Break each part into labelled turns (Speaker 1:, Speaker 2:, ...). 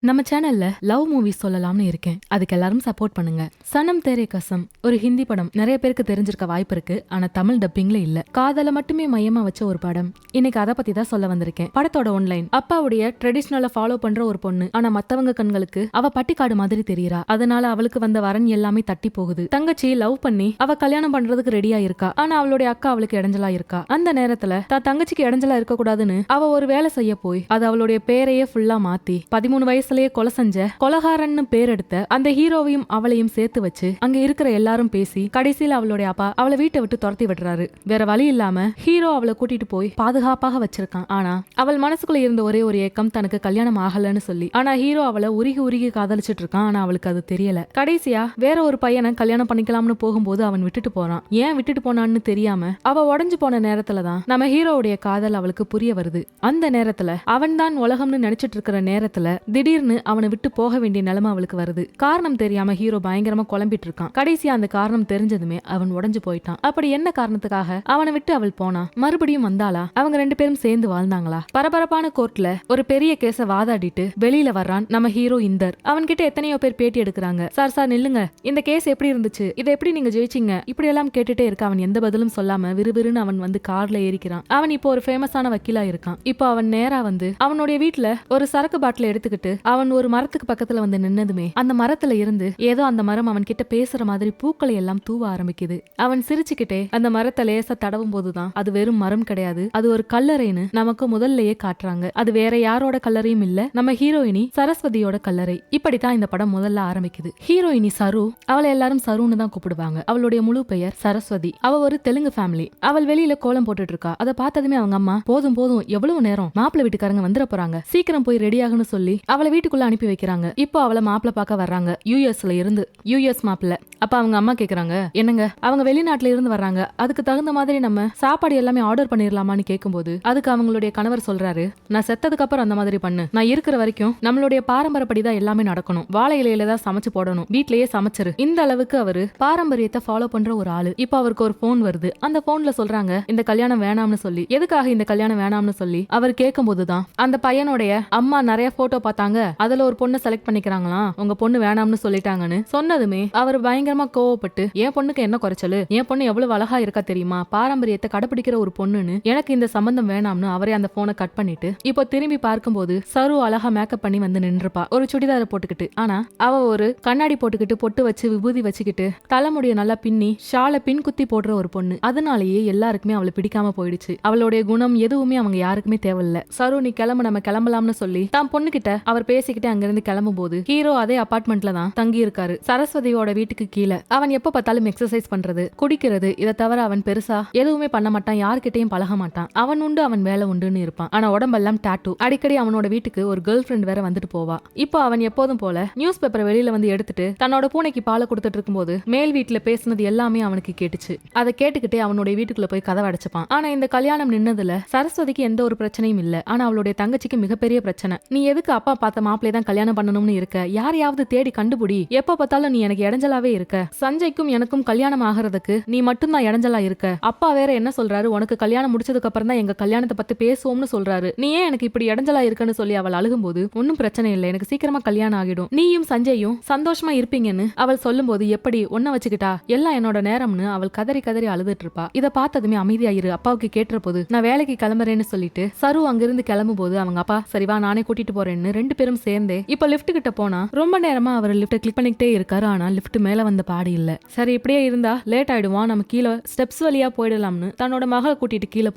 Speaker 1: நம்ம சேனல்ல love movies சொல்லலாம்னு இருக்கேன். அதுக்கு எல்லாரும் சப்போர்ட் பண்ணுங்க. சனம் தேரே கசம் ஒரு ஹிந்தி படம் நிறைய பேருக்கு தெரிஞ்சிருக்க வாய்ப்பு இருக்கு. ஆனா தமிழ் டப்பிங்ல இல்ல. காதல மட்டுமே மையமா வச்ச ஒரு படம். இன்னைக்கு அதை பத்தி தான் சொல்ல வந்திருக்கேன். படத்தோட ஒன்லைன்: அப்பாவுடைய ட்ரெடிஷனலை ஃபாலோ பண்ற ஒரு பொண்ணு. ஆனா மத்தவங்க கண்களுக்கு அவ பட்டிக்காடு மாதிரி தெரியறா. அதனால அவளுக்கு வந்த வரன் எல்லாமே தட்டி போகுது. தங்கச்சி லவ் பண்ணி அவ கல்யாணம் பண்றதுக்கு ரெடியா இருக்கா. ஆனா அவளுடைய அக்கா அவளுக்கு இடைஞ்சலா இருக்கா. அந்த நேரத்துல தங்கச்சிக்கு இடைஞ்சலா இருக்க கூடாதுன்னு அவ ஒரு வேலை செய்ய போய் அது அவளுடைய பேரையே ஃபுல்லா மாத்தி 13 வயசுலயே கொலை செஞ்ச கொலகாரன்னு பேர் எடுத்த அந்த ஹீரோவையும் அவளையும் சேர்த்து வச்சு அங்க இருக்கிற எல்லாரும் பேசி கடைசியில அவளுடைய அப்பா அவளை வீட்டை விட்டு துரத்தி விடுறாரு. வேற வழி இல்லாம ஹீரோ அவளை கூட்டிட்டு போய் பாதுகாப்பாக வச்சிருக்கான். ஆனா அவள் மனசுக்குள்ள இருந்த ஒரே ஒரு ஏக்கம் தனக்கு கல்யாணம் ஆகலன்னு சொல்லி. ஆனா ஹீரோ அவளை உருகி உருகி காதலிச்சிட்டு இருக்கான். ஆனா அவளுக்கு அது தெரியல. கடைசியா வேற ஒரு பையனை கல்யாணம் பண்ணிக்கலாம்னு போகும்போது அவன் விட்டுட்டு போறான். ஏன் விட்டுட்டு போனான்னு தெரியாம அவ உடஞ்சு போன நேரத்துலதான் நம்ம ஹீரோவுடைய காதல் அவளுக்கு புரிய வருது. அந்த நேரத்துல அவன் தான் உலகம்னு நினைச்சிட்டு இருக்கிற நேரத்துல திடீர்னு அவனை விட்டு போக வேண்டிய நிலைமை அவளுக்கு வருது. காரணம் தெரியாம ஹீரோ பயங்கரமா குழம்பிட்டு இருக்கான். கடைசியா அந்த காரணம் தெரிஞ்சதுமே அவன் உடஞ்சு போயிட்டான். அப்படி என்ன காரணத்துக்காக அவனை விட்டு அவள் போனா? மறுபடியும் வந்தாளா? அவங்க ரெண்டு பேரும் சேர்ந்து வாழ்ந்தாங்களா? பரபரப்பான கோர்ட்ல ஒரு பெரிய கேஸ வாதாடிட்டு வெளியில வர்றான் நம்ம ஹீரோ இந்தர். அவன் கிட்ட எத்தனையோ பேர் பேட்டி எடுக்கிறாங்க. சார் நில்லுங்க, இந்த கேஸ் எப்படி இருந்துச்சு, இதை எப்படி நீங்க ஜெயிச்சீங்க, இப்படி எல்லாம் கேட்டுட்டே இருக்க. அவன் எந்த பதிலும் சொல்லாம விறுவிறுன்னு அவன் வந்து கார்ல ஏறிக்கிறான். அவன் இப்போ ஒரு ஃபேமஸான வக்கீலா இருக்கான். இப்போ அவன் நேரா வந்து அவனுடைய வீட்டுல ஒரு சரக்கு பாட்டில எடுத்துக்கிட்டு அவன் ஒரு மரத்துக்கு பக்கத்துல வந்து நின்னதுமே அந்த மரத்துல இருந்து ஏதோ அந்த மரம் அவன் கிட்ட பேசுற மாதிரி பூக்களை எல்லாம் தூவ ஆரம்பிக்குது. அவன் சிரிச்சுக்கிட்டே அந்த மரத்தை லேசா தடவும் போதுதான் அது வெறும் மரம் கிடையாது, அது ஒரு கல்லறைன்னு நமக்கு முதல்லயே காட்டுறாங்க. அது வேற யாரோட கல்லறையும் இல்ல, நம்ம ஹீரோயினி சரஸ்வதியோட கல்லறை. இப்படித்தான் இந்த படம் முதல்ல ஆரம்பிக்குது. ஹீரோயினி சரு, அவளை எல்லாரும் சருன்னு தான் கூப்பிடுவாங்க. அவளுடைய முழு பெயர் சரஸ்வதி. அவ ஒரு தெலுங்கு ஃபேமிலி. அவள் வெளியில கோலம் போட்டுட்டு இருக்கா. அதை பார்த்ததுமே அவங்க அம்மா, போதும் எவ்வளவு நேரம், மாப்பிள்ளை வீட்டுக்காரங்க வந்துட போறாங்க, சீக்கிரம் போய் ரெடி ஆகுன்னு சொல்லி அவளை வீட்டுக்குள்ள அனுப்பி வைக்கிறாங்க. இப்போ அவளை மாப்பிள்ள பார்க்க வர்றாங்க யூஎஸ்ல இருந்து. யூஎஸ் மாப்பிள்ள. அப்ப அவங்க அம்மா கேக்குறாங்க, என்னங்க அவங்க வெளிநாட்டுல இருந்து வர்றாங்க, அதுக்கு தகுந்த மாதிரி நம்ம சாப்பாடு எல்லாமே ஆர்டர் பண்ணிடலாமான்னு கேட்கும்போது அதுக்கு அவங்களுடைய கணவர் சொல்றாரு, நான் செத்ததுக்கு அப்புறம் அந்த மாதிரி பண்ணு, நான் இருக்கிற வரைக்கும் நம்மளுடைய பாரம்பரியப்படிதான் எல்லாமே நடக்கணும், வாழை இலையில தான் சமைச்சு போடணும், வீட்லயே சமைச்சிரு. இந்த அளவுக்கு அவரு பாரம்பரியத்தை ஃபாலோ பண்ற ஒரு ஆளு. இப்போ அவருக்கு ஒரு போன் வருது. அந்த போன்ல சொல்றாங்க இந்த கல்யாணம் வேணாம்னு சொல்லி. எதுக்காக இந்த கல்யாணம் வேணாம்னு சொல்லி அவர் கேட்கும் போதுதான் அந்த பையனுடைய அம்மா நிறைய போட்டோ பார்த்தாங்க, அதுல ஒரு பொண்ணு செலக்ட் பண்ணிக்கிறாங்களாம், உங்க பொண்ணு வேணாம்னு சொல்லிட்டாங்கன்னு சொன்னதுமே அவர் பயங்கரமா கோவப்பட்டு, என் பொண்ணுக்கு என்ன குறைச்சலு, என் பொண்ணு எவ்வளவு அழகா இருக்கா தெரியுமா, பாரம்பரியத்தை கடைபிடிக்கிற ஒரு பொண்ணுன்னு, எனக்கு இந்த சம்பந்தம் வேணாம்னு அவரே அந்த போனை கட் பண்ணிட்டு இப்போ திரும்பி பார்க்கும்போது சரு அழகா மேக்கப் பண்ணி வந்து நின்றுப்பா, ஒரு சுடிதார போட்டுக்கிட்டு. ஆனா அவ ஒரு கண்ணாடி போட்டுக்கிட்டு பொட்டு வச்சு விபூதி வச்சுக்கிட்டு தலைமுடிய நல்லா பின்னி ஷாலை பின் குத்தி போடுற ஒரு பொண்ணு. அதனாலேயே எல்லாருக்குமே அவளை பிடிக்காம போயிடுச்சு. அவளுடைய குணம் எதுவுமே அவங்க யாருக்குமே தேவையில்ல. சரு நீ கிளம்பு, நம்ம கிளம்பலாம்னு சொல்லி தான் பொண்ணு கிட்ட அவர் பேசிக்கிட்டு அங்கிருந்து கிளம்பும் போது ஹீரோ அதே அபார்ட்மெண்ட்ல தான் தங்கி இருக்காரு. சரஸ்வதியோட வீட்டுக்கு கீழே. அவன் எப்ப பார்த்தாலும் எக்ஸசைஸ் பண்றது, குடிக்கிறது, இதை தவிர அவன் பெருசா எதுவுமே பண்ண மாட்டான், யார்கிட்டையும் பழக மாட்டான். அவன் உண்டு அவன் வேலை உண்டுன்னு இருப்பான். ஆனா உடம்பெல்லாம் டாட்டூ. அடிக்கடி அவனோட வீட்டுக்கு ஒரு கேர்ள் ஃபிரெண்ட் வேற வந்துட்டு போவா. இப்போ அவன் எப்போதும் போல நியூஸ் பேப்பரை வெளியில வந்து எடுத்துட்டு தன்னோட பூனைக்கு பாலை கொடுத்துட்டு இருக்கும்போது மேல் வீட்டுல பேசுனது எல்லாமே அவனுக்கு கேட்டுச்சு. அதை கேட்டுக்கிட்டே அவனுடைய வீட்டுக்குள்ள போய் கதவை அடைச்சுப்பான். ஆனா இந்த கல்யாணம் நின்னதுல சரஸ்வதிக்கு எந்த ஒரு பிரச்சனையும் இல்ல. ஆனா அவளுடைய தங்கச்சிக்கு மிகப்பெரிய பிரச்சனை. நீ எதுக்கு அப்பா பார்த்த மாப்பிளை தான் கல்யாணம் பண்ணணும்னு இருக்க, யாரையாவது தேடி கண்டுபிடி, எப்ப பார்த்தாலும் நீ எனக்கு இடைஞ்சலாவே இருக்க, சஞ்சய்க்கும் எனக்கும் கல்யாணம் ஆகிறதுக்கு நீ மட்டும்தான் இடைஞ்சலா இருக்க, அப்பா வேற என்ன சொல்றாரு, உனக்கு கல்யாணம் முடிச்சதுக்கு அப்புறம் தான் எங்க கல்யாணத்தை பத்தி பேசுவோம்னு சொல்றாரு, நீ ஏன் எனக்கு இப்படி இடைஞ்சலா இருக்குன்னு சொல்லி அவள் அழுகும்போது, ஒன்னும் பிரச்சனை இல்லை, எனக்கு சீக்கிரமா கல்யாணம் ஆகிடும், நீயும் சஞ்சயும் சந்தோஷமா இருப்பீங்கன்னு அவள் சொல்லும் போது, எப்படி ஒன்ன வச்சுக்கிட்டா, எல்லாம் என்னோட நேரம்னு அவள் கதறி கதறி அழுதுட்டு இருப்பா. இதை பார்த்ததுமே அமைதியாயிரு, அப்பாவுக்கு கேட்டுற போது நான் வேலைக்கு கிளம்புறேன்னு சொல்லிட்டு சரு அங்கிருந்து கிளம்பும் போது அவங்க அப்பா, சரிவா நானே கூட்டிட்டு போறேன்னு ரெண்டு பேரும் சேர்ந்தே இப்ப லிப்ட் கிட்ட போனா ரொம்ப நேரமா அவர் லிப்ட் கிளிக் பண்ணிக்கிட்டே இருக்காரு. ஆனா லிப்ட் மேல வந்த பாடி இல்ல. சரி இப்படியே இருந்தா லேட் ஆயிடுவான், நம்ம கீழே ஸ்டெப்ஸ் வழியா போயிடலாம்னு தன்னோட மகளை கூட்டிட்டு கீழே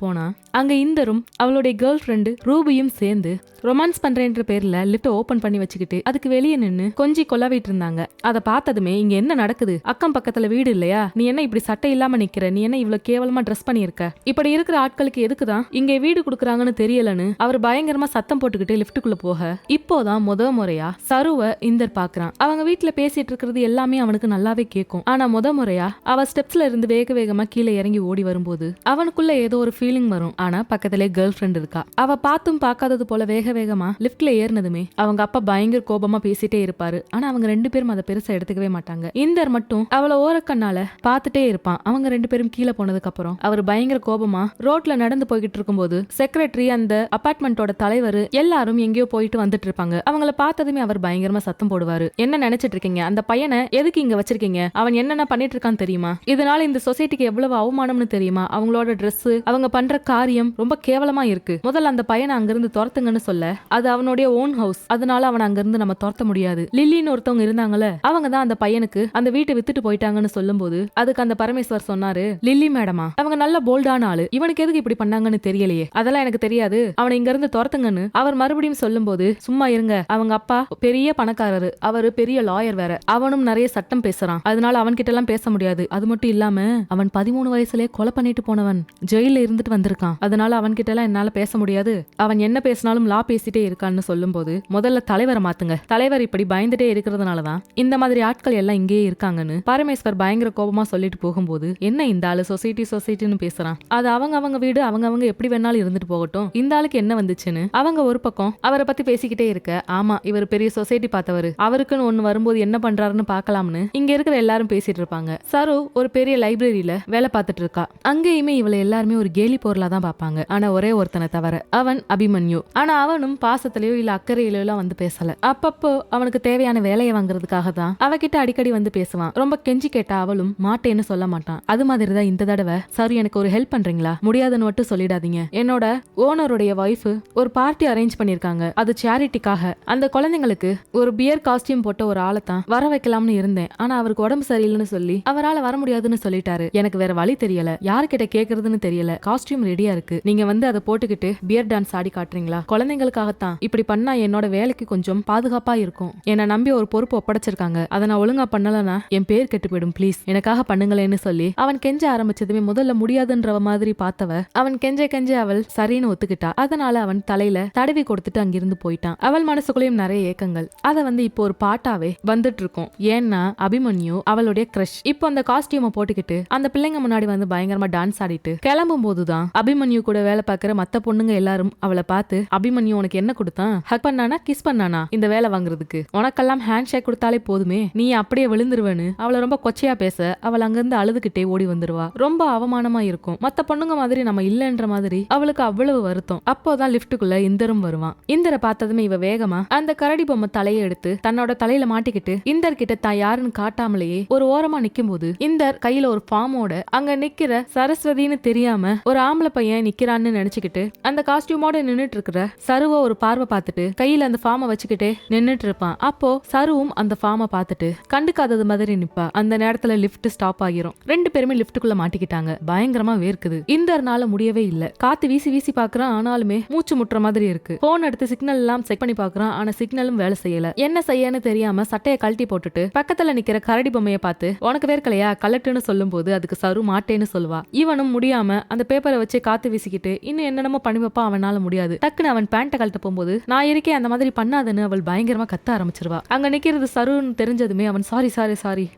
Speaker 1: போனா அங்க இந்தரும் அவளுடைய கேர்ள் ஃப்ரெண்டு ரூபியும் சேர்ந்து ரொமான்ஸ் பண்றேன்ற பேர்ல லிப்ட் ஓபன் பண்ணி வச்சுக்கிட்டு அதுக்கு வெளியே நின்னு கொஞ்சி கொல்லாவிட்டு இருந்தாங்க. அதை பார்த்ததுமே இங்க என்ன நடக்குது, அக்கம் பக்கத்துல வீடு இல்லையா, நீ என்ன இப்படி சட்டை இல்லாம நிக்கிற, நீ என்ன இவ்வளவு கேவலமா ட்ரெஸ் பண்ணிருக்க, இப்படி இருக்கிற ஆட்களுக்கு எதுக்குதான் இங்க வீடு கொடுக்குறாங்கன்னு தெரியலன்னு அவர் பயங்கரமா சத்தம் போட்டுக்கிட்டு லிப்டுக்குள்ள போக இப்போதான் முறையா சருவ இந்தர் பாக்குறான். அவங்க வீட்டுல பேசிட்டு இருக்கிறது எல்லாமே அவனுக்கு நல்லாவே கேட்கும். ஆனா முறையா அவ ஸ்டெப்ஸ்ல இருந்து வேக வேகமா கீழே இறங்கி ஓடி வரும்போது அவனுக்குள்ள ஏதோ ஒரு ஃபீலிங் வரும். ஆனா பக்கத்திலே கேர்ள் ஃப்ரெண்ட் இருக்கா. அவ பார்த்தும் பார்க்காதது போல வேக வேகமா லிப்ட்ல ஏறினதுமே அவங்க அப்பா பயங்கர கோபமா பேசிட்டே இருப்பாரு. ஆனா அவங்க ரெண்டு பேரும் அதை பெருசா எடுத்துக்கவே மாட்டாங்க. இந்தர் மட்டும் அவளை ஓரக்கண்ணால பாத்துட்டே இருப்பான். அவங்க ரெண்டு பேரும் கீழே போனதுக்கு அப்புறம் அவர் பயங்கர கோபமா ரோட்ல நடந்து போய்கிட்டு இருக்கும்போது செக்ரட்டரி, அந்த அபார்ட்மெண்டோட தலைவர் எல்லாரும் எங்கேயோ போயிட்டு வந்துட்டு இருப்பாங்க. இருப்பாங்க. அவங்கள பார்த்ததுமே அவர் பயங்கரமா சத்தம் போடுவாரு. என்ன நினைச்சிட்டு இருக்கீங்க? அந்த பையனை எதுக்கு இங்க வச்சிருக்கீங்க? அவன் என்னென்ன பண்ணிட்டு இருக்கான்னு தெரியுமா? இதனால இந்த சொசைட்டிக்கு எவ்வளவு அவமானம்னு தெரியுமா? அவங்களோட ட்ரெஸ், அவங்க பண்ற காரியம் ரொம்ப கேவலமா இருக்கு. முதல்ல அந்த பையனை அங்கிருந்து துரத்துங்கன்னு சொல்ல, அது அவனுடைய ஓன் ஹவுஸ், அதனால அவன் அங்கிருந்து நம்ம துரத்த முடியாது. லில்லின்னு ஒருத்தவங்க இருந்தாங்கல்ல, அவங்க தான் அந்த பையனுக்கு அந்த வீட்டை வித்துட்டு போயிட்டாங்கன்னு சொல்லும் போது அதுக்கு அந்த பரமேஸ்வர் சொன்னாரு, லில்லி மேடமா, அவங்க நல்ல போல்டான ஆளு, இவனுக்கு எதுக்கு இப்படி பண்ணாங்கன்னு தெரியலையே, அதெல்லாம் எனக்கு தெரியாது, அவனை இங்க இருந்து துரத்துங்கன்னு அவர் மறுபடியும் சொல்லும் போது, சும்மா இருங்க, அவங்க அப்பா பெரிய பணக்காரரு, அவரு பெரிய லாயர் வேற, அவனும் நிறைய சட்டம் பேசுறான், அதனால அவன் கிட்ட எல்லாம் பேச முடியாது. அது மட்டும் இல்லாம அவன் 13 வயசுலயே கொலை பண்ணிட்டு போனவன், ஜெயில இருந்துட்டு வந்திருக்கான், அதனால அவன் கிட்ட எல்லாம் என்னால பேச முடியாது, அவன் என்ன பேசினாலும் லா பேசிட்டே இருக்கான்னு சொல்லும் போது, முதல்ல தலைவரை மாத்துங்க, தலைவர் இப்படி பயந்துட்டே இருக்கிறதுனாலதான் இந்த மாதிரி ஆட்கள் எல்லாம் இங்கேயே இருக்காங்கன்னு பரமேஸ்வர் பயங்கர கோபமா சொல்லிட்டு போகும்போது, என்ன இந்த ஆளு சொசைட்டின்னு பேசுறான், அது அவங்க வீடு, அவங்க எப்படி வேணாலும் இருந்துட்டு போகட்டும், இந்த ஆளுக்கு என்ன வந்துச்சுன்னு அவங்க ஒரு பக்கம் அவரை பத்தி பேசிக்கிட்டே இருக்க, ஆமா இவர் பெரிய சொசைட்டி பார்த்தவரு, அவருக்குன்னு ஒண்ணு வரும்போது என்ன பண்றாருன்னு பாக்கலாம்னு இங்க இருக்கிற எல்லாரும் பேசிட்டு இருப்பாங்க. சரு ஒரு பெரிய லைப்ரரியில வேலை பார்த்துட்டு இருக்கா. அங்கேயுமே இவளை எல்லாருமே ஒரு கேலி பொருளா தான் பாப்பாங்க. ஆனா ஒரே ஒருத்தனை தவிர, அவன் அபிமன்யு. ஆனா அவனும் பாசத்திலயோ இல்ல அக்கறையிலோ எல்லாம் வந்து பேசல. அப்பப்போ அவனுக்கு தேவையான வேலையை வாங்குறதுக்காக தான் அவகிட்ட அடிக்கடி வந்து பேசுவான். ரொம்ப கெஞ்சி கேட்டா அவளும் மாட்டேன்னு சொல்ல மாட்டான். அது மாதிரிதான் இந்த தடவை, சரி எனக்கு ஒரு ஹெல்ப் பண்றீங்களா, முடியாதுன்னு மட்டும் சொல்லிடாதீங்க, என்னோட ஓனருடைய வைஃப் ஒரு பார்ட்டி அரேஞ்ச் பண்ணிருக்காங்க, அது சேரிட்டிக்காக, அந்த குழந்தைங்களுக்கு ஒரு பியர் காஸ்டியூம் போட்ட ஒரு ஆளை தான் வர வைக்கலாம்னு இருந்தேன், ஆனா அவருக்கு உடம்பு சரியில்லைன்னு சொல்லி அவரால் வர முடியாதுன்னு சொல்லிட்டாரு. எனக்கு வேற வழி தெரியல, யாருக்கிட்ட கேக்குறதுன்னு தெரியல, காஸ்டியூம் ரெடியா இருக்கு, நீங்க வந்து அதை போட்டுக்கிட்டு பியர் டான்ஸ் ஆடி காட்டுறீங்களா, குழந்தைங்களுக்காகத்தான், இப்படி பண்ணா என்னோட வேலைக்கு கொஞ்சம் பாதுகாப்பா இருக்கும், என்னை நம்பி ஒரு பொறுப்பு ஒப்படைச்சிருக்காங்க, அதை நான் ஒழுங்கா பண்ணலனா என் பேர் கெட்டு போயிடும், ப்ளீஸ் எனக்காக பண்ணுங்களேன்னு சொல்லி அவன் கெஞ்ச ஆரம்பிச்சதுமே முதல்ல முடியாதுன்ற மாதிரி பார்த்தவ அவன் கெஞ்ச அவள் சரின்னு ஒத்துக்கிட்டா. அதனால அவன் தலையில தடவி கொடுத்துட்டு அங்கிருந்து போயிட்டான். அவள் மனசுக்குள்ளேயும் நிறைய ஏக்கங்கள். அத வந்து இப்போ ஒரு பாட்டாவே வந்துட்டு இருக்கும். ஏன்னா அபிமன்யு அவளுடைய கிரஷ். இப்போ அந்த காஸ்டியூமை போட்டுக்கிட்டு அந்த பிள்ளைங்க முன்னாடி வந்து பயங்கரமா டான்ஸ் ஆடிட்டு கிளம்பும் போதுதான் அபிமன்யு கூட வேலை பார்க்கிற மத்த பொண்ணுங்க எல்லாரும் அவளை பார்த்து, அபிமன்யு உனக்கு என்ன கொடுத்தான், ஹக் பண்ணானா கிஸ் பண்ணானா இந்த வேலை வாங்குறதுக்கு, உனக்கெல்லாம் ஹேண்ட் ஷேக் கொடுத்தாலே போதுமே, நீ அப்படியே விழுந்துருவேன்னு அவளை ரொம்ப கொச்சையா பேச, அவள் அங்கிருந்து அழுதுகிட்டே ஓடி வந்துருவா. ரொம்ப அவமானமா இருக்கும். மத்த பொண்ணுங்க மாதிரி நம்ம இல்லன்ற மாதிரி அவளுக்கு அவ்வளவு வருத்தம். அப்போதான் லிப்டுக்குள்ள இந்தரும் வருவான். இந்தரை பார்த்ததுமே இவ வேகமா அந்த கரடி பொம்மை தலையை எடுத்து தன்னோட தலையில மாட்டிக்கிட்டு இந்தர் கிட்ட தான் யாருன்னு காட்டாமலேயே ஒரு ஓரமா நிக்கும் போது, இந்தர் கையில ஒரு ஃபார்மோட அங்க நிக்கிற சரஸ்வதின்னு தெரியாம ஒரு ஆம்பளை பையன் நிக்கிறான்னு நினைச்சுக்கிட்டு அந்த காஸ்டியூமோட நின்னுட்டு இருக்கிற சருவ ஒரு பார்வை பார்த்துட்டு கையில அந்த ஃபார்மை வச்சுக்கிட்டே நின்னுட்டு இருப்பான். அப்போ சருவும் அந்த ஃபார்மை பார்த்துட்டு கண்டுக்காதது மாதிரி நிப்பா. அந்த நேரத்துல லிப்ட் ஸ்டாப் ஆகிரும். ரெண்டு பேருமே லிப்டுக்குள்ள மாட்டிக்கிட்டாங்க. பயங்கரமா வேர்க்குது. இந்தர்னால முடியவே இல்ல. காத்து வீசி வீசி பாக்குறான், ஆனாலுமே மூச்சு முட்டுற மாதிரி இருக்கு. போன் எடுத்து சிக்னல் எல்லாம் செக் பண்ணி பாக்குறான், ஆனா சிக்னலும் வேலை செய்யல. என்ன செய்யன்னு தெரியாம சட்டையை கழட்டி போட்டுட்டு பக்கத்துல நிக்கிற கரடி பொம்மையை பார்த்து, உனக்கு வேர்க்கலையா கலட்டுன்னு சொல்லும் போது அதுக்கு சரு மாட்டேன்னு சொல்லுவா. இவனும் முடியாம அந்த பேப்பரை வச்சு காத்து வீசிக்கிட்டு இன்னும் என்னென்னமோ பண்ணி வைப்பா. அவனால முடியாது. டக்குன்னு அவன் பேண்ட்டை கழட்ட போகும்போது, நான் இருக்கேன் அந்த மாதிரி பண்ணாதுன்னு அவள் பயங்கரமா கத்த ஆரம்பிச்சிருவா. அங்க நிக்கிறது சருன்னு தெரிஞ்சதுமே அவன் சாரி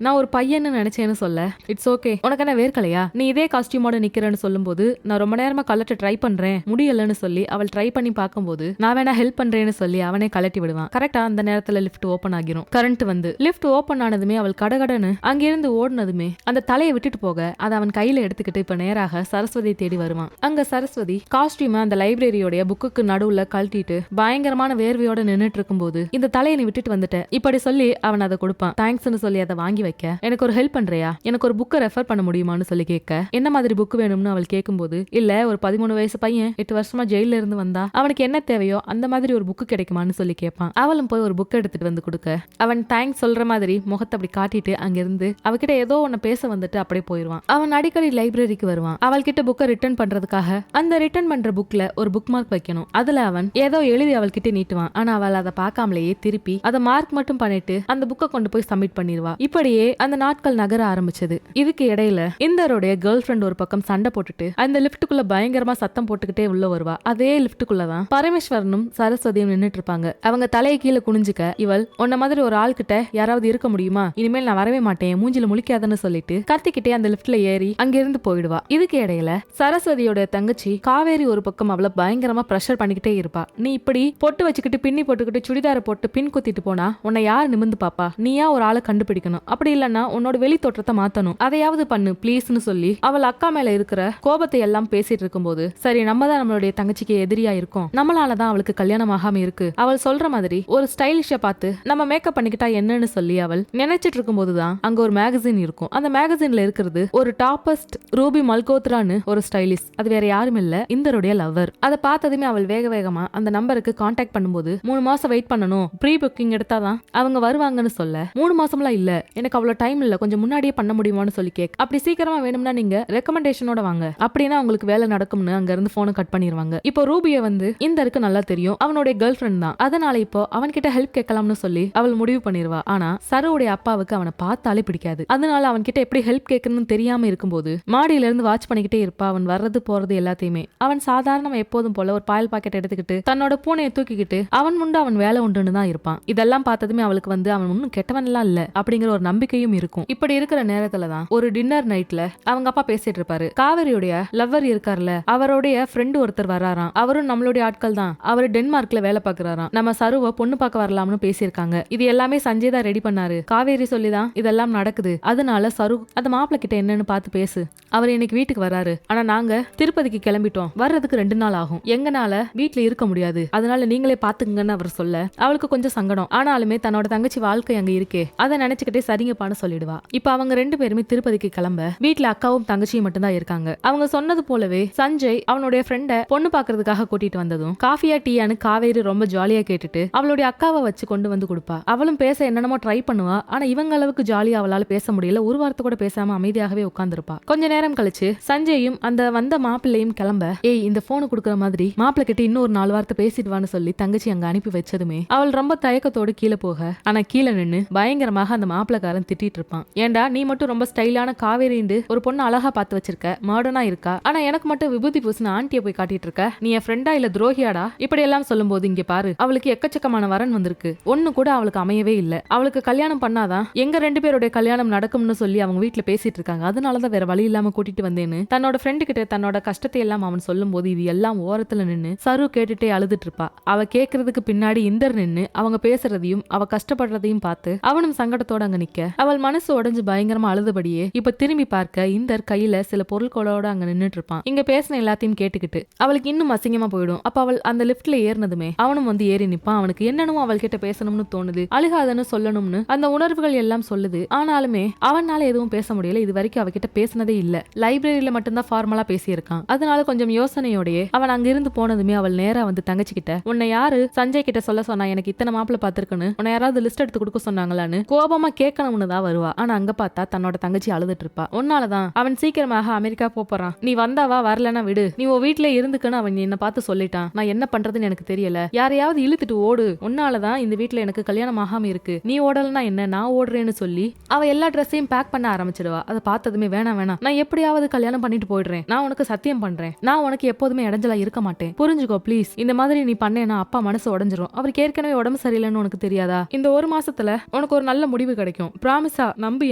Speaker 1: நான் ஒரு பையன்னு நினைச்சேன்னு சொல்ல, இட்ஸ் ஓகே, உனக்கு என்ன வேர்க்கலையா, நீ இதே காஸ்டியூமோட நிக்கிறேன்னு சொல்லும் போது, நான் ரொம்ப நேரமா கலட்ட ட்ரை பண்றேன் முடியலன்னு சொல்லி அவள் ட்ரை பண்ணி பார்க்கும்போது, நான் வேணா ஹெல்ப் பண்றேன்னு சொல்லி அவனே கலட்டி விடுவான். கரெக்டா அந்த நேரத்துல லிஃப்ட் ஓபன் ஆகிரும். கரண்ட் வந்து லிஃப்ட் ஓபன் ஆனதுமே அவள் கடகடன்னு அங்கிருந்து ஓடுனதுமே அந்த தலையை விட்டுட்டு போக அதை அவன் கையில எடுத்துக்கிட்டு இப்ப நேராக சரஸ்வதி தேடி வருவான். அங்க சரஸ்வதி காஸ்டியூம் அந்த லைப்ரரியோட புக்குக்கு நடுவுல கழட்டிட்டு பயங்கரமான வேர்வையோட நின்னுட்டு இருக்கும்போது, இந்த தலையை நீ விட்டுட்டு வந்துட்ட இப்படி சொல்லி அவன் அதை கொடுப்பான். தேங்க்ஸ்னு சொல்லி அதை வாங்கி வைக்க, எனக்கு ஒரு ஹெல்ப் பண்றியா, எனக்கு ஒரு புக்கை ரெஃபர் பண்ண முடியுமான்னு சொல்லி கேட்க, என்ன மாதிரி புக் வேணும்னு அவள் கேட்கும்போது, இல்ல ஒரு 13 வயசு பையன் 8 வருஷமா ஜெயில இருந்து வந்தா அவனுக்கு என்ன தேவையோ அந்த மாதிரி ஒரு புக்கு கிடைக்குமான்னு சொல்லி கேட்பான். அவளும் போய் ஒரு புக் எடுத்துட்டு வந்து கொடுக்க, அவன் தேங்க்ஸ் சொல்ற மாதிரி முகத்தை அப்படி காட்டிட்டு அங்கிருந்து அவகிட்ட ஏதோ ஒன்னு பேச வந்துட்டு அப்படியே போயிருவான். அவன் அடிக்கடி லைப்ரரிக்கு வருவான். அவள் கிட்ட புக்கை ரிட்டர்ன் பண்றதுக்காக அந்த ரிட்டர்ன் பண்ற புக்ல ஒரு புக் மார்க் வைக்கணும். அதுல அவன் ஏதோ எழுதி அவள் கிட்ட நீட்டுவான். ஆனா அவள் அதை பார்க்காமலேயே திருப்பி அதை மார்க் மட்டும் பண்ணிட்டு அந்த புக்கை கொண்டு போய் சப்மிட் பண்ணிடுவா. இப்படியே அந்த நாட்கள் நகர ஆரம்பிச்சது. இதுக்கு இடையில இந்தருடைய கேர்ள் ஃப்ரெண்ட் ஒரு பக்கம் சண்டை போட்டுட்டு அந்த லிப்டுக்குள்ள பயங்கரமா சத்தம் போட்டுக்கிட்டே உள்ள வருவா. அதே லிப்டுக்குள்ளதான் பரமேஸ்வரனும் சரஸ்வதியும் நின்னுட்டு இருப்பாங்க. அவங்க தலையை கீழே குனிஞ்சுக்க, இவள் உன்ன மாதிரி ஒரு ஆள் கிட்ட யாராவது இருக்க முடியுமா, இனிமேல் நான் வரவே மாட்டேன், மூஞ்சில முழிக்காதன்னு சொல்லிட்டு கத்திக்கிட்டே அந்த லிப்ட்ல ஏறி அங்கிருந்து போயிடுவா. இதுக்கு இடையில சரஸ்வதியோட தங்கச்சி காவேரி ஒரு பக்கம் அவளை பயங்கரமா பிரஷர் பண்ணிக்கிட்டே இருப்பா. நீ இப்படி பொட்டு வச்சுக்கிட்டு பின்னி போட்டுக்கிட்டு சுடிதார போட்டு பின் குத்திட்டு போனா உன்னை யார் நிமிந்து பாப்பா, நீயா ஒரு ஆளை கண்டுபிடிக்கணும், அப்படி இல்லன்னா உன்னோட வெளி தோற்றத்தை மாத்தணும், அதையாவது பண்ணு ப்ளீஸ்னு சொல்லி அவள் அக்கா மேல இருக்கிற கோபத்தை எல்லாம் பேசிட்டு இருக்கும்போது, சரி நம்ம தான் நம்மளுடைய தங்கச்சிக்கு எதிரியா இருக்கோம், நம்மளாலதான் அவளுக்கு கல்யாணம் ஆகாம இருக்கு அவள் சொல்ற மாதிரி ஒரு ஸ்டைலிஷ பார்த்து நம்ம மேக்கப் பண்ணிக்கிட்டா என்னன்னு சொல்லி அவள் நினைச்சிட்டு இருக்கும் போதுதான் அங்க ஒரு மேகசின் இருக்கும். அந்த மேகசின்ல இருக்கிறது ஒரு டாப்பஸ்ட் ரூபி மல்கோத்ரான்னு ஒரு ஸ்டைலிஸ்ட். அது வேற யாரும் இல்ல, இந்தருடைய லவ்வர். அதை பார்த்ததுமே அவள் வேக வேகமா அந்த நம்பருக்கு கான்டாக்ட் பண்ணும்போது 3 மாசம் வெயிட் பண்ணணும், ப்ரீ புக்கிங் எடுத்தாதான் அவங்க வருவாங்கன்னு சொல்ல 3 மாசம்லாம் இல்ல, எனக்கு அவ்வளவு டைம் இல்ல, கொஞ்சம் முன்னாடியே பண்ண முடியுமான்னு சொல்லி கேக். அப்படி சீக்கிரமா வேணும்னா நீங்க ரெக்கமெண்டேஷனோட வாங்க, அப்படின்னா உங்களுக்கு வேலை நடக்கும்னு அங்க இருந்து போனை கட் பண்ணிடுவாங்க. இப்போ ரூபியை வந்து இந்தருக்கு நல்லா தெரியும், அவனுடைய கேர்ள் ஃபிரெண்ட் தான். அதனால இப்போ அவன்கிட்ட ஹெல்ப் கேட்கலாம்னு சொல்லி அவள் முடிவு பண்ணிடுவா. ஆனா சருவுடைய அப்பாவுக்கு அவனை பார்த்தாலே பிடிக்காது. அதனால அவன்கிட்ட எப்படி ஹெல்ப் கேட்கணும்னு தெரியாம இருக்கும்போது மாடியில இருந்து வாட்ச் பண்ணிக்கிட்டே இருப்பா. அவன் வர்றது போறது எல்லாத்தையுமே. அவன் சாதாரணமா எப்போதும் போல ஒரு பால் பாக்கெட் எடுத்துக்கிட்டு தன்னோட பூனையை தூக்கிக்கிட்டு அவன் உண்டு அவன் வேலை உண்டுன்னு தான் இருப்பான். இதெல்லாம் பார்த்ததுமே அவளுக்கு வந்து அவன் ஒன்னும் கெட்டவன் எல்லாம் இல்ல அப்படிங்கிற ஒரு நம்பிக்கையும் இருக்கும். இப்படி இருக்கிற நேரத்துலதான் ஒரு டின்னர் நைட்ல அவங்க அப்பா பேசிட்டு இருப்பாரு. காவேரியுடைய லவ்வர் இருக்கார்ல, அவருடைய ஃப்ரெண்டு ஒருத்தர் வராராம். அவரும் நம்மளுடைய ஆட்கள் தான். அவரு டென்மார்க்ல வேலை பாக்குறாராம். நம்ம சருவ பொண்ணு பார்க்க வரலாம்னு பேசியிருக்காங்க. இது எல்லாமே சஞ்சய் தான் ரெடி பண்ணாரு. காவேரி சொல்லிதான் இதெல்லாம் நடக்குது. அதனால சரு அந்த மாப்பிள்ள கிட்ட என்னன்னு பார்த்து பேசு. அவர் இன்னைக்கு வீட்டுக்கு வராரு. ஆனா நாங்க திருப்பதிக்கு கிளம்பிட்டோம், வர்றதுக்கு 2 நாள் ஆகும். எங்கனால வீட்டுல இருக்க முடியாது, அதனால நீங்களே பாத்துக்கங்கன்னு அவர் சொல்ல அவளுக்கு கொஞ்சம் சங்கடம். ஆனாலுமே தன்னோட தங்கச்சி வாழ்க்கை அங்க இருக்கே அதை நினைச்சுக்கிட்டே சரிங்கப்பான்னு சொல்லிடுவா. இப்ப அவங்க 2 பேருமே திருப்பதிக்கு கிளம்ப வீட்டுல அக்காவும் தங்கச்சியும் மட்டும்தான் இருக்காங்க. அவங்க சொன்னது போலவே சஞ்சய் அவனுடைய ஃப்ரெண்ட பொண்ணு பாக்குறதுக்காக கூட்டிட்டு வந்ததும் காஃபியா டீயான்னு காவேரி ரொம்ப ஜாலியா கேட்டுட்டு அவளுடைய அக்காவை வச்சு கொண்டு வந்து கொடுப்பா. அவளும் பேச என்னென்னமோ ட்ரை பண்ணுவா. ஆனா இவங்க அளவுக்கு ஜாலியா அவளால பேச முடியல. ஒரு வார்த்தை கூட பேசாம அமைதியாகவே உட்கார்ந்துருப்பா. கொஞ்ச நேரம் கழிச்சு சஞ்சயும் அந்த வந்த மாப்பிள்ளையும் கிளம்ப, ஏய் இந்த போனு குடுக்கற மாதிரி மாப்பிள்ளை கிட்ட இன்னும் ஒரு 4 வார்த்தை பேசிட்டு வான்னு சொல்லி தங்கச்சி அங்க அனுப்பி வச்சதுமே அவள் ரொம்ப தயக்கத்தோடு கீழே போக, ஆனா கீழே நின்னு பயங்கரமாக அந்த மாப்பிள்ளக்காரன் திட்டிட்டு இருப்பான். ஏண்டா நீ மட்டும் ரொம்ப ஸ்டைலான காவேரிண்டு ஒரு பொண்ணு அழகா பார்த்து வச்சிருக்க, மாடர்னா இருக்கா, ஆனா எனக்கு மட்டும் விபூதி பூசின ஆண்டிய போய் காட்டிட்டு இருக்க, நீ என் ஃப்ரெண்டா இல்ல துரோகியாடா? இப்படி எல்லாம் சொல்லும் போது இங்க பாரு, அவளுக்கு எக்கச்சக்கமான வரன் வந்திருக்கு, ஒண்ணு கூட அவளுக்கு அமையவே இல்ல. அவளுக்கு கல்யாணம் பண்ணாதான் எங்க 2 பேருடைய கல்யாணம் நடக்கும்னு சொல்லி அவங்க வீட்டுல பேசிட்டு இருக்காங்க. அதனாலதான் வேற வழி இல்லாம கூட்டிட்டு வந்தேன்னு தன்னோட ஃப்ரெண்டு கிட்ட தன்னோட கஷ்டத்தை எல்லாம் அவன் சொல்லும் போது இது எல்லாம் ஓரத்துல நின்னு சரு கேட்டுட்டே அழுதுட்டு இருப்பா. அவ கேக்குறதுக்கு பின்னாடி இந்தர் நின்னு அவங்க பேசுறதையும் அவ கஷ்டப்படுறதையும் பார்த்து அவனும் சங்கடத்தோட அங்க நிக்க அவள் மனசு உடைஞ்சு பயங்கரமா அழுதுபடியே இப்ப திரும்பி பார்க்க இந்தர் கையில சில பொருட்களோட அங்க நின்னுட்டு இருப்பான். இங்க பேசின எல்லாத்தையும் கேட்டுக்கிட்டு அவளுக்கு இன்னும் அசிங்கமா போயிடும். அப்ப அவள் அந்த லிப்ட்ல ஏறினதுமே அவனும் வந்து ஏறி நிப்பான். அவனுக்கு என்னன்னு அவள் கிட்ட பேசணும்னு தோணுது, அழுகாதன்னு சொல்லணும்னு அந்த உணர்வுகள் எல்லாம் சொல்லுது. ஆனாலுமே அவனால எதுவும் பேச முடியல. இது வரைக்கும் அவகிட்ட பேசினதே இல்ல. லைப்ரரியில மட்டும்தான் ஃபார்மலா பேசியிருக்கான். அதனால கொஞ்சம் யோசனையோடயே அவன் அங்க இருந்து போனதுமே அவள் நேரா வந்து தங்கச்சி கிட்ட, உன்னை யாரு சஞ்சய் கிட்ட சொல்ல சொன்னா எனக்கு இத்தனை மாப்பிள்ள பாத்துருக்குன்னு, உன்னை யாராவது லிஸ்ட் எடுத்து கொடுக்க சொன்னாங்களான்னு கோபமா கேட்கணும்னு தான் வருவா. ஆனா அங்க பார்த்தா தன்னோட தங்கச்சி அழுதுட்டு இருப்பா. உன்னாலதான் அவன் சீக்கிரமாக அமெரிக்கா போறான், நீ வந்தாவா வரலன்னா விடு, நீ உன் வீட்டுல இருந்துக்குன்னு அவன் என்ன பார்த்து சொல்லிட்டான், நான் என்ன பண்றதுன்னு எனக்கு தெரியல, யாரையாவது இழுத்துட்டு ஓடு, உன்னாலதான் இந்த வீட்டுல எனக்கு கல்யாணம் ஆகாம இருக்கு, நீ ஓடலன்னா என்ன நான் ஓடுறேன்னு சொல்லி அவ எல்லா ட்ரெஸ்ஸையும் பேக் பண்ண ஆரம்பிச்சிடுவா. அதை பார்த்ததுமே வேணாம் வேணாம், நான் எப்படியாவது கல்யாணம் பண்ணிட்டு போயிடுறேன், நான் உனக்கு சத்தியம் பண்றேன், நான் உனக்கு எப்போதுமே இடைஞ்சலா இருக்க மாட்டேன், புரிஞ்சுக்கோ ப்ளீஸ், இந்த மாதிரி நீ பண்ணேன்னா அப்பா மனசு உடஞ்சிரும், அவருக்கு ஏற்கனவே உடம்பு சரியில்லைன்னு உனக்கு தெரியாதா, இந்த 1 மாசத்துல உனக்கு ஒரு நல்ல முடிவு கிடைக்கும், பிராமிஸா நம்பு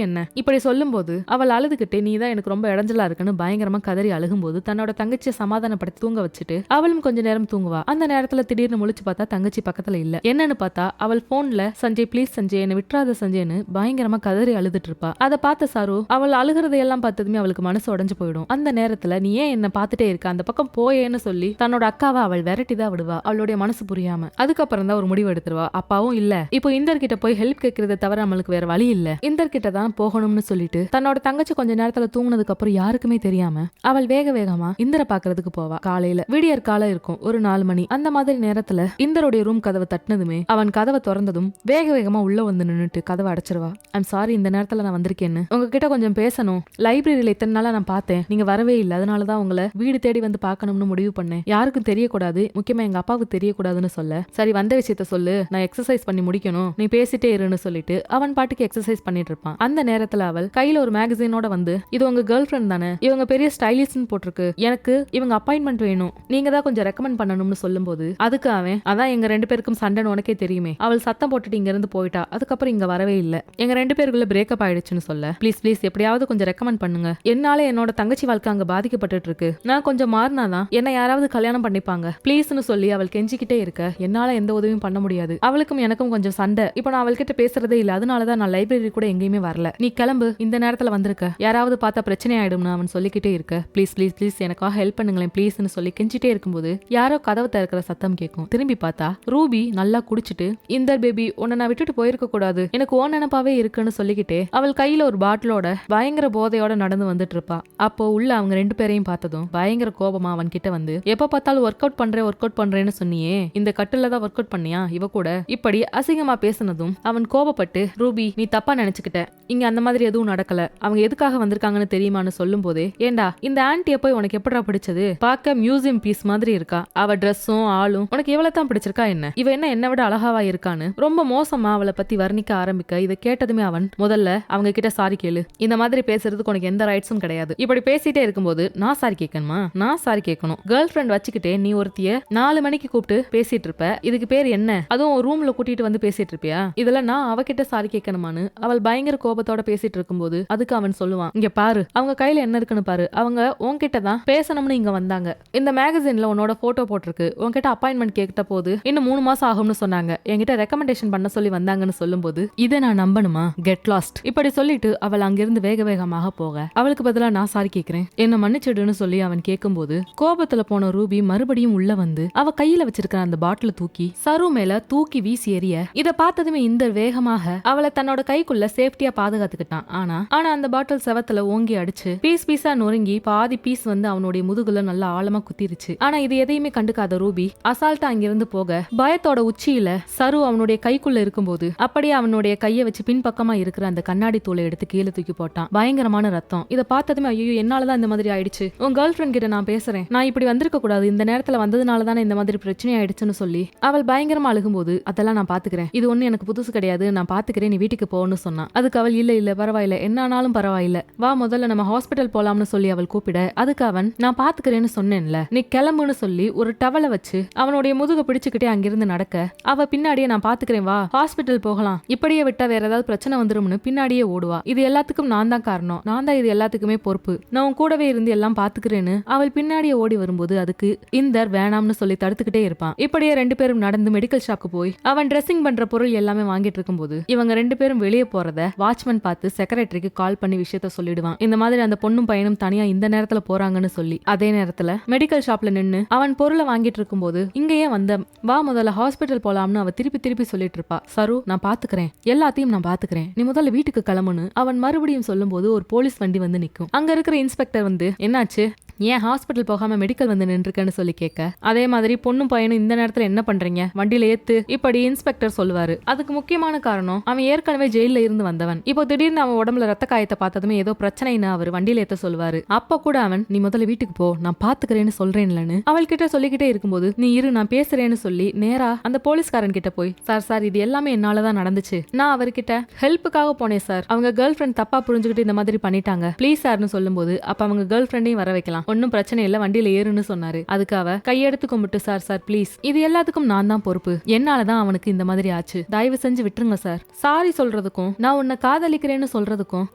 Speaker 1: என்ன. இப்படி சொல்லும் போது அவள் அழுதுகிட்டே நீ தான் எனக்கு ரொம்ப இடைஞ்சலா இருக்குன்னு பயங்கரமா கதறி அழுகும்போது தன்னோட தங்கச்சியை சமாதானப்படுத்தி தூங்க வச்சுட்டு அவளும் கொஞ்ச நேரம் தூங்குவா. அந்த நேரத்துல திடீர்னு முழிச்சு பார்த்தா தங்கச்சி பக்கத்துல இல்ல. என்னன்னு பார்த்தா அவள் போன்ல சஞ்சய் ப்ளீஸ் சஞ்சய் என்ன விட்டுறாத சஞ்சய்னு பயங்கரமா கதறி அழுதுட்டு இருப்பா. அதை பார்த்த சாரு அவள் அழுகிறதையெல்லாம் பார்த்ததுமே அவளுக்கு மனசு உடைஞ்சு போயிடும். அந்த நேரத்துல நீ ஏன் என்ன பார்த்துட்டே இருக்க, அந்த பக்கம் போயேன்னு சொல்லி தன்னோட அக்காவை அவள் விரட்டி தான் விடுவா, அவளுடைய மனசு புரியாம. அதுக்கப்புறம் தான் ஒரு முடிவு எடுத்துருவா. அப்பாவும் இல்ல, இப்போ இந்தர் கிட்ட போய் ஹெல்ப் கேட்கறத தவிர நம்மளுக்கு வேற வழி இல்ல, இந்தர் கிட்ட தான் போகணும்னு சொல்லிட்டு தன்னோட தங்கச்சி கொஞ்ச நேரத்துல தூங்குனதுக்கு அப்புறம் யாருக்குமே தெரியாம அவள் வேக வேகமா இந்தரை பாக்குறதுக்கு போவா. காலையில விடியற் காலம் இருக்கும், ஒரு 4 மணி. அந்த மாதிரி நேரத்துல இந்தருடைய ரூம் கதவை தட்டினதுமே அவன் கதவை திறந்ததும் வேக வேகமா உள்ள வந்து நின்னுட்டு கதவை அடைச்சிருவா. ஐம் சாரி இந்த நேரத்துல நான் வந்திருக்கேன்னு, உங்ககிட்ட கொஞ்சம் பேசணும், லைப்ரரியில இத்தனை நாளா நான் பார்த்தேன், நீங்க வரவே இல்லை, அதனாலதான் உங்களை வீடு தேடி வந்து பார்க்கணும்னு முடிவு பண்ணேன், யாருக்கும் தெரியக்கூடாது, முக்கியமா எங்க அப்பாவுக்கு தெரியக்கூடாதுன்னு சொல்ல, சரி வந்த விஷயத்த சொல்லு, நான் எக்ஸசைஸ் பண்ணி முடிக்கணும், நீ பேசிட்டே இருன்னு சொல்லிட்டு அவன் பாட்டுக்கு எக்ஸசைஸ் பண்ணிட்டு இருப்பான். அந்த நேரத்துல அவள் கையில ஒரு மேகசினோட வந்து, இது உங்க கேர்ள் ஃப்ரெண்ட் தானே, இவங்க பெரிய ஸ்டைலிஸ்ட்னு போட்டிருக்கு, எனக்கு இவங்க அப்பாயின்மெண்ட் வேணும், நீங்க தான் கொஞ்சம் ரெக்கமெண்ட் பண்ணணும்னு சொல்லும் போது அதுக்கு அவன், அதான் எங்க 2 பேருக்கும் சண்டைன்னு உனக்கே தெரியுமே, அவள் சத்தம் போட்டுட்டு இங்க இருந்து போயிட்டா, அதுக்கப்புறம் இங்க வரவே இல்ல, எங்க 2 பேருக்குள்ள பிரேக்கப் ஆயிடுச்சுன்னு சொல்ல, ப்ளீஸ் ப்ளீஸ் எப்படியாவது கொஞ்சம் ரெக்கமெண்ட் பண்ணுங்க, என்னால என்னோட தங்கச்சி வாழ்க்கை அங்க பாதிக்கப்பட்டு இருக்கு, நான் கொஞ்சம் மாறினாதான் என்ன யாராவது கல்யாணம் பண்ணிப்பாங்க ப்ளீஸ்னு சொல்லி அவள் கெஞ்சிக்கிட்டே இருக்க என்னால எந்த உதவியும் பண்ண முடியாது, அவளுக்கும் எனக்கும் கொஞ்சம் சண்டை, இப்போ நான் அவள்கிட்ட பேசுறதே இல்ல, அதனாலதான் நான் லைப்ரரி கூட எங்கேயுமே வரல, நீ கிளம்பு, இந்த நேரத்துல வந்திருக்க, யாராவது பார்த்தா பிரச்சனை ஆயிடும்னு அவன் சொல்லிக்கிட்டே இருக்க, ப்ளீஸ் ப்ளீஸ் ப்ளீஸ் எனக்காக ஹெல்ப் பண்ணுங்களேன் ப்ளீஸ்னு சொல்லி கெஞ்சிட்டே இருக்கும்போது யாரோ கதவு திறக்கிற சத்தம் கேட்கும். திரும்பி பார்த்தா பார்த்தா ரூபி நல்லா குடிச்சிட்டு, இந்த பேபி உன்னை நான் விட்டுட்டு போயிருக்க கூடாது, எனக்கு ஓன் நினைப்பாவே இருக்குன்னு சொல்லிக்கிட்டே அவள் கையில ஒரு பாட்டிலோட பயங்கர போதையோட நடந்து வந்துட்டு இருப்பா. அப்போ உள்ள அவங்க 2 பேரையும் பார்த்ததும் பயங்கர கோபமா அவன் கிட்ட வந்து, எப்ப பார்த்தாலும் ஒர்க் அவுட் பண்றேன்னு சொன்னியே, இந்த கட்டுல தான் ஒர்க் அவுட் பண்ணியா இவ கூட, இப்படி அசிங்கமா பேசினதும் அவன் கோபப்பட்டு, ரூபி நீ தப்பா நினைச்சுக்கிட்ட, இங்க அந்த மாதிரி எதுவும் நடக்கல, அவங்க எதுக்காக வந்திருக்காங்கன்னு தெரியுமான்னு சொல்லும் போதே, ஏண்டா இந்த ஆன்ட்டிய போய் உனக்கு எப்படா பிடிச்சது, பார்க்க மியூசியம் பீஸ் மாதிரி இருக்கா, அவ ட்ரெஸ்ஸும் ஆளும் உனக்கு எவ்வளவு தான் பிடிச்சிருக்கா என்ன, இவ என்ன விட அழகாவா இருக்கான்னு ரொம்ப மோசமா அவளை பத்தி வர்ணிக்க ஆரம்பிக்க, இதை கேட்டதுமே அவன், முதல்ல அவங்க கிட்ட சாரி கேளு, இந்த மாதிரி பேசுறதுக்கு உனக்கு எந்த ரைட்ஸும் கிடையாது, இப்படி பேசிட்டே இருக்கும்போது நான் சாரி கேட்கணுமா, நான் சாரி கேட்கணும், கேர்ள் ஃப்ரெண்ட் வச்சுக்கிட்டே நீ ஒருத்திய 4 மணிக்கு கூப்பிட்டு பேசிட்டு இருப்ப, இதுக்கு பேர் என்ன, அதுவும் ரூம்ல கூட்டிட்டு வந்து பேசிட்டு இருப்பியா, இதெல்லாம் நான் அவகிட்ட சாரி கேட்கணுமான்னு அவள் பயங்கர கோபத்தோட பேசிட்டு இருக்கும்போது அதுக்கு அவன் சொல்லுவான், இங்க பாரு அவங்க கையில என்ன இருக்குன்னு பாரு, அவங்க உன்கிட்ட தான் பேசணும்னு இங்க வந்தாங்க, இந்த மேகசின்ல உன்னோட போட்டோ போட்டிருக்கு, உன்கிட்ட அப்பாயின்மெண்ட் கேட்ட போது இன்னும் 3 மாசம் ஆகும்னு சொன்னாங்க, என்கிட்ட ரெக்கமெண்டேஷன் பண்ண சொல்லி வந்தாங்கன்னு சொல்லும் போது, இதை நான் நம்பணுமா, கெட் லாஸ்ட், இப்படி சொல்லிட்டு அவள் அங்கிருந்து வேக வேகமாக போக, அவளுக்கு பதிலா நான் சாரி கேட்கிறேன் என்ன மன்னிச்சிடுன்னு சொல்லி அவன் கேட்கும்போது, கோபத்துல போன ரூபி மறுபடியும் உள்ள வந்து அவ கையில வச்சிருக்கிற அந்த பாட்டில தூக்கி சரு மேல தூக்கி வீசி எறிய, இத பார்த்ததுமே இந்த வேகமாக அவளை தன்னோட கைக்குள்ள சேஃப்டியா பாதுகாத்துக்கிட்டான். ஆனா அந்த பாட்டில் செவத்துல ஓங்கி அடிச்சு பீஸா நொறுங்கி பாதி பீஸ் வந்து அவனுடைய முதுகுல நல்லா ஆழமா குத்திருச்சு. ஆனா இது எதையுமே கண்டுக்காத ரூபி அசால்ட்டா அங்கிருந்து போக, பயத்தோட உச்சியில சரு அவனுடைய கைக்குள்ள இருக்கும்போது அப்படியே அவனுடைய கையை வச்சு பின்பக்கமா இருக்கிற அந்த கண்ணாடி தூளை எடுத்து கீழே தூக்கி போட்டான். பயங்கரமான ரத்தம். இதை பார்த்ததுமே ஐயோ என்னாலதான் இந்த மாதிரி ஆயிடுச்சு, உன் கேர்ள் ஃப்ரெண்ட் கிட்ட நான் பேசுறேன், நான் இப்படி வந்திருக்க கூடாது, இந்த நேரத்துல வந்ததுனாலதானே இந்த மாதிரி பிரச்சனை ஆயிடுச்சுன்னு சொல்லி அவள் பயங்கரமா அழுகும்போது, அதெல்லாம் நான் பாத்துக்கிறேன், இது ஒண்ணு எனக்கு புதுசு கிடையாது, நான் பாத்துக்கிறேன், நீ வீட்டுக்கு போன்னு சொன்னான். அதுக்கு அவள் இல்ல பரவாயில்ல, என்ன ஆனாலும் பரவாயில்ல, வா முதல்ல நம்ம ஹாஸ்பிட்டல் போலாம்னு சொல்லி அவள் கூப்பிட, அதுக்கு அவன் நான் பாத்துக்கிறேன்னு சொன்னேன்ல, நீ கிளம்புன்னு சொல்லி ஒரு டவலை வச்சு அவனுடைய முதுக பிடிச்சுக்கிட்டே அங்கிருந்து நடக்க, அவ பின்னாடியே நான் பாத்துக்கிறேன் வா ஹாஸ்பிட்டல் போகலாம், இப்படியே விட்டா வேற ஏதாவது பிரச்சனை வந்துரும்னு பின்னாடியே ஓடுவா. இது எல்லாத்துக்கும் நான் தான் காரணம், நான் தான் இது எல்லாத்துக்குமே பொறுப்பு, நான் உன் கூடவே இருந்து எல்லாம் பாத்துக்கிறேன்னு அவள் பின்னாடியே ஓடி வரும்போது அதுக்கு இந்தர் வேணாம்னு சொல்லி தடுத்துக்கிட்டே இருப்பான். இப்படியே 2 பேரும் நடந்து மெடிக்கல் ஷாப்க்கு போய் அவன் ட்ரெஸ்ஸிங் பண்ற பொருள் எல்லாமே வாங்கிட்டு இருக்கும்போது இவங்க 2 பேரும் வெளியே போறத வாட்ச்மேன் பார்த்து செக்ரட்டரிக்கு கால் பண்ணி விஷயத்த சொல்லிடுவான். இந்த மாதிரி அந்த பொண்ணும் பையனும் தனியா இந்த நேரத்துல போறாங்கன்னு சொல்லி. அதே நேரத்துல மெடிக்கல் ஷாப்ல நின்னு அவன் பொருளை வாங்கிட்டு இருக்கும்போது, இங்கேயே வந்த வா முதல்ல ஹாஸ்பிட்டல் போலாம்னு அவ திருப்பி சொல்லிட்டு இருப்பா. சரு நான் பாத்துக்கிறேன், எல்லாத்தையும் நான் பாத்துக்கிறேன், நீ முதல்ல வீட்டுக்கு கிளம்புன்னு அவன் மறுபடியும் சொல்லும் போது ஒரு போலீஸ் வண்டி வந்து நிக்கும். அங்க இருக்கிற இன்ஸ்பெக்டர் வந்து, என்னாச்சு, ஏன் ஹாஸ்பிட்டல் போகாம மெடிக்கல் வந்து நின்றுக்கன்னு சொல்லி கேட்க, அதே மாதிரி பொண்ணும் பையனும் இந்த நேரத்துல என்ன பண்றீங்க, வண்டியில ஏத்து, இப்படி இன்ஸ்பெக்டர் சொல்லுவாரு. அதுக்கு முக்கியமான காரணம் அவன் ஏற்கனவே ஜெயில இருந்து வந்தவன், இப்போ திடீர்னு அவன் உடம்புல ரத்த காயத்தை பார்த்ததுமே ஏதோ பிரச்சனைன்னு அவர் வண்டியில ஏத்த சொல்லுவாரு. அப்ப கூட அவன் நீ முதல்ல வீட்டுக்கு போ, நான் பாத்துக்கிறேன்னு சொல்றேன்லன்னு அவள் கிட்ட சொல்லிக்கிட்டே இருக்கும்போது, நீ இரு நான் பேசுறேன்னு சொல்லி நேரா அந்த போலீஸ்காரன் கிட்ட போய், சார் இது எல்லாமே என்னாலதான் நடந்துச்சு, நான் அவர்கிட்ட ஹெல்ப்புக்காக போனேன் சார், அவங்க கேர்ள் ஃப்ரெண்ட் தப்பா புரிஞ்சுக்கிட்டு இந்த மாதிரி பண்ணிட்டாங்க, ப்ளீஸ் சார்னு சொல்லும் போது, அப்ப அவங்க கேர்ள் ஃப்ரெண்டையும் வர வைக்கலாம், ஒன்னும் பிரச்சனை இல்ல வண்டியில ஏறுன்னு சொன்னாரு. அதுக்கு அவ கையெடுத்து கும்பிட்டு, சார் ப்ளீஸ், இது எல்லாத்துக்கும் நான் தான் பொறுப்பு, என்னாலதான் அவனுக்கு இந்த மாதிரி ஆச்சு, தயவு செஞ்சு விட்டுருங்க சார், சாரி சொல்றதுக்கும் நான் உன்னை காதலிக்கிறேன்னு சொல்றதுக்கும்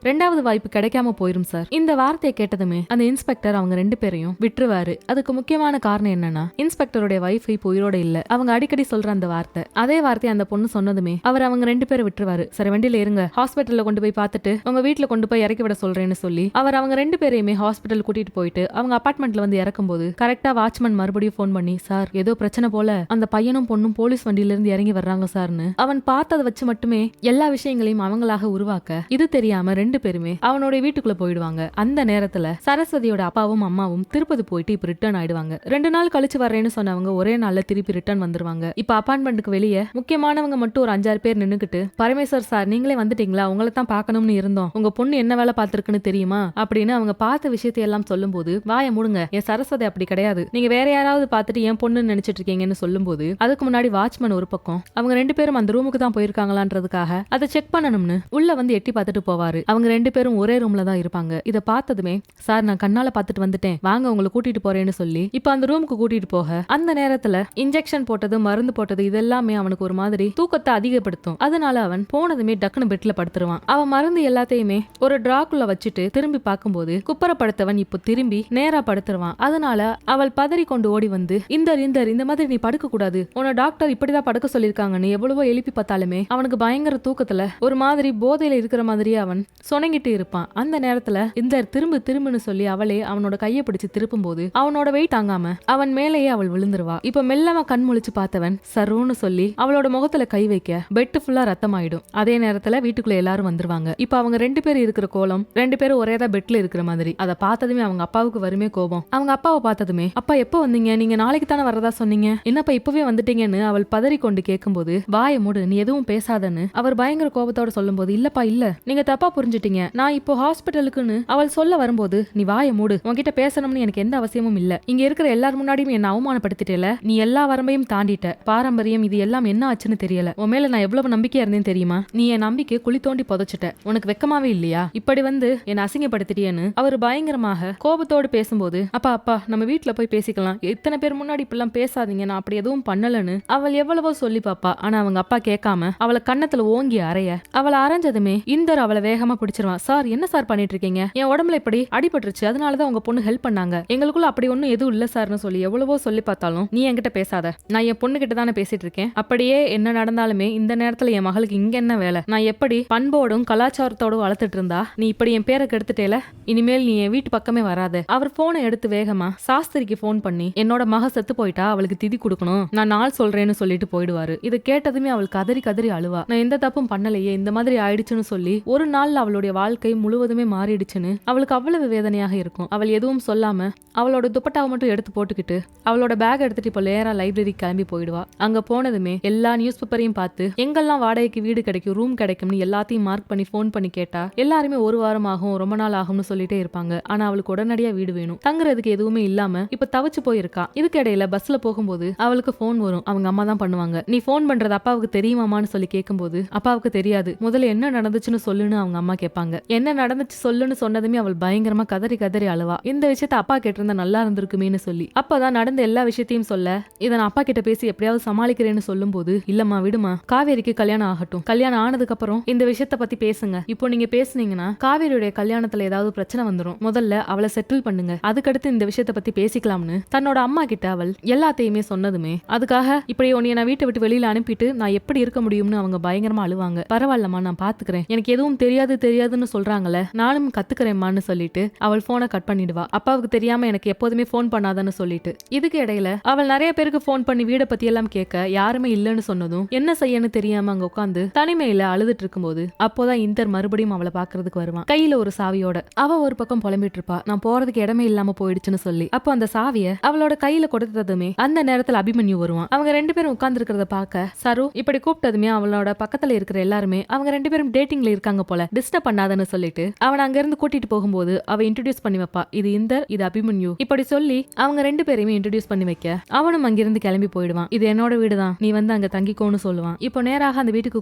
Speaker 1: 2வது வாய்ப்பு கிடைக்காம போயிரும் சார். இந்த வார்த்தையை கேட்டதுமே அந்த இன்ஸ்பெக்டர் அவங்க 2 பேரையும் விட்டுருவாரு. அதுக்கு முக்கியமான காரணம் என்னன்னா, இன்ஸ்பெக்டருடைய வைஃப் இப்போ உயிரோட இல்ல, அவங்க அடிக்கடி சொல்ற அந்த வார்த்தை, அதே வார்த்தையை அந்த பொண்ணு சொன்னதுமே அவர் அவங்க 2 பேரை விட்டுருவாரு. சரி வண்டியில இருங்க, ஹாஸ்பிட்டல்ல கொண்டு போய் பார்த்துட்டு உங்க வீட்டுல கொண்டு போய் இறக்கி விட சொல்றேன்னு சொல்லி அவர் அவங்க 2 பேரையுமே ஹாஸ்பிட்டல் கூட்டிட்டு போயிட்டு அவங்க அபார்ட்மெண்ட்ல வந்து இறக்கும்போது கரெக்டா வாட்ச்மேன் மறுபடியும் போன் பண்ணி, சார் ஏதோ பிரச்சனை போல அந்த பையனும் பொண்ணும் போலீஸ் வண்டியில இருந்து இறங்கி வர்றாங்க சார்னு அவன் பார்த்ததை வச்சு மட்டுமே எல்லா விஷயங்களையும் அவங்களாக உருவாக்க, இது தெரியாம 2 பேருமே அவனுடைய வீட்டுக்குள்ள போயிடுவாங்க. அந்த நேரத்துல சரஸ்வதியோட அப்பாவும் அம்மாவும் திருப்பதி போயிட்டு இப்ப ரிட்டர்ன் ஆயிடுவாங்க. 2 நாள் கழிச்சு வர்றேன்னு சொன்னவங்க ஒரே நாள்ல திருப்பி ரிட்டர்ன் வந்துருவாங்க. இப்ப அபார்ட்மெண்ட்டுக்கு வெளியே முக்கியமானவங்க மட்டும் ஒரு 5-6 பேர் நின்னுக்கிட்டு, பரமேஸ்வர் சார் நீங்களே வந்துட்டீங்களா, உங்களை தான் பாக்கணும்னு இருந்தோம், உங்க பொண்ணு என்ன வேலை பார்த்திருக்குன்னு தெரியுமா அப்படின்னு அவங்க பார்த்த விஷயத்தை எல்லாம் சொல்லும் போது, வாய மூடுங்க, என் சரஸ்வதி அப்படி கிடையாது, நீங்க வேற யாராவது பார்த்துட்டு என் பொண்ணுன்னு நினைச்சிட்டு இருக்கீங்கன்னு சொல்லும் போது, அதுக்கு முன்னாடி வாட்ச்மேன் ஒரு பக்கம் அவங்க 2 பேரும் அந்த ரூமுக்கு தான் போயிருக்காங்களான்றதுக்காக அதை செக் பண்ணணும்னு உள்ள வந்து எட்டி பார்த்துட்டு போவாரு. அவங்க 2 பேரும் ஒரே ரூம்ல தான் இருப்பாங்க. இதை பார்த்ததுமே, சார் நான் கண்ணால பார்த்துட்டு வந்துட்டேன், வாங்க உங்களை கூட்டிட்டு போறேன்னு சொல்லி இப்ப அந்த ரூமுக்கு கூட்டிட்டு போக, அந்த நேரத்துல இன்ஜெக்ஷன் போட்டது மருந்து போட்டது இதெல்லாமே அவனுக்கு ஒரு மாதிரி தூக்கத்தை அதிகப்படுத்தும். அதனால அவன் போனதுமே டக்குன்னு பெட்ல படுத்துருவான். அவன் மருந்து எல்லாத்தையுமே ஒரு டிராக்குள்ள வச்சுட்டு திரும்பி பார்க்கும்போது குப்பரப்படுத்தவன் இப்போ திரும்பி நேரா படுத்துருவான். அதனால அவள் பதறி கொண்டு ஓடி வந்து இந்தர் இந்த மாதிரி நீ படுக்க கூடாது, உன டாக்டர் இப்படிதான் படுக்க சொல்லிருக்காங்கன்னு எவ்வளவோ எழுப்பி பார்த்தாலுமே அவனுக்கு பயங்கர தூக்கத்துல ஒரு மாதிரி போதையில இருக்கிற மாதிரியே அவன் சொனங்கிட்டு இருப்பான். அந்த நேரத்துல இந்தர் திரும்புன்னு சொல்லி அவளே அவனோட கையை பிடிச்சு திருப்பும் போது அவனோட வெயிட் தாங்காம அவன் மேலேயே அவள் விழுந்துருவா. இப்ப மெல்லமா கண் முழிச்சு பார்த்தவன் சருன்னு சொல்லி அவளோட முகத்துல கை வைக்க பெட் ஃபுல்லா ரத்தமாயிடும். அதே நேரத்துல வீட்டுக்குள்ள எல்லாரும் வந்துருவாங்க. இப்ப அவங்க 2 பேரும் இருக்கிற கோலம் 2 பேரும் ஒரேதான் பெட்ல இருக்கிற மாதிரி. அதை பார்த்ததுமே அவங்க அப்பாவுக்கு வருமே கோபம். அவங்க அப்பாவை பார்த்ததுமே, அப்பா எப்ப வந்தீங்க, நீங்க நாளைக்கு தானே வரதா சொன்னீங்க, என்னப்பா இப்பவே வந்துட்டீங்கன்னு அவள் பதறி கொண்டு கேட்கும் போது, வாய மூடு, நீ எதுவும் பேசாதன்னு அவர் பயங்கர கோபத்தோட சொல்லும் போது, இல்லப்பா இல்ல, நீங்க தப்பா புரிஞ்சுட்டீங்க, நான் இப்போ ஹாஸ்பிட்டலுக்குன்னு அவள் சொல்ல வரும்போது நீ வாய மூடு, உன்கிட்ட பேசணும்னு எனக்கு எந்த அவசியமும் இல்ல, இங்க இருக்கிற எல்லாரும் முன்னாடியும் என்ன அவமானப்படுத்திட்டேல, நீ எல்லா வரம்பையும் தாண்டிட்ட, பாரம்பரியம் இது எல்லாம் என்ன ஆச்சுன்னு தெரியல, உன் மேல நான் எவ்வளவு நம்பிக்கையா இருந்தேன்னு தெரியுமா, நீ என் நம்பிக்கை குழி தோண்டி புதைச்சிட்ட, உனக்கு வெக்கமாவே இல்லையா, இப்படி வந்து என்ன அசிங்கப்படுத்திட்டியன்னு அவர் பயங்கரமாக கோபத்தோடு பேசும்போது, அப்பா நம்ம வீட்டுல போய் பேசிக்கலாம், இத்தனை பேர் முன்னாடி இப்பெல்லாம் பேசாதீங்க, நான் அப்படி எதுவும் பண்ணலன்னு அவள் எவ்வளவோ சொல்லி பாப்பா. ஆனா அவங்க அப்பா கேட்காம அவளை கன்னத்துல ஓங்கி அறைய, அவளை அரைஞ்சதுமே இந்தர் அவளை வேகமா பிடிச்சிருவான். சார் என்ன சார் பண்ணிட்டு இருக்கீங்க, என் உடம்புல இப்படி அடிபட்டுருச்சு, அதனாலதான் உங்க பொண்ணு ஹெல்ப் பண்ணாங்க, எங்களுக்குள்ள அப்படி ஒண்ணும் எதுவும் இல்ல சார்னு சொல்லி எவ்வளவோ சொல்லி பார்த்தாலும் நீ என்கிட்ட பேசாத, நான் என் பொண்ணு கிட்ட தானே பேசிட்டு இருக்கேன், அப்படியே என்ன நடந்தாலுமே இந்த நேரத்துல என் மகளுக்கு இங்க என்ன வேலை, நான் எப்படி பண்போடும் கலாச்சாரத்தோடும் வளர்த்துட்டு இருந்தா நீ இப்படி என் பேரை கெடுத்துட்டேல, இனிமேல் நீ என் வீட்டு பக்கமே வராத. அவர் போனை எடுத்து வேகமா சாஸ்திரிக்கு போன் பண்ணி, என்னோட மக செத்து போயிட்டா, அவளுக்கு திதி கொடுக்கணும், நான் நாள் சொல்றேன்னு சொல்லிட்டு போயிடுவாரு. இது கேட்டதுமே அவள் கதறி அழுவா. நான் எந்த தப்பும் பண்ணலையே, இந்த மாதிரி ஆயிடுச்சுன்னு சொல்லி ஒரு நாள்ல அவளுடைய வாழ்க்கை முழுவதுமே மாறிடுச்சுன்னு அவளுக்கு அவ்வளவு வேதனையாக இருக்கும். அவள் எதுவும் சொல்லாம அவளோட துப்பட்டாவை மட்டும் எடுத்து போட்டுக்கிட்டு அவளோட பேக் எடுத்துட்டு இப்போ நேரா லைப்ரரி கிளம்பி போயிடுவா. அங்க போனதுமே எல்லா நியூஸ் பேப்பரையும் பார்த்து எங்கெல்லாம் வாடகைக்கு வீடு கிடைக்கும், ரூம் கிடைக்கும்னு எல்லாத்தையும் மார்க் பண்ணி போன் பண்ணி கேட்டா எல்லாருமே ஒரு வாரம் ஆகும், ரொம்ப நாள் ஆகும்னு சொல்லிட்டே இருப்பாங்க. ஆனா அவளுக்கு உடனடியா வீடு வேணும், தங்குறதுக்கு எதுவுமே இல்லாம இப்ப தவிச்சு போயிருக்கா. இதுக்கு இடையில பஸ்ல போகும்போது அவளுக்கு போன் வரும். அவங்க அம்மா தான் பண்ணுவாங்க. நீ போன் பண்றது அப்பாவுக்கு தெரியுமாமான்னு சொல்லி கேட்கும்போது அப்பாவுக்கு தெரியாது, முதல்ல என்ன நடந்துச்சுன்னு சொல்லுன்னு அவங்க அம்மா கேட்பாங்க. என்ன நடந்துச்சு சொல்லுன்னு சொன்னதுமே அவள் பயங்கரமா கதறி அழுவா. இந்த விஷயத்த அப்பா கேட்டிருந்தா நல்லா இருந்திருக்குமேன்னு சொல்லி. அப்பதான் நடந்த எல்லா விஷயத்தையும் சொல்ல, இதை நான் அப்பா கிட்ட பேசி எப்படியாவது சமாளிக்கிறேன்னு சொல்லும் போது, இல்லம்மா விடுமா, காவேரிக்கு கல்யாணம் ஆகட்டும், கல்யாணம் ஆனதுக்கு அப்புறம் இந்த விஷயத்த பத்தி பேசுங்க, இப்போ நீங்க பேசுனீங்கன்னா காவேரியுடைய கல்யாணத்துல ஏதாவது பிரச்சனை வந்துடும், முதல்ல அவளை செட்டில் பண்ணுங்க, அதுக்கடுத்து இந்த விஷயத்த பத்தி பேசிக்கலாம்னு தன்னோட அம்மா கிட்ட அவள் எல்லாத்தையுமே சொன்னதுமே, அதுக்காக இப்படி உன்னைய நான் வீட்டை விட்டு வெளியில அனுப்பிட்டு நான் எப்படி இருக்க முடியும்னு அவங்க பயங்கரமா அழுவாங்க. பரவாயில்லம்மா நான் பாத்துக்கிறேன், எனக்கு எதுவும் தெரியாதுன்னு சொல்றாங்கல்ல, நானும் கத்துக்கிறேம்மான்னு சொல்லிட்டு அவள் போனை கட் பண்ணிடுவா. அப்பாவுக்கு தெரியாம எனக்கு எப்போதுமே போன் பண்ணாதன்னு சொல்லிட்டு. இதுக்கு இடையில அவள் நிறைய பேருக்கு போன் பண்ணி வீட பத்தி எல்லாம் கேட்க யாருமே இல்லன்னு சொன்னதும் என்ன செய்யன்னு தெரியாம அங்க உட்காந்து தனிமையில அழுதுட்டு இருக்கும்போது அப்போதான் இந்தர் மறுபடியும் அவளை பாக்குறதுக்கு வருவான், கையில ஒரு சாவியோட. அவ ஒரு பக்கம் புலம்பிட்டு இருப்பா, நான் போறதுக்கு இடமே இல்லாம போயிடுச்சுன்னு சொல்லி. அப்போ அந்த சாவிய அவளோட கையில கொடுத்ததுமே அந்த நேரத்துல அபிமன்யு வருவான். அவங்க 2 பேரும் உட்கார்ந்து இருக்கிறத பாக்க சரு இப்படி கூப்பிட்டதுமே அவளோட பக்கத்துல இருக்கிற எல்லாருமே அவங்க 2 பேரும் டேட்டிங்ல இருக்காங்க போல, டிஸ்டர்ப் பண்ணாதன்னு சொல்லிட்டு அவன் அங்க இருந்து கூட்டிட்டு போகும்போது அவ இன்ட்ரோடியூஸ் பண்ணி வைப்பா, இது இந்தர், இது அபிமன்யு, இப்படி சொல்லி அவங்க 2 பேரையுமே இன்ட்ரோடியூஸ் பண்ணி வைக்க அவனும் அங்கிருந்து கிளம்பி போயிடுவான். இது என்னோட வீடுதான், நீ வந்து அங்க தங்கிக்கோன்னு சொல்லுவான். இப்போ நேராக அந்த வீட்டுக்கு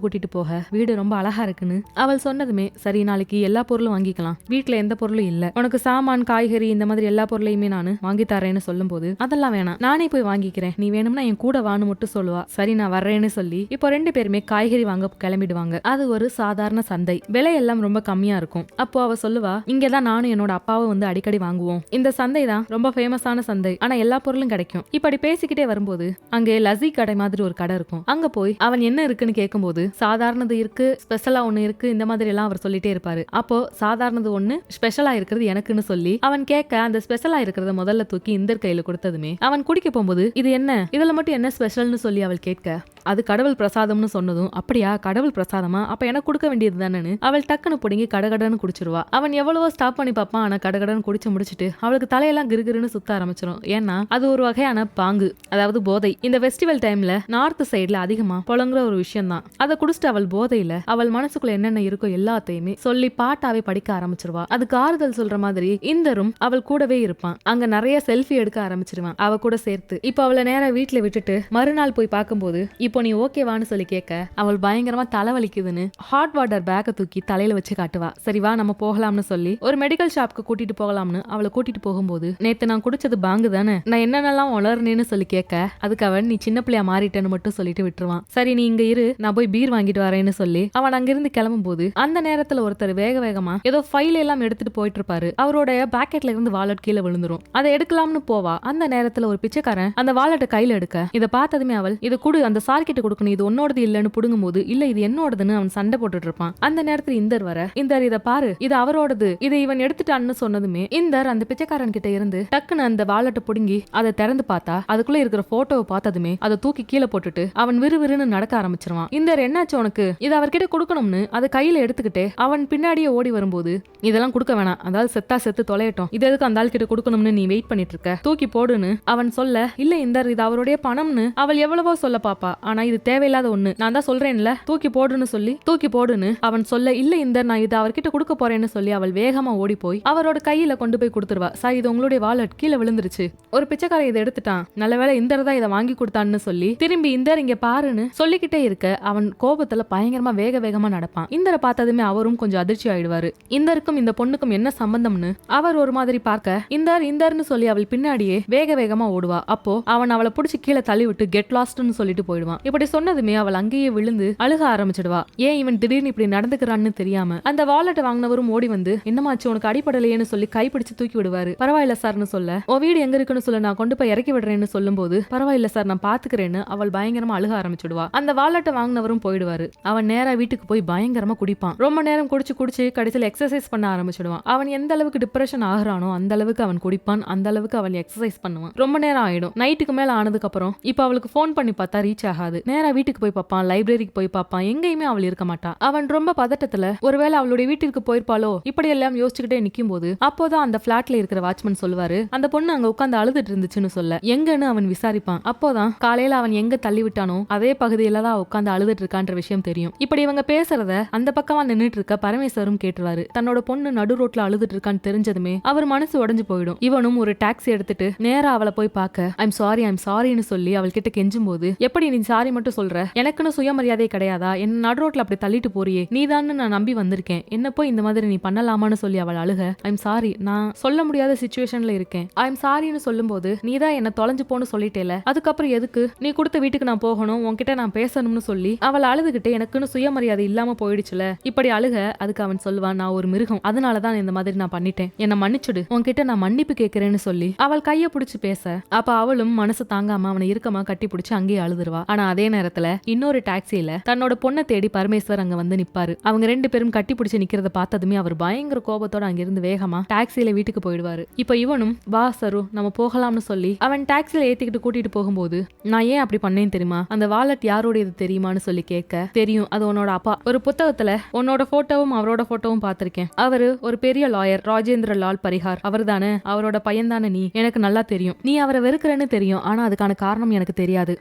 Speaker 1: கூட்டிட்டு போக, வீடு ரொம்ப அழகா இருக்குன்னு அவள் சொன்னதுமே, சரி நாளைக்கு எல்லா பொருளும் வாங்கிக்கலாம், வீட்டுல எந்த பொருளும் இல்ல, உனக்கு சாமான் காய்கறி இந்த மாதிரி எல்லா பொருளையுமே நான் வாங்கி தரேன்னு சொல்லும் போது, அதெல்லாம் வேணாம் நானே போய் வாங்கிக்கிறேன், நீ வேணும்னா என் கூட வான்னு மட்டும் சொல்லுவா. சரி நான் வர்றேன்னு சொல்லி இப்போ 2 பேருமே காய்கறி வாங்க கிளம்பிடுவாங்க. அது ஒரு சாதாரண சந்தை, விலை எல்லாம் ரொம்ப கம்மியா இருக்கும். அப்போ அவ சொல்லுவா, இங்கதான் நானும் என்னோட அப்பாவும் வந்து அடிக்கடி வாங்குவோம், இந்த சந்தை தான் ரொம்ப ஃபேமஸான சந்தை, ஆனா எல்லா பொருளும் கிடைக்கும். இப்படி பேசிக்கிட்டே வரும்போது அங்கே லசி கடை மாதிரி ஒரு கடை இருக்கும். அங்க போய் அவன் என்ன இருக்குன்னு கேட்கும்போது, சாதாரணது இருக்கு, ஸ்பெஷலா ஒண்ணு இருக்கு, இந்த மாதிரி எல்லாம் அவர் சொல்லிட்டே இருப்பாரு. அப்போ சாதாரணது ஒண்ணு, ஸ்பெஷலா இருக்கிறது எனக்குன்னு சொல்லி அவன் கேட்க, அந்த ஸ்பெஷலா இருக்கிறத முதல்ல தூக்கி இந்தர் கையில கொடுத்ததுமே அவன் குடிக்க போகும்போது, இது என்ன, இதுல மட்டும் என்ன ஸ்பெஷல்னு சொல்லி அவள் கேட்க, அது கடவுள் பிரசாதம்னு சொன்னதும், அப்படியா கடவுள் பிரசாதமா, அப்ப எனக்கு கொடுக்க வேண்டியது தானேன்னு அவள் டக்குன்னு பிடுங்கி கடகடன்னு குடிச்சிருவா. அவன் எவ்வளவோ ஸ்டாப் பண்ணி பார்ப்பான், ஆனா கடகடன்னு குடிச்சு முடிச்சுட்டு அவளுக்கு தலையெல்லாம் கிருகிருன்னு சுத்த ஆரம்பிச்சிடும். ஏன்னா அது ஒரு வகையான பாங்கு, அதாவது போதை. இந்த ஃபெஸ்டிவல் டைம்ல நார்த் சைட்ல அதிகமா புழங்குற ஒரு விஷயம் தான். அதை குடிச்சிட்டு அவள் போதையில அவள் மனசுக்குள்ள என்னென்ன இருக்கோ எல்லாத்தையுமே சொல்லி பாட்டாவே படிக்க ஆரம்பிச்சிருவா. அதுக்கு ஆறுதல் சொல்ற மாதிரி இந்தரும் அவள் கூடவே இருப்பான். அங்க நிறைய செல்ஃபி எடுக்க ஆரம்பிச்சிருவான் அவ கூட சேர்த்து. இப்போ அவளை நேரா வீட்டுல விட்டுட்டு மறுநாள் போய் பார்க்கும்போது, இப்போ இப்போ நீ ஓகேவான்னு சொல்லி கேட்க அவள் பயங்கரமா தலைவலிக்குதுன்னு ஹாட் வாட்டர் பேக்கை தூக்கி தலையில வச்சு காட்டுவா. சரி வா நம்ம போகலாம்னு சொல்லி ஒரு மெடிக்கல் ஷாப்க்கு கூட்டிட்டு போகலாம்னு அவளை கூட்டிட்டு போகும்போது நேத்து நான் குடிச்சது பாங்கு தானே, நான் என்னென்னலாம் உளர்னேன்னு சொல்லி கேட்க அதுக்கு அவன் நீ சின்ன பிள்ளையா மாறிட்டேன்னு மட்டும் சொல்லிட்டு விட்டுருவான். சரி நீ இங்க இரு, நான் போய் பீர் வாங்கிட்டு வரேன்னு சொல்லி அவன் அங்கிருந்து கிளம்பும் போது அந்த நேரத்துல ஒருத்தர் வேக வேகமா ஏதோ ஃபைல் எல்லாம் எடுத்துட்டு போயிட்டு இருப்பாரு. அவரோட பாக்கெட்ல இருந்து வாலெட் கீழே விழுந்துரும். அதை எடுக்கலாம்னு போவா. அந்த நேரத்துல ஒரு பிச்சைக்காரன் அந்த வாலெட்டை கையில எடுக்க இதை பார்த்ததுமே அவள் இதை குடு, அந்த சார் கிட்ட கொடுக்கணும், இது உன்னோடது இல்லன்னு புடுங்கும் போது இல்ல இது என்னோடதுன்னு அவன் சண்டை போட்டுட்டு இருப்பான். அந்த நேரத்துல இந்தர் வர இந்தர் இதை பாரு, இது அவரோடது, இதை இவன் எடுத்துட்டான்னு சொன்னதுமே இந்தர் அந்த பிச்சைக்காரன் கிட்ட இருந்து டக்குன்னு அந்த வாலெட்டை புடுங்கி அதை திறந்து பார்த்தா அதுக்குள்ள இருக்கிற போட்டோவை பார்த்ததுமே அதை தூக்கி கீழே போட்டுட்டு அவன் விறுவிறுன்னு நடக்க ஆரம்பிச்சிருவான். இந்தர் என்னாச்சு உனக்கு, இதை அவர்கிட்ட கொடுக்கணும்னு அதை கையில எடுத்துக்கிட்டே அவன் பின்னாடியே ஓடி வரும்போது இதெல்லாம் கொடுக்க வேணாம், அதாவது செத்தா செத்து தொலையட்டும், இது எதுக்கு அந்த ஆள் கிட்ட கொடுக்கணும்னு நீ வெயிட் பண்ணிட்டு இருக்க, தூக்கி போடுன்னு அவன் சொல்ல இல்ல இந்தர் இது அவருடைய பணம்னு அவள் எவ்வளவோ சொல்ல பாப்பா. ஆனா இது தேவையில்லாத ஒண்ணு, நான் தான் சொல்றேன்ல தூக்கி போடுன்னு சொல்லி தூக்கி போடுன்னு அவன் சொல்ல இல்ல இந்தர் நான் இது அவர்கிட்ட கொடுக்க போறேன்னு சொல்லி அவள் வேகமா ஓடி போய் அவரோட கையில கொண்டு போய் கொடுத்துருவா. சார் இது உங்களுடைய வாலெட், கீழே விழுந்துருச்சு, ஒரு பிச்சைக்காரன் இதை எடுத்துட்டான், நல்லவேளை இந்தர் தான் இதை வாங்கி கொடுத்தான்னு சொல்லி திரும்பி இந்தர் இங்க பாருன்னு சொல்லிக்கிட்டே இருக்க அவன் கோபத்துல பயங்கரமா வேக வேகமா நடப்பான். இந்தரை பார்த்ததுமே அவரும் கொஞ்சம் அதிர்ச்சி ஆயிடுவாரு. இந்தருக்கும் இந்த பொண்ணுக்கும் என்ன சம்பந்தம்னு அவர் ஒரு மாதிரி பார்க்க இந்தர் இந்தர்னு சொல்லி அவள் பின்னாடியே வேக வேகமா ஓடுவா. அப்போ அவன் அவளை புடிச்சு கீழே தள்ளி விட்டு கெட் லாஸ்ட்னு சொல்லிட்டு போயிடுவான். இப்படி சொன்னதுமே அவள் அங்கேயே விழுந்து அழுக ஆரம்பிச்சிடுவா. ஏன் இவன் திடீர்னு இப்படி நடந்துக்கிறான்னு தெரியாம அந்த வாலெட்டை வாங்கினவரும் ஓடி வந்து என்னமாச்சு உனக்கு அடிப்படலையேன்னு சொல்லி கைப்பிடிச்சு தூக்கி விடுவாரு. பரவாயில்ல சார்னு சொல்ல உன் வீடு எங்க இருக்குன்னு சொல்ல நான் கொண்டு போய் இறக்கி விடுறேன்னு சொல்லும் போது பரவாயில்ல சார் நான் பாத்துக்கிறேன்னு அவள் பயங்கரமா அழுக ஆரம்பிச்சிடுவா. அந்த வாலெட்டை வாங்கினவரும் போயிடுவாரு. அவன் நேரா வீட்டுக்கு போய் பயங்கரமா குடிப்பான். ரொம்ப நேரம் குடிச்சு குடிச்சு கடைசியில் எக்ஸசைஸ் பண்ண ஆரம்பிச்சிடுவான். அவன் எந்த அளவுக்கு டிப்ரெஷன் ஆகுறானோ அந்த அளவுக்கு அவன் குடிப்பான், அந்த அளவுக்கு அவன் எக்ஸசைஸ் பண்ணுவான். ரொம்ப நேரம் ஆயிடும். நைட்டுக்கு மேல ஆனதுக்கு அப்புறம் இப்ப அவளுக்கு போன் பண்ணி பார்த்தா ரீச் ஆகாது. நேரா வீட்டுக்கு போய் பார்ப்பான், லைப்ரரிக்கு போய் பார்ப்பான், எங்கேயுமே அவள் இருக்க மாட்டா. அவன் ரொம்ப பதட்டத்துல ஒருவேளை அவளுடைய வீட்டிற்கு போயிருப்பாளோ இப்படி எல்லாம் யோசிச்சுக்கிட்டே நிக்கும் போது அப்போதான் அந்த பிளாட்ல இருக்கிற வாட்ச்மேன் சொல்லுவாரு அந்த பொண்ணு அங்க உட்கார்ந்து அழுதுட்டு இருந்துச்சுன்னு சொல்ல எங்கன்னு அவன் விசாரிப்பான். அப்போதான் காலையில அவன் எங்க தள்ளி விட்டானோ அதே பகுதியில தான் உட்கார்ந்து அழுதுட்டு இருக்கான்ற விஷயம் தெரியும். இப்படி இவங்க பேசுறத அந்த பக்கமா நின்னுட்டு இருக்க பரமேஸ்வரும் கேட்டுருவாரு. தன்னோட பொண்ணு நடு ரோட்ல அழுதுட்டு இருக்கான்னு தெரிஞ்சதுமே அவர் மனசு உடைஞ்சு போயிடும். இவனும் ஒரு டாக்ஸி எடுத்துட்டு நேரா அவளை போய் பார்க்க ஐம் சாரின்னு சொல்லி அவள் கிட்ட கெஞ்சும் போது எப்படி நீ சாரி மட்டும் சொல்ற, எனக்குன்னு சுயமரியாதை கிடையாதா, என்ன நடு ரோட்ல அப்படி தள்ளிட்டு போறியே, நீதான்னு நான் நம்பி வந்திருக்கேன், என்ன போய் இந்த மாதிரி நீ பண்ணலாமான்னு சொல்லி அவள் அழுக ஐம் சாரி நான் சொல்ல முடியாத சிச்சுவேஷன்ல இருக்கேன், ஐம் சாரின்னு சொல்லும் போது நீதான் என்ன தொலைஞ்சு போன்னு சொல்லிட்டேல, அதுக்கப்புறம் எதுக்கு நீ கொடுத்த வீட்டுக்கு நான் போகணும், உன்கிட்ட நான் பேசணும்னு சொல்லி அவள் அழுதுகிட்டு எனக்குன்னு சுயமரியாதை இல்லாம போயிடுச்சுல. இப்படி அழுக அதுக்கு அவன் சொல்வான் நான் ஒரு மிருகம், அதனாலதான் இந்த மாதிரி நான் பண்ணிட்டேன், என்ன மன்னிச்சுடு, உன்கிட்ட நான் மன்னிப்பு கேட்கிறேன்னு சொல்லி அவள் கைய பிடிச்சு பேச அப்ப அவளும் மனசு தாங்காம அவனை இருக்கமா கட்டி பிடிச்சு அங்கேயே அழுதுருவா. ஆனா அதே நேரத்துல இன்னொரு டாக்ஸியில தன்னோட பொண்ணை தேடி பரமேஸ்வர் அங்க வந்து நிப்பாரு. அவங்க ரெண்டு பேரும் கட்டி பிடிச்சு நிக்கிறத பார்த்ததுமே அவர் பயங்கர கோபத்தோட அங்கிருந்து வேகமா டாக்ஸியில வீட்டுக்கு போயிடுவாரு. இப்ப இவனும் வா சரு நம்ம போகலாம்னு சொல்லி அவன் டாக்ஸில ஏத்திக்கிட்டு கூட்டிட்டு போகும்போது நான் ஏன் அப்படி பண்ணேன்னு தெரியுமா, அந்த வாலெட் யாரோடையது தெரியுமான்னு சொல்லி கேட்க தெரியும் அது உன்னோட அப்பா, ஒரு புத்தகத்துல உன்னோட போட்டோவும் அவரோட போட்டோவும் பார்த்திருக்கேன், அவரு ஒரு பெரிய லாயர் ராஜேந்திர லால் பரிகார், அவர் தானே, அவரோட பையன் தானே நீ, எனக்கு நல்லா தெரியும், நீ அவரை வெறுக்கிறன்னு தெரியும், ஆனா அதுக்கான காரணம் எனக்கு தெரியாது.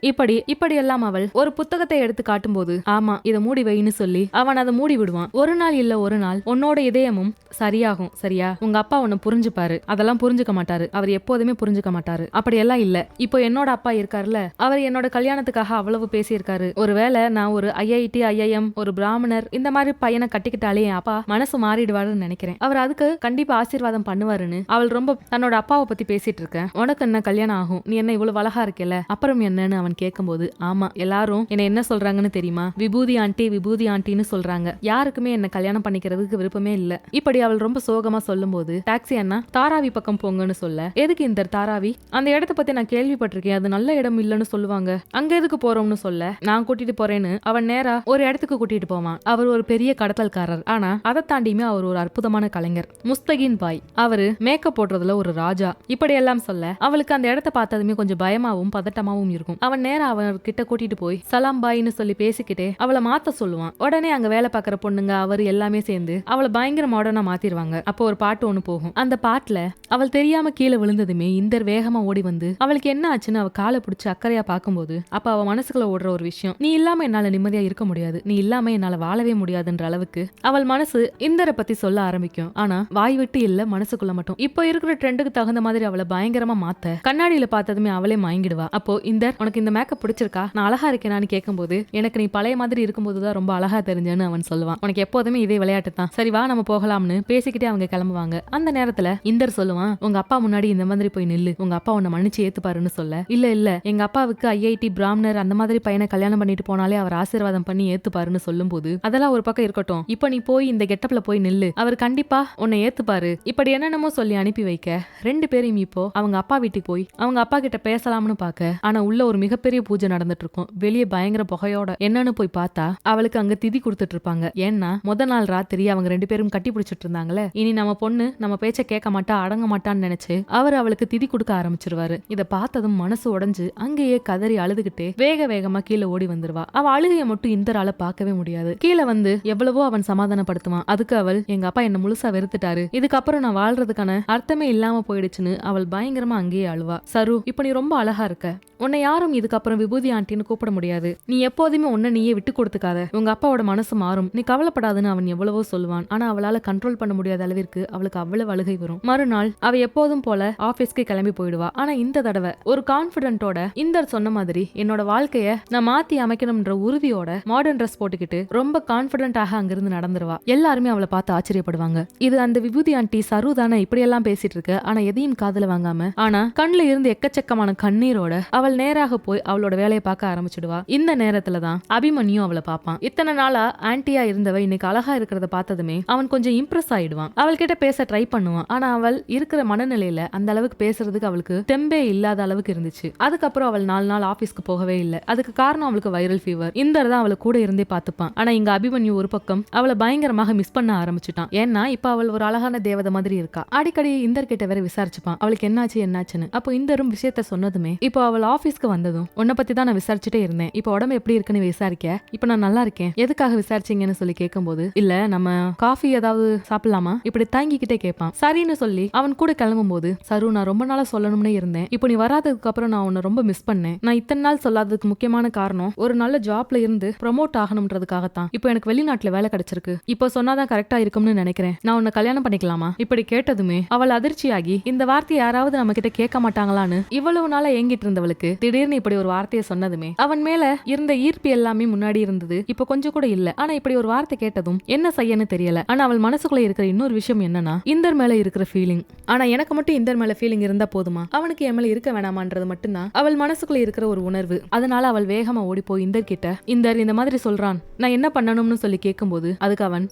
Speaker 1: இப்படி எல்லாம் அவள் ஒரு புத்தகத்தை எடுத்து காட்டும் போது ஆமா இதை மூடி வைன்னு சொல்லி அவன் அதை மூடி விடுவான். ஒரு நாள் இல்ல ஒரு நாள் உன்னோட இதயமும் சரியாகும், சரியா, உங்க அப்பா உன்னை புரிஞ்சுப்பாரு, அதெல்லாம் புரிஞ்சுக்க மாட்டாரு, அவர் எப்போதுமே புரிஞ்சுக்க மாட்டாரு, அப்படி எல்லாம் இல்ல, இப்போ என்னோட அப்பா இருக்காருல்ல, அவர் என்னோட கல்யாணத்துக்காக அவ்வளவு பேசியிருக்காரு, ஒருவேளை நான் ஒரு ஐஐடி ஐஐஎம் ஒரு பிராமணர் இந்த மாதிரி பையனை கட்டிக்கிட்டாலே என் அப்பா மனசு மாறிடுவாருன்னு நினைக்கிறேன், அவர் அதுக்கு கண்டிப்பா ஆசீர்வாதம் பண்ணுவாருன்னு அவள் ரொம்ப தன்னோட அப்பாவை பத்தி பேசிட்டு இருக்க. உனக்கு என்ன கல்யாணம் ஆகும், நீ என்ன இவ்வளவு அழகா இருக்கல, அப்புறம் என்னன்னு அவன் கேட்கும்போது ஆமா எல்லாரும் என்ன சொல்றாங்கன்னு தெரியுமா, விபூதி ஆண்டின்னு சொல்றாங்க, யாருக்குமே என்ன கல்யாணம் பண்ணிக்கிறதுக்கு விருப்பமே இல்ல. இப்படி அவள் ரொம்ப சோகமா சொல்லும் போது டாக்ஸி அண்ணா தாராவி பக்கம் போங்கன்னு சொல்ல எதுக்கு இந்த தாராவி, அந்த இடத்த பத்தி நான் கேள்விப்பட்டிருக்கேன், அது நல்ல இடம் இல்லன்னு சொல்லுவாங்க, அங்க எதுக்கு போறோம்னு சொல்ல நான் கூட்டிட்டு போறேன்னு அவன் நேரா ஒரு இடத்துக்கு கூட்டிட்டு போவான். அவர் ஒரு பெரிய கடத்தல்காரர், ஆனா அதை தாண்டியுமே அவர் ஒரு அற்புதமான கலைஞர், முஸ்தகின் பாய், அவரு மேக்கப் போடுறதுல ஒரு ராஜா. இப்படி எல்லாம் சொல்ல அவளுக்கு அந்த இடத்த பார்த்ததுமே கொஞ்சம் பயமாவும் பதட்டமாவும் இருக்கும். அவன் நேரா அவர்கிட்ட கூட்டிட்டு போய் சலாம் பாய்னு சொல்லி பேசிக்கிட்டே அவளை மாத்த சொல்லுவான். உடனே அங்க வேலை பார்க்கற பொண்ணுங்க அவர் எல்லாமே சேர்ந்து அவளை பயங்கர மாடர்னா மாத்திருவாங்க. அப்போ ஒரு பாட்டு ஒண்ணு போகும். அந்த பாட்டுல அவள் தெரியாம கீழே விழுந்ததுமே இந்தர் வேகமா ஓடி வந்து அவளுக்கு என்ன ஆச்சுன்னு அவ காலை பிடிச்சு அக்கறையா பார்க்கும்போது அப்ப அவ மனசுக்குள்ள ஓடுற ஒரு விஷயம், நீ இல்லாம என்னால நிம்மதியா இருக்க முடியாது, நீ இல்லாம என்னால வாழவே முடியாதுன்ற அளவுக்கு அவள் மனசு இந்தரை பத்தி சொல்ல ஆரம்பிக்கும். ஆனா வாய் விட்டு இல்ல மனசுக்குள்ள மட்டும். இப்போ இருக்கிற ட்ரெண்டுக்கு தகுந்த மாதிரி அவளை பயங்கரமா மாத்த கண்ணாடியில பார்த்ததுமே அவளே மயங்கிடுவா. அப்போ இந்தர் உனக்கு இந்த மேக்கப் பிடிச்சிருக்கா, நான் அழகா இருக்கேனான்னு கேட்கும்போது எனக்கு நீ பழைய மாதிரி இருக்கும்போதுதான் ரொம்ப அழகா தெரிஞ்சேன்னு அவன் சொல்லுவான். உனக்கு எப்போதுமே இதே விளையாட்டு தான், சரி வா நம்ம போகலாம்னு பேசிக்கிட்டே அவங்க கிளம்புவாங்க. அந்த நேரத்துல இந்தர் சொல்லுவான், உங்க அப்பா முன்னாடி இந்த மாதிரி போய் நில்லு, உங்க அப்பா உன்னை மன்னிச்சு ஏத்துப்பாருன்னு சொல்ல, இல்ல எங்க அப்பாவுக்கு ஐஐடி பிராமணர் அந்த மாதிரி பையனை கல்யாணம் பண்ணிட்டு போனாலே அவர் ஆசீர்வாதம் பண்ணி ஏத்துப்பாருன்னு சொல்லும் போது, அதெல்லாம் ஒரு பக்கம் இருக்கட்டும், இப்ப நீ போய் இந்த கெட்டப்ல போய் நில்லு, அவர் கண்டிப்பா உன்னை ஏத்துப்பாரு, இப்படி என்னென்னமோ சொல்லி அனுப்பி வைக்க ரெண்டு பேரும் இப்போ அவங்க அப்பா வீட்டுக்கு போய் அவங்க அப்பா கிட்ட பேசலாம்னு பாக்க, ஆனா உள்ள ஒரு மிகப்பெரிய பூஜை நடந்துட்டு இருக்கும். வெளியே பயங்கர புகையோட என்னன்னு போய் பார்த்தா அவளுக்கு அங்க திதி கொடுத்துட்டு இருப்பாங்க. ஏன்னா முத நாள் ராத்திரி அவங்க ரெண்டு பேரும் கட்டி பிடிச்சிட்டு இருந்தாங்களே, இனி நம்ம பொண்ணு நம்ம பேச்ச கேட்க மாட்டா அடங்க மாட்டான்னு நினைச்சு அவர் அவளுக்கு திதி கொடுக்க ஆரம்பிச்சிருவாரு. இத பார்த்ததும் மனசு உடைஞ்சு அங்கேயே கதறி அழுதுகிட்டே வேகமா கீழே ஓடி வந்துருவா. அவ அழுகைய மட்டும் இந்தரால பார்க்கவே முடியாது. கீழே வந்து எவ்வளவோ அவன் சமாதானப்படுத்துவான். அதுக்கு அவள், எங்க அப்பா என்ன முழுசா வெறுத்துட்டாரு, இதுக்கப்புறம் நான் வாழ்றதுக்கான அர்த்தமே இல்லாம போயிடுச்சுன்னு அவள் பயங்கரமா அங்கேயே அழுவா. சரு, இப்ப நீ ரொம்ப அழகா இருக்க, உன்னை யாரும் இதுக்கப்புறம் விபூதி ஆண்டின்னு கூப்பிட முடியாது, நீ எப்போதுமே உன்னை நீயே விட்டு கொடுத்துக்காத, உங்க அப்பாவோட மனசு மாறும், நீ கவலைப்படாதுன்னு அவன் எவ்வளவோ சொல்லுவான். ஆனா அவளால கண்ட்ரோல் பண்ண முடியாத அளவிற்கு அவளுக்கு அவ்வளவு அழுகை வரும். மறுநாள் அவ எப்போதும் போல ஆபீஸ்க்கு கிளம்பி போயிடுவா. ஆனா இந்த தடவை ஒரு கான்பிடென்ட்டோட இந்தர் சொன்ன மாதிரி என்னோட வாழ்க்கைய நான் மாத்தி அமைக்கணும்ன்ற உறுதியோட மாடர்ன் ட்ரெஸ் போட்டுக்கிட்டு ரொம்ப கான்பிடென்ட்டாக அங்கிருந்து நடந்துருவா. எல்லாருமே அவளை பார்த்து ஆச்சரியப்படுவாங்க. இது அந்த விபூதி ஆண்டி சரு தானே இப்படி எல்லாம் பேசிட்டு இருக்க, ஆனா எதையும் காதுல வாங்காம, ஆனா கண்ணுல இருந்து எக்கச்சக்கமான கண்ணீரோட அவள் நேராக போய் அவளோட வேலையை பார்க்க ஆரம்பிச்சிடுவா. இந்த நேரத்துலதான் அபிமன்யும் அவளை பார்ப்பான். இத்தனை நாளா ஆன்டியா இருந்தவ இன்னைக்கு அழகா இருக்கிறத பார்த்ததுமே அவன் கொஞ்சம் இம்ப்ரெஸ் ஆயிடுவான். அவள் கிட்ட பேச ட்ரை பண்ணுவான். ஆனா அவள் இருக்கிற மனநிலையில அந்த அளவுக்கு பேசுறதுக்கு அவளுக்கு தெம்பே இல்லாத அளவுக்கு இருந்துச்சு. அதுக்கப்புறம் அவள் 4 நாள் ஆபீஸ்க்கு போகவே இல்லை. அதுக்கு காரணம் அவளுக்கு வைரல் ஃபீவர். இந்தர் தான் அவளை கூட இருந்தே பார்த்துப்பான். ஆனா இங்க அபிமன்யு ஒரு பக்கம் அவளை பயங்கரமாக மிஸ் பண்ண ஆரம்பிச்சுட்டான். ஏன்னா இப்ப அவள் ஒரு அழகான தேவதை மாதிரி இருக்கா. அடிக்கடி இந்தர் கிட்ட வேற விசாரிச்சுப்பான், அவளுக்கு என்னாச்சுன்னு. அப்போ இந்தரும் விஷயத்த சொன்னதுமே, இப்போ அவள் ஆபீஸ்க்கு வந்ததும், உன்னை பத்தி தான் நான் விசாரிச்சுட்டே இருந்தேன், இப்போ உடம்பு எப்படி இருக்குன்னு விசாரிக்க, இப்போ நான் நல்லா இருக்கேன், எதுக்காக விசாரிச்சீங்கன்னு சொல்லி கேட்கும்போது, இல்ல நம்ம காஃபி ஏதாவது சாப்பிடலாமா இப்படி தாங்கிக்கிட்டே கேட்பான். சரின்னு சொல்லி அவன் கூட கிளம்பும் போது, சரு நான் ரொம்ப நாளா சொல்லணும்னே இருந்தேன், இப்போ நீ வராததுக்கு அப்புறம் நான் உன்னை ரொம்ப மிஸ் பண்ணேன். நான் இத்தனை நாள் சொல்லாததுக்கு முக்கியமான காரணம் ஒரு நல்ல ஜாப்ல இருந்து ப்ரமோட் ஆகணும்ன்றதுக்காகத்தான். இப்போ எனக்கு வெளிநாட்டுல வேலை கிடைச்சிருக்கு, இப்போ சொன்னாதான் கரெக்டா இருக்கும்னு நினைக்கிறேன், நான் உன்னை கல்யாணம் பண்ணிக்கலாமா? இப்படி கேட்டதுமே அவள் அதிர்ச்சியாகி இந்த வார்த்தையை யாராவது நம்ம கிட்ட கேட்க மாட்டாங்களான்னு இவ்வளவு நாளா ஏங்கிட்டு இருந்தவளுக்கு திடீர்னு இப்படி ஒரு வார்த்தையை சொன்னதுமே அவன் மேல இருந்த ஈர்ப்பு எல்லாமே முன்னாடி இருந்தது, இப்ப கொஞ்சம் கூட இல்ல. ஆனா இப்படி ஒரு வார்த்தை கேட்டதும் என்ன செய்யன்னு தெரியல. ஆனா அவள் மனசுக்குள்ள இருக்கிற இன்னொரு விஷயம் என்னன்னா, இந்தர் மேல இருக்கிற ஃபீலிங். ஆனா எனக்கு மட்டும் இந்தர் மேல ஃபீலிங் இருந்தா போதுமா, அவனுக்கு என் மேல இருக்க வேணாமான்றது மட்டும்தான் அவள் மனசுக்குள்ள இருக்கிற ஒரு உணர்வு. அதனால அவள் வேகமா ஓடி போய் இந்தர் கிட்ட, இந்தர் இந்த மாதிரி சொல்றான், நான் என்ன பண்ணணும்னு சொல்லி கேட்கும்போது அதுக்கு அவன்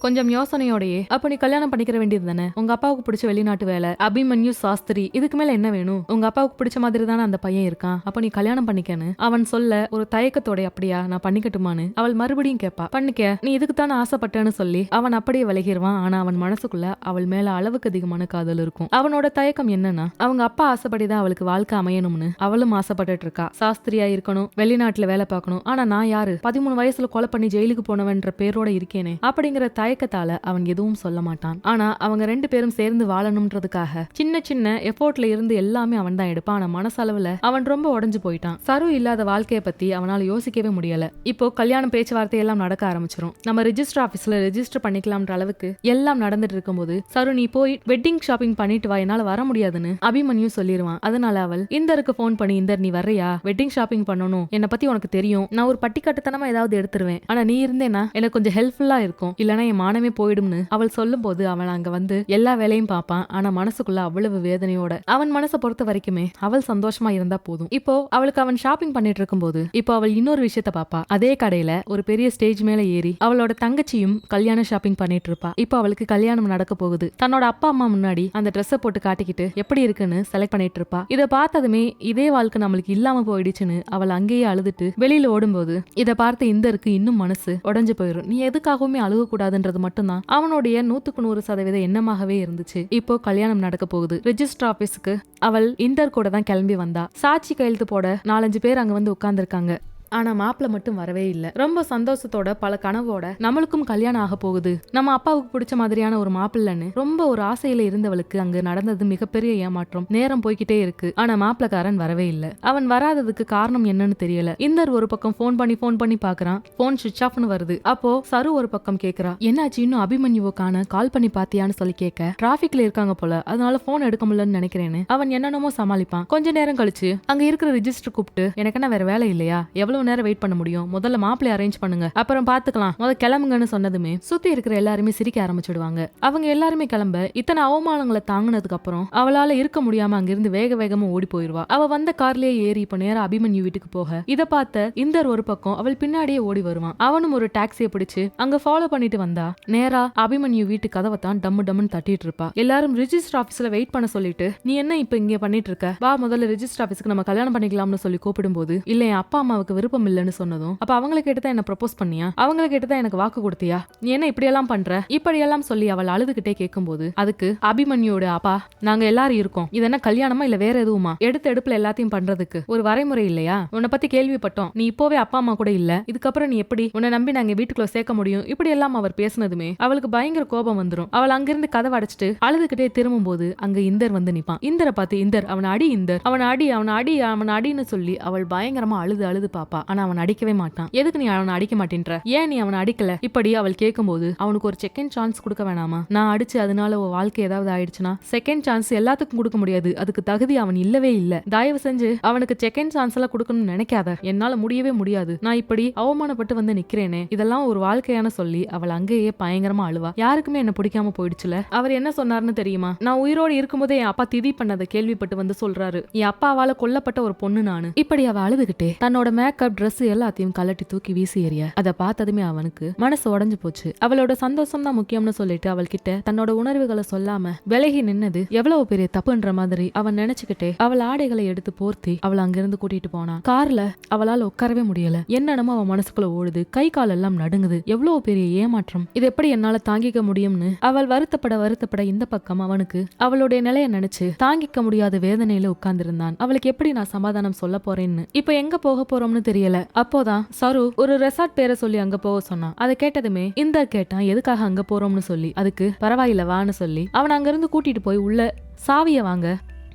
Speaker 1: கொஞ்சம் யோசனையோடையே, அப்ப நீ கல்யாணம் பண்ணிக்கிற வேண்டியது தானே, உங்க அப்பாவுக்கு பிடிச்ச வெளிநாட்டு வேலை, அபிமன்யு சாஸ்திரி, இதுக்கு மேல என்ன வேணும், உங்க அப்பாவுக்கு பிடிச்ச மாதிரி தானே அந்த பையன் இருக்கான், அப்ப நீ கல்யாணம் பண்ணிக்கன்னு அவன் சொல்ல, ஒரு தயக்கத்தோட அப்படியா நான் பண்ணிக்கட்டுமான்னு அவள் மறுபடியும் கேட்பா. பண்ணிக்க, நீ இதுக்கு தானே ஆசைப்பட்டேன்னு சொல்லி அவன் அப்படியே விலகிடுவான். ஆனா அவன் மனசுக்குள்ள அவள் மேல அளவுக்கு அதிகமான காதல் இருக்கும். அவனோட தயக்கம் என்னன்னா, அவங்க அப்பா ஆசைப்படிதான் அவளுக்கு வாழ்க்கை அமையணும்னு அவளும் ஆசைப்பட்டுட்டு இருக்கா. சாஸ்திரியா இருக்கணும், வெளிநாட்டுல வேலை பார்க்கணும். ஆனா நான் யாரு, 13 வயசுல கொலை பண்ணி ஜெயிலுக்கு போனவன்ற பேரோட இருக்கேனே அப்படிங்கிற தயக்கத்தால அவன் எதுவும் சொல்ல மாட்டான். ஆனா அவங்க ரெண்டு பேரும் சேர்ந்து வாழணும்ன்றதுக்காக சின்ன சின்ன எஃபோர்ட்ல இருந்து எல்லாமே அவன் தான் எடுப்பான். ஆனா மனசளவுல அவன் ரொம்ப உடைஞ்சு போயிட்டான். சரு இல்லாத வாழ்க்கைய பத்தி அவனால யோசிக்கவே முடியல. இப்போ கல்யாணம் பேச்சுவார்த்தை எல்லாம் நடக்க ஆரம்பிச்சிரும். நம்ம ரெஜிஸ்டர் ஆபீஸ்ல ரெஜிஸ்டர் பண்ணிக்கலாம்ன்ற அளவுக்கு எல்லாம் நடந்துட்டு இருக்கும்போது, சரு நீ போய் வெட்டிங் ஷாப்பிங் பண்ணிட்டு வா, என்னால வர முடியாதுன்னு அபிமன்யு சொல்லிடுவான். அதனால அவள் இந்தருக்கு போன் பண்ணி, இந்தர் நீ வர்றியா, வெட்டிங் ஷாப்பிங் பண்ணணும், என்னை பத்தி உனக்கு தெரியும், நான் ஒரு பட்டிக்காட்டுத்தனமா ஏதாவது எடுத்துருவேன், ஆனா நீ இருந்தேன்னா எனக்கு கொஞ்சம் ஹெல்ப்ஃபுல்லா இருக்கும், இல்லனா என் மானமே போயிடும்னு அவள் சொல்லும் போது அவன் அங்க வந்து எல்லா வேலையும் பார்ப்பான். ஆனா மனசுக்குள்ள அவ்வளவு வேதனையோட, அவன் மனசை பொறுத்த வரைக்குமே அவள் சந்தோஷமா இருந்தா போதும். இப்போ அவளுக்கு அவன் ஷாப்பிங் பண்ணிட்டு இருக்கும் போது இப்போ அவள் இன்னொரு விஷயத்த பாப்பா. அதே கடையில ஒரு பெரிய ஸ்டேஜ் மேல ஏறி அவளோட தங்கச்சியும் கல்யாண ஷாப்பிங் பண்ணிட்டு இருப்பா. இப்போ அவளுக்கு கல்யாணம் நடக்க போகுது. தன்னோட அப்பா அம்மா முன்னாடி அந்த ட்ரெஸ்ஸை போட்டு காட்டிக்கிட்டு எப்படி இருக்குன்னு செலக்ட் பண்ணிட்டு இருப்பா. இதை பார்த்ததுமே இதே வாழ்க்கை நம்மளுக்கு இல்லாம போயிடுச்சுன்னு அவள் அங்கேயே அழுதுட்டு வெளியில ஓடும்போது இதை பார்த்து இந்தருக்கு இன்னும் மனசு உடைஞ்சு போயிடும். நீ எதுக்காகவுமே அழுக கூடாதுன்றது மட்டும்தான் அவனுடைய 100% எண்ணமாகவே இருந்துச்சு. இப்போ கல்யாணம் நடக்க போகுது. ரெஜிஸ்டர் ஆபீஸ்க்கு அவள் இந்தர் கூட தான் கிளம்பி வந்தா. சாட்சி கையெழுத்து போட 4-5 பேர் அங்க வந்து உட்கார்ந்துருக்காங்க. ஆனா மாப்பிள்ள மட்டும் வரவே இல்ல. ரொம்ப சந்தோஷத்தோட பல கனவோட நம்மளுக்கும் கல்யாணம் ஆக போகுது, நம்ம அப்பாவுக்கு பிடிச்ச மாதிரியான ஒரு மாப்பிள்ளன்னு ரொம்ப ஒரு ஆசையில இருந்தவளுக்கு அங்க நடந்தது மிகப்பெரிய ஏமாற்றம். நேரம் போய்கிட்டே இருக்கு. ஆனா மாப்பிள்ளக்காரன் வரவே இல்ல. அவன் வராததுக்கு காரணம் என்னன்னு தெரியல. இந்தர் ஒரு பக்கம் போன் பண்ணி பாக்குறான். போன் சுவிட்ச் ஆஃப்னு வருது. அப்போ சரு ஒரு பக்கம் கேக்குறா, என்னாச்சு இன்னும் அபிமன்யுவை காண, கால் பண்ணி பாத்தியான்னு சொல்லி கேட்க, டிராபிக்ல இருக்காங்க போல, அதனால போன் எடுக்க முடியலன்னு நினைக்கிறேன்னு அவன் என்னென்னமோ சமாளிப்பான். கொஞ்ச நேரம் கழிச்சு அங்க இருக்கிற ரிஜிஸ்டர் கூப்பிட்டு, எனக்கு என்ன வேற வேலை இல்லையா, எவ்வளவு எவ்வளவு நேரம் வெயிட் பண்ண முடியும், முதல்ல மாப்பிள்ளை அரேஞ்ச் பண்ணுங்க, அப்புறம் பாத்துக்கலாம், முதல்ல கிளம்புங்கன்னு சொன்னதுமே சுத்தி இருக்கிற எல்லாருமே சிரிக்க ஆரம்பிச்சிடுவாங்க. அவங்க எல்லாருமே கிளம்ப இத்தனை அவமானங்களை தாங்கினதுக்கு அப்புறம் அவளால இருக்க முடியாம அங்கிருந்து வேக வேகமா ஓடி போயிருவா. அவ வந்த கார்லயே ஏறி இப்ப நேரா அபிமன்யு வீட்டுக்கு போக இத பார்த்த இந்தர் ஒரு பக்கம் அவள் பின்னாடியே ஓடி வருவான். அவனும் ஒரு டாக்ஸியை பிடிச்சு அங்க ஃபாலோ பண்ணிட்டு வந்தா நேரா அபிமன்யு வீட்டு கதவை தான் டம்மு டம்முன்னு தட்டிட்டு இருப்பா. எல்லாரும் ரிஜிஸ்டர் ஆபீஸ்ல வெயிட் பண்ண சொல்லிட்டு நீ என்ன இப்ப இங்க பண்ணிட்டு இருக்க, வா முதல்ல ரிஜிஸ்டர் ஆபீஸ்க்கு நம்ம கல்யாணம் பண்ணிக்கலாம்னு சொல்லி கூப்பிடும் போது இல்ல என் அப்பா அம்மாவுக்கு விருப்பம் இல்லைன்னு சொன்னதும் அப்ப அவங்களை கேட்டுதான் என்ன ப்ரப்போஸ் பண்ணியா, அவங்களை கேட்டுதான் எனக்கு வாக்கு கொடுத்தியா, நீ என்ன இப்படி எல்லாம் பண்ற, இப்படி எல்லாம் சொல்லி அவள் அழுதுகிட்டே கேட்கும் போது அதுக்கு அபிமன்யோட அப்பா நாங்க எல்லாரும் இருக்கோம், இது என்ன கல்யாணமா இல்ல வேற எதுவுமா, எடுத்த எடுப்புல எல்லாத்தையும் பண்றதுக்கு ஒரு வரைமுறை இல்லையா, உன்னை பத்தி கேள்விப்பட்டோம், நீ இப்போவே அப்பா அம்மா கூட இல்ல, இதுக்கப்புறம் நீ எப்படி உன்னை நம்பி நாங்க வீட்டுக்குள்ள சேர்க்க முடியும், இப்படி எல்லாம் அவர் பேசினதுமே அவளுக்கு பயங்கர கோபம் வந்துரும். அவள் அங்கிருந்து கதவை அடைச்சிட்டு அழுதுகிட்டே திரும்பும் போது அங்க இந்தர் வந்து நிப்பான். இந்தரை பார்த்து இந்தர் அவன் அடி, இந்தர் அவன் அடி, அவன் அடி, அவன் அடின்னு சொல்லி அவள் பயங்கரமா அழுது அழுது பாப்பா. ஆனா அவன் அடிக்கவே மாட்டான். எதுக்கு நீ அவனை அடிக்க மாட்டேன்ற, ஏன் நீ அவனை அடிக்கல, இப்படி அவள் கேட்கும்போது அவனுக்கு ஒரு செகண்ட் சான்ஸ் கொடுக்க வேணாமா, நான் அடிச்சு அதனால ஒரு வாழ்க்கை ஏதாவது ஆயிடுச்சுன்னா செகண்ட் சான்ஸ் எல்லாத்துக்கும் கொடுக்க முடியாது, அதுக்கு தகுதி அவன் இல்லவே இல்ல, தயவு செஞ்சு அவனுக்கு செகண்ட் சான்ஸ் எல்லாம் கொடுக்கணும்னு நினைக்காத, என்னால முடியவே முடியாது, நான் இப்படி அவமானப்பட்டு வந்து நிக்கிறேனே, இதெல்லாம் ஒரு வாழ்க்கையான சொல்லி அவள் அங்கேயே பயங்கரமா அழுவா. யாருக்குமே என்ன பிடிக்காம போயிடுச்சுல, அவர் என்ன சொன்னார்னு தெரியுமா, நான் உயிரோடு இருக்கும்போதே என் அப்பா திதி பண்ணதை கேள்விப்பட்டு வந்து சொல்றாரு, என் அப்பாவால கொல்லப்பட்ட ஒரு பொண்ணு நானு, இப்படி அவ அழுதுகிட்டே தன்னோட மேக்கப் ட்ரெஸ் எல்லாத்தையும் கலட்டி தூக்கி வீசி எறிய அதை பார்த்ததுமே அவனுக்கு மனசு உடைஞ்சு போச்சு. அவளோட சந்தோஷம் தான் முக்கியம்னு சொல்லிட்டு அவள் கிட்ட தன்னோட உணர்வுகளை சொல்லாம விலகி நின்னது எவ்வளவு பெரிய தப்புன்ற மாதிரி அவன் நினைச்சுக்கிட்டே அவள் ஆடைகளை எடுத்து போர்த்தி அவள் அங்கிருந்து கூட்டிட்டு போனா. கார்ல அவளால் உட்காரவே முடியல, என்னென்னமோ அவன் மனசுக்குள்ள ஓடுது, கை கால் எல்லாம் நடுங்குது, எவ்வளவு பெரிய ஏமாற்றம், இது எப்படி என்னால தாங்கிக்க முடியும்னு அவள் வருத்தப்பட இந்த பக்கம் அவனுக்கு அவளுடைய நிலைய நினைச்சு தாங்கிக்க முடியாத வேதனையில உட்கார்ந்து இருந்தான். அவளுக்கு எப்படி நான் சமாதானம் சொல்ல போறேன்னு, இப்ப எங்க போக போறோம்னு தெரியல. அப்போதான் சரு ஒரு ரெசார்ட் பேரை சொல்லி அங்க போக சொன்னான். அதை கேட்டதுமே இந்த கேட்டான் எதுக்காக அங்க போறோம்னு சொல்லி. அதுக்கு பரவாயில்ல வான்னு சொல்லி அவன் அங்க இருந்து கூட்டிட்டு போய் உள்ள சாவிய வாங்க,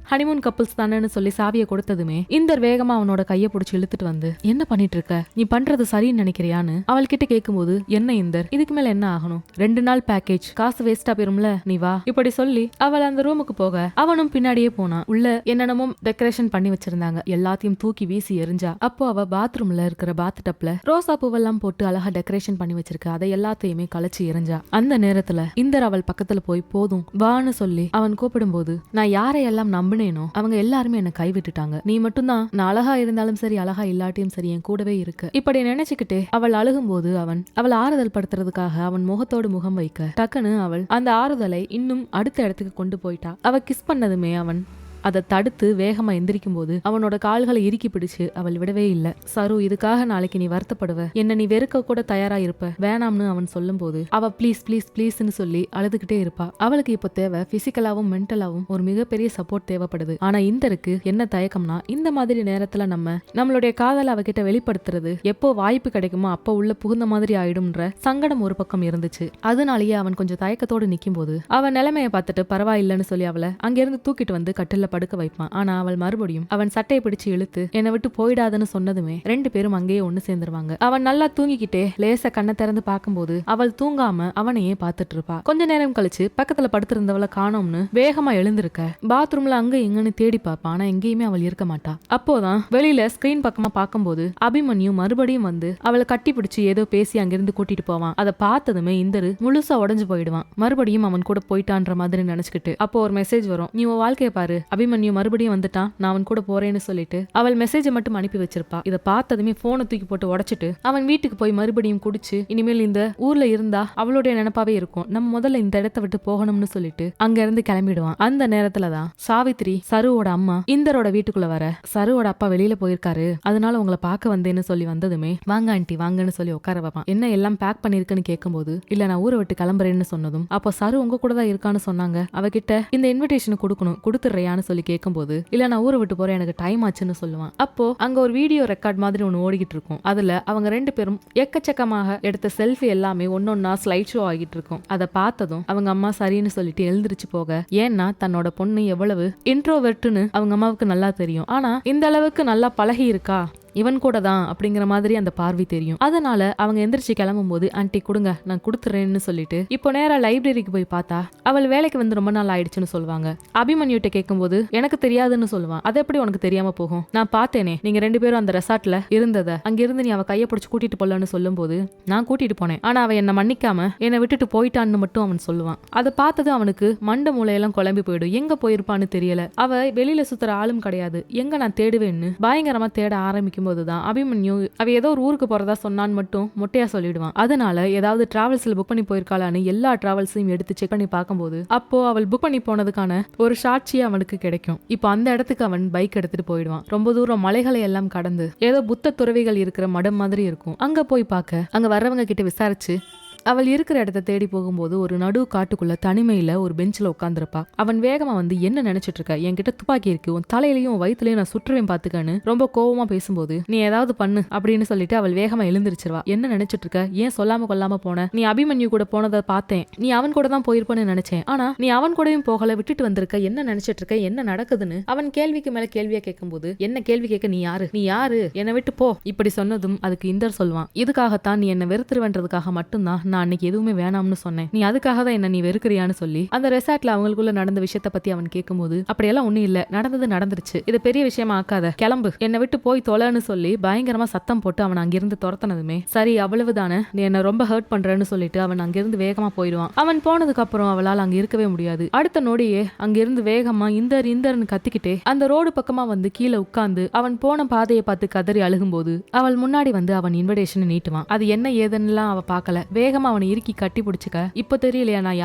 Speaker 1: ஹனிமூன் கப்பிள்ஸ் தானேன்னு சொல்லி சாவியை கொடுத்ததுமே இந்தர் வேகமா அவனோட கையை பிடிச்சி இழுத்துட்டு வந்து என்ன பண்ணிட்டு இருக்க, நீ பண்றது சரின்னு நினைக்கிறியான்னு அவள் கிட்ட கேட்கும்போது என்ன இந்தர் இதுக்கு மேல என்ன ஆகணும், 2 நாள் பேக்கேஜ், காசு வேஸ்டா போயிரும்ல, நீ வா இப்படி சொல்லி அவள் அந்த ரூமுக்கு போக அவனும் பின்னாடியே போனான். உள்ள என்னென்னமோ டெக்கரேஷன் பண்ணி வச்சிருந்தாங்க, எல்லாத்தையும் தூக்கி வீசி எரிஞ்சா. அப்போ அவ பாத்ரூம்ல இருக்கிற பாத் டப்ல ரோசா பூவெல்லாம் போட்டு அழகா டெக்கரேஷன் பண்ணி வச்சிருக்க, அதை எல்லாத்தையுமே கலைச்சு எரிஞ்சா. அந்த நேரத்துல இந்தர் அவள் பக்கத்துல போய் போதும் வான்னு சொல்லி அவன் கூப்பிடும் போது நான் யாரையெல்லாம் நம்பினேனோ அவங்க எல்லாருமே என்ன கைவிட்டுட்டாங்க, நீ மட்டும்தான் நான் அழகா இருந்தாலும் சரி அழகா இல்லாட்டியும் சரி என் கூடவே இருக்கு, இப்படி நினைச்சுக்கிட்டே அவள் அழுகும் போது அவள் ஆறுதல் படுத்துறதுக்காக அவன் முகத்தோடு முகம் வைக்க டக்குன்னு அவள் அந்த ஆறுதலை இன்னும் அடுத்த இடத்துக்கு கொண்டு போயிட்டா. அவ கிஸ் பண்ணதுமே அவன் அதை தடுத்து வேகமா எந்திரிக்கும் போது அவனோட கால்களை இறுக்கி பிடிச்சு அவள் விடவே இல்ல. சரு இதுக்காக நாளைக்கு நீ வருத்தப்படுவ, என்ன நீ வெறுக்க கூட தயாரா இருப்ப, வேணாம்னு அவன் சொல்லும் போது அவ ப்ளீஸ் ப்ளீஸ் ப்ளீஸ்ன்னு சொல்லி அழுதுகிட்டே இருப்பா. அவளுக்கு இப்போ தேவை பிசிக்கலாவும் மென்டலாவும் ஒரு மிகப்பெரிய சப்போர்ட் தேவைப்படுது. ஆனா இந்தருக்கு என்ன தயக்கம்னா இந்த மாதிரி நேரத்துல நம்மளுடைய காதலை அவகிட்ட வெளிப்படுத்துறது எப்போ வாய்ப்பு கிடைக்குமோ அப்போ உள்ள புகுந்த மாதிரி ஆயிடும்ன்ற சங்கடம் ஒரு பக்கம் இருந்துச்சு. அதனாலேயே அவன் கொஞ்சம் தயக்கத்தோடு நிக்கும் போது அவன் நிலைமையை பார்த்துட்டு பரவாயில்லைன்னு சொல்லி அவளை அங்கிருந்து தூக்கிட்டு வந்து கட்டில படுக்க வைப்பான். ஆனா அவள் மறுபடியும் அவன் சட்டையை பிடிச்சு இழுத்து என்னை விட்டு போயிடாதுன்னு சொன்னதுமே 2 பேரும் அங்கேயே ஒண்ணு சேர்ந்துருவாங்க. அவன் நல்லா தூங்கிக்கிட்டே லேச கண்ணை திறந்து பார்க்கும்போது அவள் தூங்காம அவனையே பார்த்துட்டு இருப்பா. கொஞ்ச நேரம் கழிச்சு பக்கத்துல படுத்திருந்தவளை காணோம்னு வேகமா எழுந்திருக்க பாத்ரூம்ல அங்க இங்கன்னு தேடி பார்ப்பான். ஆனா எங்கேயுமே அவள் இருக்க மாட்டா. அப்போதான் வெளியில ஸ்கிரீன் பக்கமா பார்க்கும்போது அபிமன்யு மறுபடியும் வந்து அவளை கட்டி பிடிச்சு ஏதோ பேசி அங்கிருந்து கூட்டிட்டு போவான். அதை பார்த்ததுமே இந்தரு முழுசா உடஞ்சு போயிடுவான். மறுபடியும் அவன் கூட போயிட்டான்ற மாதிரி நினைச்சுக்கிட்டு அப்போ ஒரு மெசேஜ் வரும், நீ உன் வாழ்க்கைய பாரு, அபிமன்யு மறுபடியும் வந்துட்டான், நான் அவன் கூட போறேன்னு சொல்லிட்டு அவள் மெசேஜை மட்டும் அனுப்பி வச்சிருப்பா. இதை பார்த்ததுமே போனை தூக்கி போட்டு உடைச்சிட்டு அவன் வீட்டுக்கு போய் மறுபடியும் குடிச்சு இனிமேல் இந்த ஊர்ல இருந்தா அவளுடைய நினைப்பாவே இருக்கும், நம்ம முதல்ல இந்த இடத்தை விட்டு போகணும்னு சொல்லிட்டு அங்க இருந்து கிளம்பிடுவான். அந்த நேரத்துலதான் சாவித்ரி சருவோட அம்மா இந்தரோட வீட்டுக்குள்ள வர, சருவோட அப்பா வெளியில போயிருக்காரு அதனால உங்களை பார்க்க வந்தேன்னு சொல்லி வந்ததுமே வாங்க ஆண்டி வாங்கன்னு சொல்லி உட்கார வைப்பான். என்ன எல்லாம் பேக் பண்ணிருக்குன்னு கேட்கும்போது இல்ல நான் ஊரை விட்டு கிளம்புறேன்னு சொன்னதும் அப்போ சரு உங்க கூட தான் இருக்கான்னு சொன்னாங்க, அவகிட்ட இந்த இன்விடேஷன் கொடுக்கணும் கொடுத்துடுறியான்னு சொல்லி கேட்கும்போது இல்ல நான் ஊரை விட்டு போறேன் எனக்கு டைம் ஆச்சுன்னு சொல்லுவான். அப்போ அங்க ஒரு வீடியோ ரெக்கார்ட் மாதிரி ஒன்னு ஓடிக்கிட்டு இருக்கும். அதுல அவங்க 2 பேரும் எக்கச்சக்கமாக எடுத்த செல்ஃபி எல்லாமே ஒன்னொன்னா ஸ்லைட் ஷோ ஆகிட்டு இருக்கும். அதை பார்த்ததும் அவங்க அம்மா சரின்னு சொல்லிட்டு எழுந்திருச்சு போக, ஏன்னா தன்னோட பொண்ணு எவ்வளவு இன்ட்ரோவெர்ட்னு அவங்க அம்மாவுக்கு நல்லா தெரியும். ஆனா இந்த அளவுக்கு நல்லா பழகி இருக்கா, இவன் கூட தான் அப்படிங்கிற மாதிரி அந்த பார்வை தெரியும். அதனால அவங்க எந்திரிச்சு கிளம்பும் போது ஆன்ட்டி கொடுங்க நான் கொடுத்துறேன்னு சொல்லிட்டு இப்போ நேரா லைப்ரரிக்கு போய் பார்த்தா அவள் வேலைக்கு வந்து ரொம்ப நாள் ஆயிடுச்சுன்னு சொல்லுவாங்க. அபிமன்யுட்ட கேட்கும்போது எனக்கு தெரியாதுன்னு சொல்லுவான். அது எப்படி உனக்கு தெரியாம போகும், நான் பார்த்தேனே நீங்க 2 பேரும் அந்த ரெசார்ட்ல இருந்தத, அங்கிருந்து நீ அவ கையை பிடிச்சு கூட்டிட்டு போலன்னு சொல்லும் போது நான் கூட்டிட்டு போனேன், ஆனா அவ என்ன மன்னிக்காம என்னை விட்டுட்டு போயிட்டான்னு மட்டும் அவன் சொல்லுவான். அதை பார்த்தது அவனுக்கு மண்ட மூளையெல்லாம் குழம்பி போயிடும். எங்க போயிருப்பான்னு தெரியல, அவ வெளியில சுத்துற ஆளும் கிடையாது, எங்க நான் தேடுவேன்னு பயங்கரமா தேட ஆரம்பிக்கும் போதுதான் அபிமன்யு அவ ஏதோ ஒரு ஊருக்கு போறதா சொன்னான்னு மட்டும் மொட்டையா சொல்லிடுவான். அதனால ஏதாவது டிராவல்ஸ்ல புக் பண்ணி போயிருக்காளான்னு எல்லா டிராவல்ஸையும் எடுத்து செக் பண்ணி பார்க்கும்போது அப்போ அவள் புக் பண்ணி போனதுக்கான ஒரு சாட்சியே அவனுக்கு கிடைக்கும். இப்போ அந்த இடத்துக்கு அவன் பைக் எடுத்துட்டு போயிடுவான். ரொம்ப தூரம் மலைகளை எல்லாம் கடந்து ஏதோ புத்த துறவிகள் இருக்கிற மடம் மாதிரி இருக்கும். அங்க போய் பார்க்க அங்க வர்றவங்க கிட்ட விசாரிச்சு அவள் இருக்கிற இடத்த தேடி போகும்போது ஒரு நடு காட்டுக்குள்ள தனிமையில ஒரு பெஞ்சில் உட்காந்துருப்பா. அவன் வேகமா வந்து என்ன நினைச்சிட்டு இருக்க, என்கிட்ட துப்பாக்கி இருக்கு, உன் தலையிலையும் வயிற்றுலயும் நான் சுற்றுவேன் பாத்துக்கன்னு ரொம்ப கோவமா பேசும்போது நீ ஏதாவது பண்ணு அப்படின்னு சொல்லிட்டு அவள் வேகமா எழுந்திருச்சிருவா. என்ன நினைச்சிட்டு இருக்க, ஏன் சொல்லாம கொல்லாம போன, நீ அபிமன்யு கூட போனதை பார்த்தேன், நீ அவன் கூட தான் போயிருப்பேன்னு நினைச்சேன், ஆனா நீ அவன் கூடயும் போகல, விட்டுட்டு வந்திருக்க, என்ன நினைச்சிட்டு இருக்க, என்ன நடக்குதுன்னு அவன் கேள்விக்கு மேல கேள்வியா கேட்கும்போது என்ன கேள்வி கேட்க நீ யாரு என்னை விட்டு போ இப்படி சொன்னதும் அதுக்கு இந்தர் சொல்வான், இதுக்காகத்தான் நீ என்ன வெறுத்துருவன்றதுக்காக மட்டும்தான் நான் அன்னைக்கு எதுவுமே வேணாம்னு சொன்னேன், நீ அதுக்காக தான் என்ன நீ வெறுக்கிறியான்னு சொல்லி அந்த ரெசார்ட்ல அவங்களுக்குள்ள நடந்த விஷயத்த பத்தி அவன் கேட்கும்போது அப்படியெல்லாம் ஒண்ணும் இல்ல, நடந்தது நடந்துருச்சு, இது பெரிய விஷயமா ஆக்காத, கிளம்பு, என்னை விட்டு போய் தொலைன்னு சொல்லி பயங்கரமா சத்தம் போட்டு அவன் அங்கிருந்து துரத்தினதுமே சரி அவ்வளவுதானே, நீ என்ன ரொம்ப ஹர்ட் பண்றேன்னு சொல்லிட்டு அவன் அங்கிருந்து வேகமா போயிடுவான். அவன் போனதுக்கு அப்புறம் அவளால் அங்க இருக்கவே முடியாது. அடுத்த நொடியே அங்கிருந்து வேகமா இந்தர்னு கத்திக்கிட்டே அந்த ரோடு பக்கமா வந்து கீழே உட்கார்ந்து அவன் போன பாதையை பார்த்து கதறி அழுகும்போது அவள் முன்னாடி வந்து அவன் இன்விடேஷன் நீட்டுவான். அது என்ன ஏதுன்னு அவ பார்க்கல, வேகமா அவனை இறுக்கி கட்டி பிடிச்சுக்க, இப்ப தெரியலையா நான்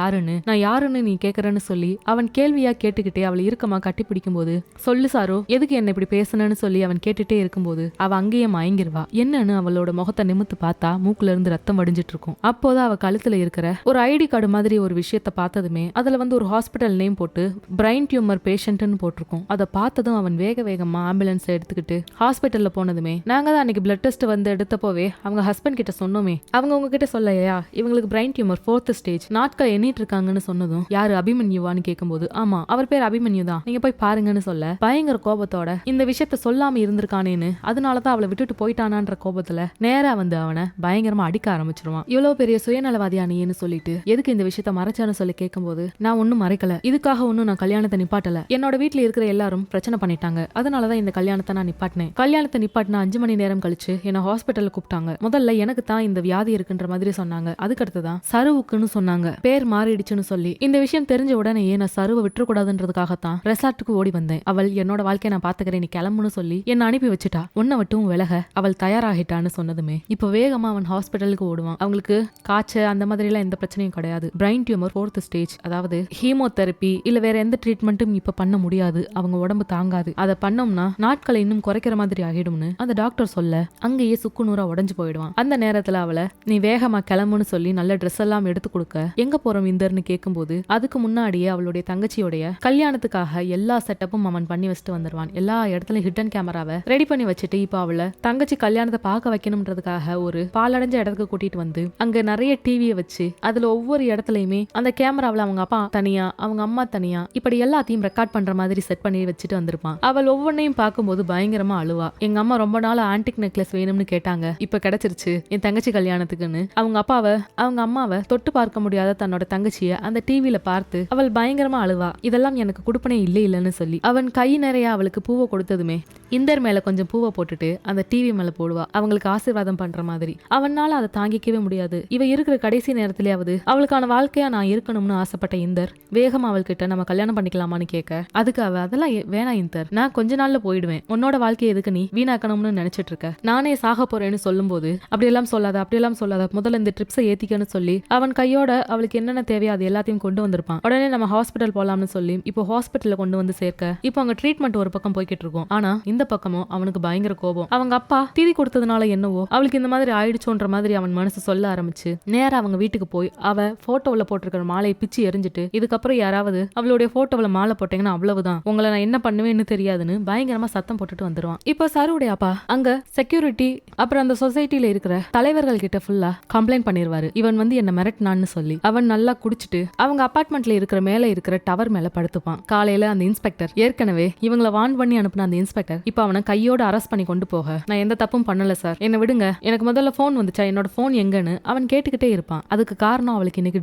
Speaker 1: யாருன்னு நீ கேக்குறேன்னு சொல்லி அவன் கேள்வியா கேட்டுக்கிட்டே அவளை இறுக்கமா கட்டி பிடிக்கும் போது சொல்லு சாரோ எதுக்கு என்ன இப்படி பேசணும்னு சொல்லி அவன் கேட்டுட்டே இருக்கும்போது அவ அங்கேயே மயங்கிருவா. என்னன்னு அவளோட முகத்தை நிமித்து பார்த்தா மூக்குல இருந்து ரத்தம் வடிஞ்சிட்டு இருக்கும். அப்போதான் அவ கழுத்துல இருக்கிற ஒரு ஐடி கார்டு மாதிரி ஒரு விஷயத்த பார்த்ததுமே அதுல வந்து ஒரு ஹாஸ்பிட்டல் நேம் போட்டு பிரைன் டியூமர் பேஷண்ட்னு போட்டிருக்கும். அதை பார்த்ததும் அவன் வேகமா ஆம்புலன்ஸ் எடுத்துக்கிட்டு ஹாஸ்பிட்டல்ல போனதுமே நாங்க தான் அன்னைக்கு பிளட் டெஸ்ட் வந்து எடுத்தப்போவே அவங்க ஹஸ்பண்ட் கிட்ட சொன்னோமே, அவங்க உங்ககிட்ட சொல்லலையா இவங்களுக்கு பிரைன் டியூமர் 4th ஸ்டேஜ், நாட்கள் எண்ணிட்டு இருக்காங்கன்னு சொன்னதும் யாரு அபிமன்யுவான்னு கேட்கும்போது ஆமா அவர் பேர் அபிமன்யு தான், நீங்க போய் பாருங்கன்னு சொல்ல பயங்கர கோபத்தோட இந்த விஷயத்த சொல்லாம இருந்திருக்கானேன்னு அதனாலதான் அவளை விட்டுட்டு போயிட்டானான்ற கோபத்துல நேரா வந்து அவனை பயங்கரமா அடிக்க ஆரம்பிச்சிருவான். இவ்வளவு பெரிய சுயநலவாதியானேன்னு சொல்லிட்டு எதுக்கு இந்த விஷயத்த மறைச்சான்னு சொல்லி கேட்கும்போது நான் ஒன்னும் மறைக்கல, இதுக்காக ஒன்னும் நான் கல்யாணத்தை நிப்பாட்டல, என்னோட வீட்டுல இருக்கிற எல்லாரும் பிரச்சனை பண்ணிட்டாங்க, அதனாலதான் இந்த கல்யாணத்தை நான் நிப்பாட்டினேன், கல்யாணத்தை நிப்பாட்டினா 5 மணி நேரம் கழிச்சு என்ன ஹாஸ்பிட்டல்ல கூப்பிட்டாங்க, முதல்ல எனக்கு தான் இந்த வியாதி இருக்குன்ற மாதிரி சொன்னாங்க, அதுக்கடுத்துதான் சருவுக்குன்னு சொன்னாங்க, பேர் மாறிடுச்சுன்னு சொல்லி இந்த விஷயம் தெரிஞ்ச உடனே நான் சருவை விட்டுறக்கூடாதுன்றதுக்காகத்தான் ரெசார்ட்டுக்கு ஓடி வந்தேன், அவள் என்னோட வாழ்க்கையை நான் பாத்துக்கிறேன் நீ கிளம்புன்னு சொல்லி என்ன அனுப்பி வச்சுட்டா, உன்னை விட்டும் விலக அவள் தயாராகிட்டான்னு சொன்னதுமே இப்ப வேகமா அவன் ஹாஸ்பிட்டலுக்கு ஓடுவான். அவங்களுக்கு காய்ச்சல் அந்த மாதிரி எல்லாம் எந்த பிரச்சனையும் கிடையாது, பிரைன் டியூமர் 4th ஸ்டேஜ், அதாவது ஹீமோதெரப்பி இல்ல வேற எந்த ட்ரீட்மெண்ட்டும் இப்ப பண்ண முடியாது, அவங்க உடம்பு தாங்காது, அதை பண்ணோம்னா நாட்களை இன்னும் குறைக்கிற மாதிரி ஆகிடும்னு அந்த டாக்டர் சொல்ல அங்கேயே சுக்குநூறா உடஞ்சு போயிடுவான். அந்த நேரத்துல அவளை நீ வேகமா கிளம்புன்னு சொல்லி நல்ல ட்ரெஸ் எல்லாம் எடுத்து கொடுக்க எங்க போறோம் இந்தர்னு கேட்கும்போது அதுக்கு முன்னாடியே அவளுடைய தங்கச்சியோடைய கல்யாணத்துக்காக எல்லா செட்டப்பும் அவன் பண்ணி வச்சுட்டு வந்துருவான். எல்லா இடத்துலயும் ஹிடன் கேமராவை ரெடி பண்ணி வச்சுட்டு இப்ப அவளை தங்கச்சி கல்யாணத்தை பார்க்க வைக்கணும்ன்றதுக்காக ஒரு பாலடைஞ்ச இடத்துக்கு கூட்டிட்டு வந்து அங்க நிறைய டிவியை வச்சு அதுல ஒவ்வொரு இடத்துலயுமே அந்த கேமராவில் அவங்க அப்பா தனியா அவங்க அம்மா தனியா இப்படி எல்லாத்தையும் ரெக்கார்ட் பண்ற மாதிரி செட் பண்ணி வச்சுட்டு வந்திருப்பான். அவள் ஒவ்வொன்னையும் பார்க்கும்போது பயங்கரமா அழுவா. எங்க அம்மா ரொம்ப நாள் ஆன்டிக் நெக்லஸ் வேணும்னு கேட்டாங்க, இப்ப கிடைச்சிருச்சு என் தங்கச்சி கல்யாணத்துக்குன்னு அவங்க அம்மாவை தொட்டு பார்க்க முடியாத தன்னோட தங்கச்சிய அந்த டிவில பார்த்து அவள் பயங்கரமா அழுவா. இதெல்லாம் எனக்கு கொடுப்பனே இல்லைன்னு சொல்லி அவன் கை நிறைய அவளுக்கு பூவை கொடுத்ததுமே இந்தர் மேல கொஞ்சம் பூவை போட்டுட்டு அந்த டிவி மேல போடுவா, அவங்களுக்கு ஆசீர்வாதம் பண்ற மாதிரி. அவனால அதை தாங்கிக்கவே முடியாது. இவ இருக்கிற கடைசி நேரத்திலேயாவது அவளுக்கான வாழ்க்கையா நான் இருக்கணும்னு ஆசைப்பட்ட இந்தர் வேகமா அவள் கிட்ட நம்ம கல்யாணம் பண்ணிக்கலாமான்னு கேட்க அதுக்கு அவ அதெல்லாம் வேணாம் இந்தர், நான் கொஞ்ச நாள்ல போயிடுவேன், உன்னோட வாழ்க்கையை எதுக்கு நீ வீணாக்கணும்னு நினைச்சிட்டு இருக்க, நானே சாக போறேன்னு சொல்லும் போது அப்படியெல்லாம் சொல்லாத முதல்ல இந்த ட்ரிப்ஸை ஏத்திக்கன்னு சொல்லி அவன் கையோட அவளுக்கு என்னென்ன தேவையோ அது எல்லாத்தையும் கொண்டு வந்திருப்பான். உடனே நம்ம ஹாஸ்பிட்டல் போலாம்னு சொல்லி இப்போ ஹாஸ்பிட்டல்ல கொண்டு வந்து சேர்க்க இப்போ அங்க ட்ரீட்மெண்ட் ஒரு பக்கம் போய்கிட்டு இருக்கும். ஆனா இந்த பக்கமும் அவனுக்கு பயங்கர கோபம். அவங்க அப்பா தீதி கொடுத்ததுனால என்னவோ அவளுக்கு இந்த மாதிரி ஆயிடுச்சோன்ற மாதிரி அவன் மனசு சொல்ல ஆரம்பிச்சு நேரா அவங்க வீட்டுக்கு போய் அவ போட்டோல போட்டிருக்கிற மாலையை பிச்சு எரிஞ்சிட்டு இதுக்கப்புறம் யாராவது அவளுடைய போட்டோல மாலை போட்டீங்கன்னா அவ்வளவுதான், உங்களை நான் என்ன பண்ணுவேன்னு தெரியாதுன்னு பயங்கரமா சத்தம் போட்டுட்டு வந்துருவான். இப்போ சருவுடைய அப்பா அங்க செக்யூரிட்டி அப்புறம் அந்த சொசைட்டில இருக்கிற தலைவர்கள் கிட்ட ஃபுல்லா கம்ப்ளைண்ட் பண்ணிருப்பான். பண்ணிடுவாரு. இவன் வந்து என்ன மிரட்டினான்னு சொல்லி அவன் நல்லா குடிச்சிட்டு அவங்க அபார்ட்மெண்ட்ல இருக்கிற மேல இருக்கிற டவர் மேல படுத்துப்பான். காலையில அந்த இன்ஸ்பெக்டர் ஏற்கனவே இவங்களை வார்ன் பண்ணி அனுப்பின அந்த இன்ஸ்பெக்டர் இப்ப அவனை கையோட அரெஸ்ட் பண்ணி கொண்டு போக, நான் எந்த தப்பும் பண்ணல சார், என்ன விடுங்க, எனக்கு முதல்ல போன் வந்துச்சா, என்னோட போன் எங்கன்னு அவன் கேட்டுக்கிட்டே இருப்பான். அதுக்கு காரணம் அவளுக்கு இன்னைக்கு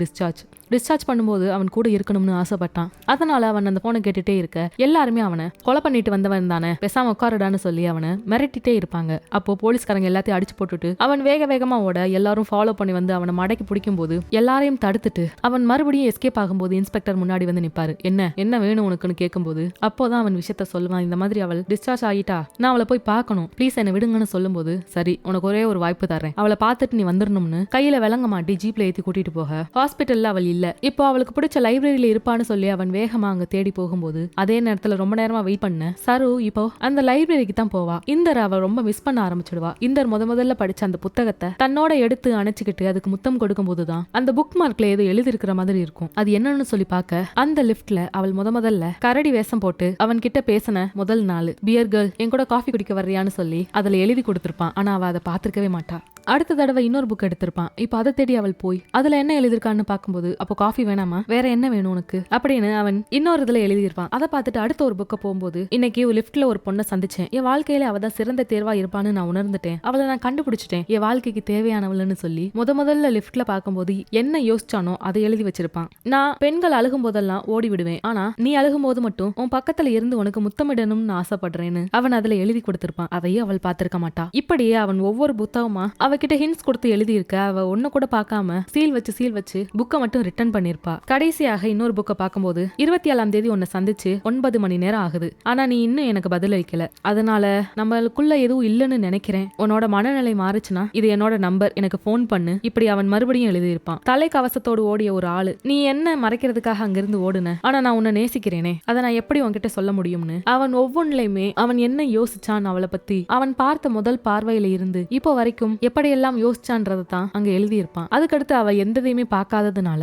Speaker 1: டிஸ்சார்ஜ் பண்ணும்போது அவன் கூட இருக்கணும்னு ஆசைப்பட்டான். அதனால அவன் அந்த போனை கேட்டுட்டே இருக்க எல்லாருமே அவனை கொலை பண்ணிட்டு வந்தவன் தானே, பேசாம உட்காருடான்னு சொல்லி அவனை மிரட்டிட்டே இருப்பாங்க. அப்போ போலீஸ்காரங்க எல்லாத்தையும் அடிச்சு போட்டுட்டு அவன் வேக வேகமா ஓட எல்லாரும் ஃபாலோ பண்ணி வந்து அவனை மடக்கி பிடிக்கும் போது எல்லாரையும் தடுத்துட்டு அவன் மறுபடியும் எஸ்கேப் ஆகும்போது இன்ஸ்பெக்டர் முன்னாடி வந்து நிப்பாரு. என்ன வேணும் உனக்குன்னு கேட்கும்போது அப்போதான் அவன் விஷயத்த சொல்லுவான். இந்த மாதிரி அவள் டிஸ்சார்ஜ் ஆகிட்டா, நான் அவளை போய் பார்க்கணும், ப்ளீஸ் என்ன விடுங்கன்னு சொல்லும்போது, சரி உனக்கு ஒரே ஒரு வாய்ப்பு தரேன், அவளை பார்த்துட்டு நீ வந்துடணும்னு கையில விளங்க மாட்டி ஜீப்ல ஏத்தி கூட்டிட்டு போக. ஹாஸ்பிட்டல்ல அவள் இல்ல, இப்போ அவளுக்கு பிடிச்ச லைப்ரரியில இருப்பான்னு சொல்லி அவன் வேகமா அங்க தேடி போகும்போது அதே நேரத்துல ரொம்ப நேரமா வெயிட் பண்ண சரு இப்போ அந்த லைப்ரரிக்கு தான் போவா. இந்தர் அவள் ரொம்ப மிஸ் பண்ண ஆரம்பிச்சிடுவா. இந்தர் முதல்ல படிச்ச அந்த புத்தகத்தை தன்னோட எடுத்து அணைச்சுக்கிட்டு அதுக்கு முத்தம் கொடுக்கும் போதுதான் அந்த புக் மார்க்ல ஏதோ எழுதி இருக்கிற மாதிரி இருக்கும். அது என்னன்னு சொல்லி பார்க்க அந்த லிப்ட்ல அவள் முதல்ல கரடி வேஷம் போட்டு அவன் கிட்ட பேசின முதல் நாள், பியர் கேர்ள் என் கூட காஃபி குடிக்க வர்றியான்னு சொல்லி அதுல எழுதி கொடுத்திருப்பான். ஆனா அவ அதை பார்த்திருக்கவே மாட்டா. அடுத்த தடவை இன்னொரு புக் எடுத்திருப்பான். இப்ப அதை தேடி அவள் போய் அதுல என்ன எழுதிருக்கான்னு பாக்கும்போது, அப்போ காஃபி வேணாமா, வேற என்ன வேணும் உனக்கு அப்படின்னு அவன் இன்னொரு இதுல எழுதியிருப்பான். அதை பார்த்துட்டு அடுத்த ஒரு புக்க போகும்போது, இன்னைக்கு லிப்ட்ல ஒரு பொண்ணை சந்திச்சேன், என் வாழ்க்கையில அவதான் சிறந்த தேர்வா இருப்பான்னு நான் உணர்ந்துட்டேன், அவளை நான் கண்டுபிடிச்சிட்டேன், என் வாழ்க்கைக்கு தேவையானவள்னு சொல்லி முதல்ல லிப்ட்ல பார்க்கும்போது என்ன யோசிச்சானோ அதை எழுதி வச்சிருப்பான். நான் பெண்கள் அழுகும் போதெல்லாம் ஓடி விடுவேன், ஆனா நீ அழுகும் போது மட்டும் உன் பக்கத்துல இருந்து உனக்கு முத்தமிடணும்னு ஆசைப்படுறேன்னு அவன் அதுல எழுதி கொடுத்திருப்பான். அதையே அவள் பார்த்திருக்க மாட்டா. இப்படியே அவன் ஒவ்வொரு புத்தகமா அவகிட்ட ஹிண்ட்ஸ் கொடுத்து எழுதி இருக்க அவ ஒண்ணு கூட பார்க்காம சீல் வச்சு புக்கை மட்டும் ரிட்டர்ன் பண்ணிருப்பா. கடைசியாக இன்னொரு புக்கை பார்க்கும்போது 27ஆம் தேதி உன்னை சந்திச்சு 9 மணி நேரம் ஆகுது, ஆனா நீ இன்னும் எனக்கு பதில் அளிக்கல, அதனால நம்மளுக்குள்ள எதுவும் இல்லைன்னு நினைக்கிறேன், உன்னோட மனநிலை மாறுச்சுன்னா இது என்னோட நம்பர், எனக்கு போன் பண்ணு, இப்படி அவன் மறுபடியும் எழுதியிருப்பான். தலை கவசத்தோடு ஓடிய ஒரு ஆளு, நீ என்ன மறைக்கிறதுக்காக அங்கிருந்து ஓடுன, ஆனா நான் உன்னை நேசிக்கிறேனே, அதை நான் எப்படி உன்கிட்ட சொல்ல முடியும்னு அவன் ஒவ்வொன்றிலையுமே அவன் என்ன யோசிச்சான் அவளை பத்தி, அவன் பார்த்த முதல் பார்வையில இருந்து இப்போ வரைக்கும் எப்படியெல்லாம் யோசிச்சான்றதை தான் அங்க எழுதியிருப்பான். அதுக்கடுத்து அவ எந்ததையுமே பார்க்காததுனால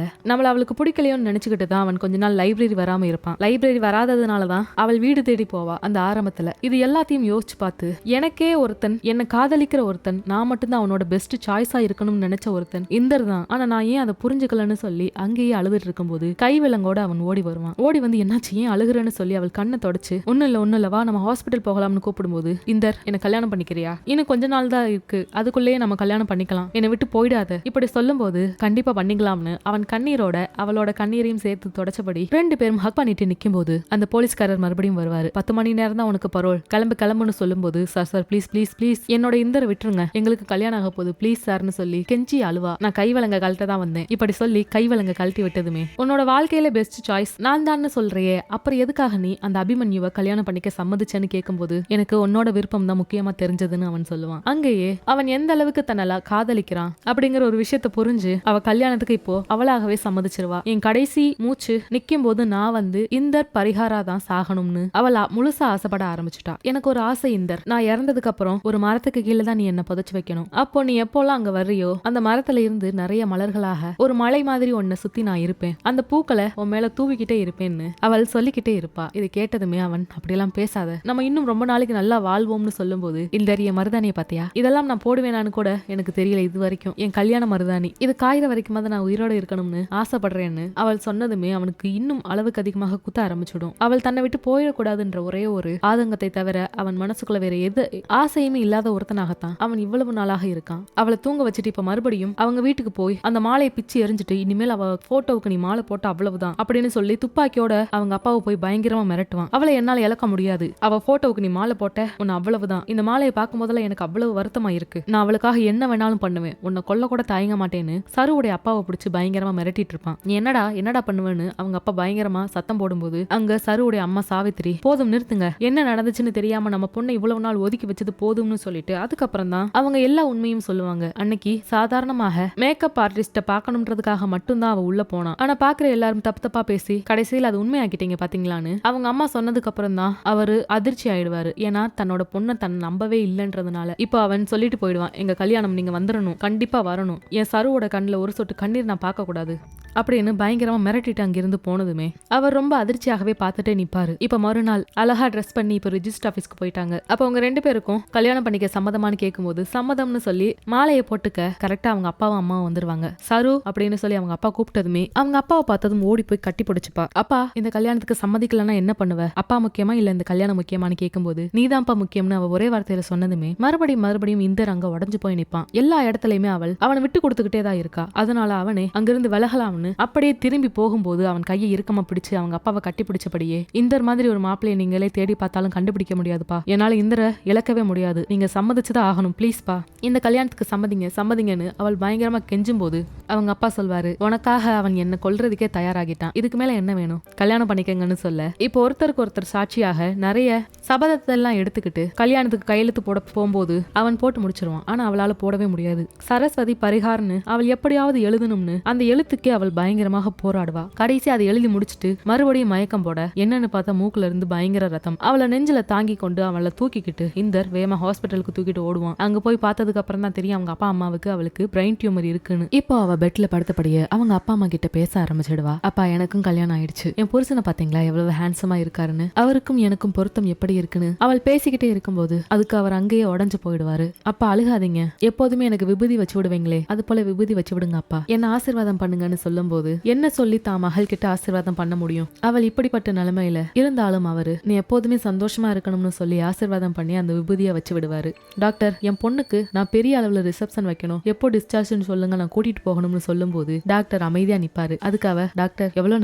Speaker 1: அவளுக்கு பிடிக்கலையோன்னு நினைச்சுக்கிட்டு தான் அவன் கொஞ்ச நாள் லைப்ரரி வராம இருப்பான். லைப்ரரி வராததுனாலதான் அவள் வீடு தேடி போவா அந்த ஆரம்பத்துல. இது எல்லாத்தையும் யோசிச்சு பார்த்து எனக்கே ஒருத்தன், என்ன காதலிக்கிற ஒருத்தன், நான் மட்டும்தான் அவனோட பெஸ்ட் சாய்ஸா இருக்கணும்னு நினைச்ச ஒருத்தன் இந்தர் தான், ஆனா நான் ஏன் அதை புரிஞ்சுக்கலன்னு சொல்லி அங்கேயே அழுதுட்டு இருக்கும்போது கைவிலங்கோட அவன் ஓடி வருவான். ஓடி வந்து என்னாச்சு ஏன் அழுகுறன்னு சொல்லி அவள் கண்ணை தொடச்சு ஒன்னும் இல்ல வா நம்ம ஹாஸ்பிட்டல் போகலாம்னு கூப்பிடும்போது, இந்தர் என்ன கல்யாணம் பண்ணிக்கிறியா, இன்னும் கொஞ்ச நாள் தான் இருக்கு, அதுக்குள்ளேயே நம்ம கல்யாணம் பண்ணிக்கலாம், என்னை விட்டு போயிடாத, இப்படி சொல்லும் போது கண்டிப்பா பண்ணிக்கலாம்னு அவன் கண்ணீரோட அவளோட கண்ணீரையும் சேர்த்து தொடச்சபடி 2 பேரும் ஹக் பண்ணிட்டு நிக்கும் போது அந்த போலீஸ்காரர் மறுபடியும் வருவாரு. 10 மணி நேரம் தான் உனக்கு பரோல், கிளம்புன்னு சொல்லும் போது, சார் ப்ளீஸ் என்னோட இந்தரை விட்டுருங்க, எங்களுக்கு கல்யாணம் ஆக போகுது ப்ளீஸ் சார்னு சொல்லி கெஞ்சி அழுவா. நான் கைவலங்க கழட்ட தான் வந்தேன், இப்படி சொல்லி கைவலங்க கழட்டி விட்டதுமே உன்னோட வாழ்க்கையில பெஸ்ட் சாய்ஸ் நான் தான் சொல்றியே, அப்புறம் எதுக்காக நீ அந்த அபிமன்யுவை கல்யாணம் பண்ணிக்க சம்மதிச்சேன்னு கேட்கும்போது, எனக்கு உன்னோட விருப்பம் தான் முக்கியமா தெரிஞ்சதுன்னு அவன் சொல்லுவான். அங்கேயே அவன் எந்த அளவுக்கு தன்னல காதலிக்கிறான் அப்படிங்கிற ஒரு விஷயத்த புரிஞ்சு அவ கல்யாணத்துக்கு இப்போ அவளாகவே சம்மதிச்சிருவா. என் கடைசி மூச்சு நிக்கும் போது நான் வந்து இந்தர் பரிகாரா தான் சாகணும்னு அவள் முழுசா ஆசைப்பட ஆரம்பிச்சுட்டா. எனக்கு ஒரு ஆசை இந்தர், நான் இறந்ததுக்கு அப்புறம் ஒரு மரத்துக்கு கீழே தான் நீ என்ன புதைச்சு வைக்கணும், அப்போ நீ எப்போல்லாம் அங்க வர்றியோ அந்த மரத்துல இருந்து நிறைய மலர்களாக ஒரு மலை மாதிரி உன்னை சுத்தி நான் இருப்பேன், அந்த பூக்களை உன் மேல தூவிக்கிட்டே இருப்பேன்னு அவள் சொல்லிக்கிட்டே இருப்பா. இது கேட்டதுமே அவன் அப்படியெல்லாம் பேசாத, நம்ம இன்னும் ரொம்ப நாளைக்கு நல்லா வாழ்வோம்னு சொல்லும் போது, இந்தர் என் மருதானியை பாத்தியா, இதெல்லாம் நான் போடுவேனான்னு கூட எனக்கு தெரியல இது வரைக்கும், என் கல்யாண மருதாணி இது காயிற வரைக்கும் நான் உயிரோட இருக்கணும்னு ஆசைப்படுறேன்னு அவள் சொன்னதுமே அவனுக்கு இன்னும் அளவுக்கு அதிகமாக குத்த ஆரம்பிச்சிடும். அவள் தன்னை விட்டு போயிடக்கூடாதுன்ற ஒரே ஒரு ஆதங்கத்தை தவிர அவன் மனசுக்குள்ள வேற எது ஆசையுமே இல்லாத ஒருத்தனாகத்தான் அவன் இவ்வளவு நாளாக இருக்கான். அவளை தூங்க வச்சுட்டு இப்ப மறுபடியும் அவங்க வீட்டுக்கு போய் அந்த மாலையை பிச்சு எரிஞ்சிட்டு, இனிமேல் அவ போட்டோவுக்கு நீ மாலை போட்ட அவ்வளவுதான் அப்படின்னு சொல்லி துப்பாக்கியோட அவங்க அப்பாவை போய் பயங்கரமா மிரட்டுவான். அவளை என்னால இழக்க முடியாது, அவ போட்டோவுக்கு நீ மாலை போட்ட உன்னை அவ்வளவுதான், இந்த மாலையை பார்க்கும் போதெல்லாம் எனக்கு அவ்வளவு வருத்தமா இருக்கு, நான் அவளுக்காக என்ன வேணாலும் பண்ணுவேன், உன்னை கொல்ல கூட தயங்க மாட்டேன்னு சருவுடைய அப்பாவை பிடிச்சு பயங்கரமா மிரட்டிட்டு இருப்பான். நீ என்னடா பண்ணுவேன்னு அவங்க அப்பா பயங்கரமா சத்தம் போடும்போது அங்க சருவுடைய அம்மா சாவித்திரி, போதும் நிறுத்துங்க, என்ன நடந்துச்சுன்னு தெரியாம நம்ம பொண்ணை இவ்வளவு நாள் ஒதுக்கி வச்சது போதும்னு சொல்லிட்டு அதுக்கப்புறம் தான் அவங்க எல்லா உண்மையும் சொல்லுவாங்க. அன்னைக்கு சாதாரணமாக மேக்கப் ஆர்டிஸ்ட பாக்கணும்ன்றதுக்காக மட்டும்தான் அவ உள்ள போனா, ஆனா பாக்குற எல்லாரும் தப்பா பேசி கடைசியில் அது உண்மையாக்கிட்டீங்க பாத்தீங்களான்னு அவங்க அம்மா சொன்னதுக்கு அப்புறம் தான் அவரு அதிர்ச்சி ஆயிடுவாரு. ஏன்னா தன்னோட பொண்ணை தன் நம்பவே இல்லைன்றதுனால இப்போ அவன் சொல்லிட்டு போயிடுவான், எங்க கல்யாணம், நீங்க வந்துடணும், கண்டிப்பா வரணும், என் சருவோட கண்ணுல ஒரு சொட்டு கண்ணீர் நான் பார்க்க கூடாது அப்படின்னு பயங்கரமா மிரட்டிட்டு அங்கிருந்து போனதுமே அவர் ரொம்ப அதிர்ச்சியாகவே பார்த்துட்டே நிப்பாரு. இப்ப மறுநாள் அழகா ட்ரெஸ் பண்ணி இப்ப ரிஜிஸ்டர் ஆபீஸ்க்கு போயிட்டாங்க. அப்ப அவங்க 2 பேருக்கும் கல்யாணம் பண்ணிக்க சம்மதமானு கேட்கும்போது சம்மதம்னு சொல்லி மாலையை போட்டுக்க கரெக்டா அவங்க அப்பாவும் அம்மாவும் வந்துருவாங்க. சரு அப்படின்னு சொல்லி அவங்க அப்பா கூப்பிட்டதுமே அவங்க அப்பாவை பார்த்ததும் ஓடி போய் கட்டி பிடிச்சுப்பா. அப்பா, இந்த கல்யாணத்துக்கு சம்மதிக்கலன்னா என்ன பண்ணுவ? அப்பா முக்கியமா இல்ல இந்த கல்யாணம் முக்கியமானு கேட்கும்போது நீதான்ப்பா முக்கியம்னு அவ ஒரே வார்த்தையில சொன்னதுமே மறுபடியும் இந்தர் அங்க உடஞ்சு போய் நிப்பான். எல்லா இடத்துலயுமே அவனை விட்டு கொடுத்துக்கிட்டே தான் இருக்கா. அதனால அவனே அங்கிருந்து விலகலாம் அப்படியே திரும்பி போகும்போது அவன் கையை இறுக்கமா பிடிச்சு அவங்க அப்பாவை கட்டி பிடிச்சபடியே, இந்தர் மாதிரி ஒரு மாப்பிள்ளையை நீங்களே தேடி பார்த்தாலும் கண்டுபிடிக்க முடியாதுப்பா, என்னால இந்தரை இழக்கவே முடியாது, நீங்க சம்மதிச்சுதான் ஆகணும், பிளீஸ்பா, இந்த கல்யாணத்துக்கு சம்மதிங்கன்னு அவள் பயங்கரமா கெஞ்சும் போது அவங்க அப்பா சொல்வாரு, உனக்காக அவன் என்ன கொல்றதுக்கே தயாராகிட்டான், இதுக்கு மேல என்ன வேணும், கல்யாணம் பண்ணிக்கங்கன்னு சொல்ல இப்போ ஒருத்தருக்கு ஒருத்தர் சாட்சியாக நிறைய சபதத்தை எல்லாம் எடுத்துக்கிட்டு கல்யாணத்துக்கு கையெழுத்து போட போகும்போது அவன் போட்டு முடிச்சிருவான். ஆனா அவளால போடவே முடியாது. சரஸ்வதி பரிகாரன்னு அவள் எப்படியாவது எழுதணும்னு அந்த எழுத்துக்கே அவள் பயங்கரமாக போராடுவா. கடைசி அதை எழுதி முடிச்சுட்டு மறுபடியும் மயக்கம் போட என்னன்னு பார்த்தா மூக்குல இருந்து பயங்கர ரத்தம். அவளை நெஞ்சில தாங்கி கொண்டு அவளை தூக்கிக்கிட்டு இந்தர் வேமா ஹாஸ்பிட்டலுக்கு தூக்கிட்டு ஓடுவான். அங்க போய் பார்த்ததுக்கு அப்புறம் தான் தெரியும் அவங்க அப்பா அம்மாவுக்கு அவளுக்கு பிரெயின் டியூமர் இருக்குன்னு. இப்போ அவ பெட்ல படுத்தபடியே அவங்க அப்பா அம்மா கிட்ட பேச ஆரம்பிச்சிடுவா. அப்பா, எனக்கும் கல்யாணம் ஆயிடுச்சு, என் புருஷனை பாத்தீங்களா எவ்வளவு ஹேண்ட்ஸமா இருக்காருன்னு, அவருக்கும் எனக்கும் பொருத்தம் எப்படி இருக்குன்னு அவள் பேசிக்கிட்டே இருக்கும்போது அதுக்கு அவர் அங்கேயே உடஞ்சு போயிடுவாரு. அப்பா, அழுகாதீங்க, எப்போதுமே எனக்கு விபூதி வச்சு விடுவீங்களே அது போல விபூதி வச்சு விடுங்க அப்பா, என்ன ஆசீர்வாதம் பண்ணுங்கன்னு சொல்லும் போது என்ன சொல்லி தான் மகள் கிட்ட ஆசீர்வாதம் பண்ண முடியும்? அவள் இப்படிப்பட்ட நிலைமையில இருந்தாலும் அவரு நீ எப்போதுமே சந்தோஷமா இருக்கணும்னு சொல்லி ஆசீர்வாதம் பண்ணி அந்த விபூதியை வச்சு விடுவாரு. டாக்டர், என் பொண்ணுக்கு நான் பெரிய அளவுல ரிசப்ஷன் வைக்கணும், எப்போ டிஸ்சார்ஜ்னு சொல்லுங்க, நான் கூட்டிட்டு போகணும்னு சொல்லும் போது டாக்டர் அமைதியா நிப்பாரு. அதுக்கு அவ, டாக்டர் எவ்வளவு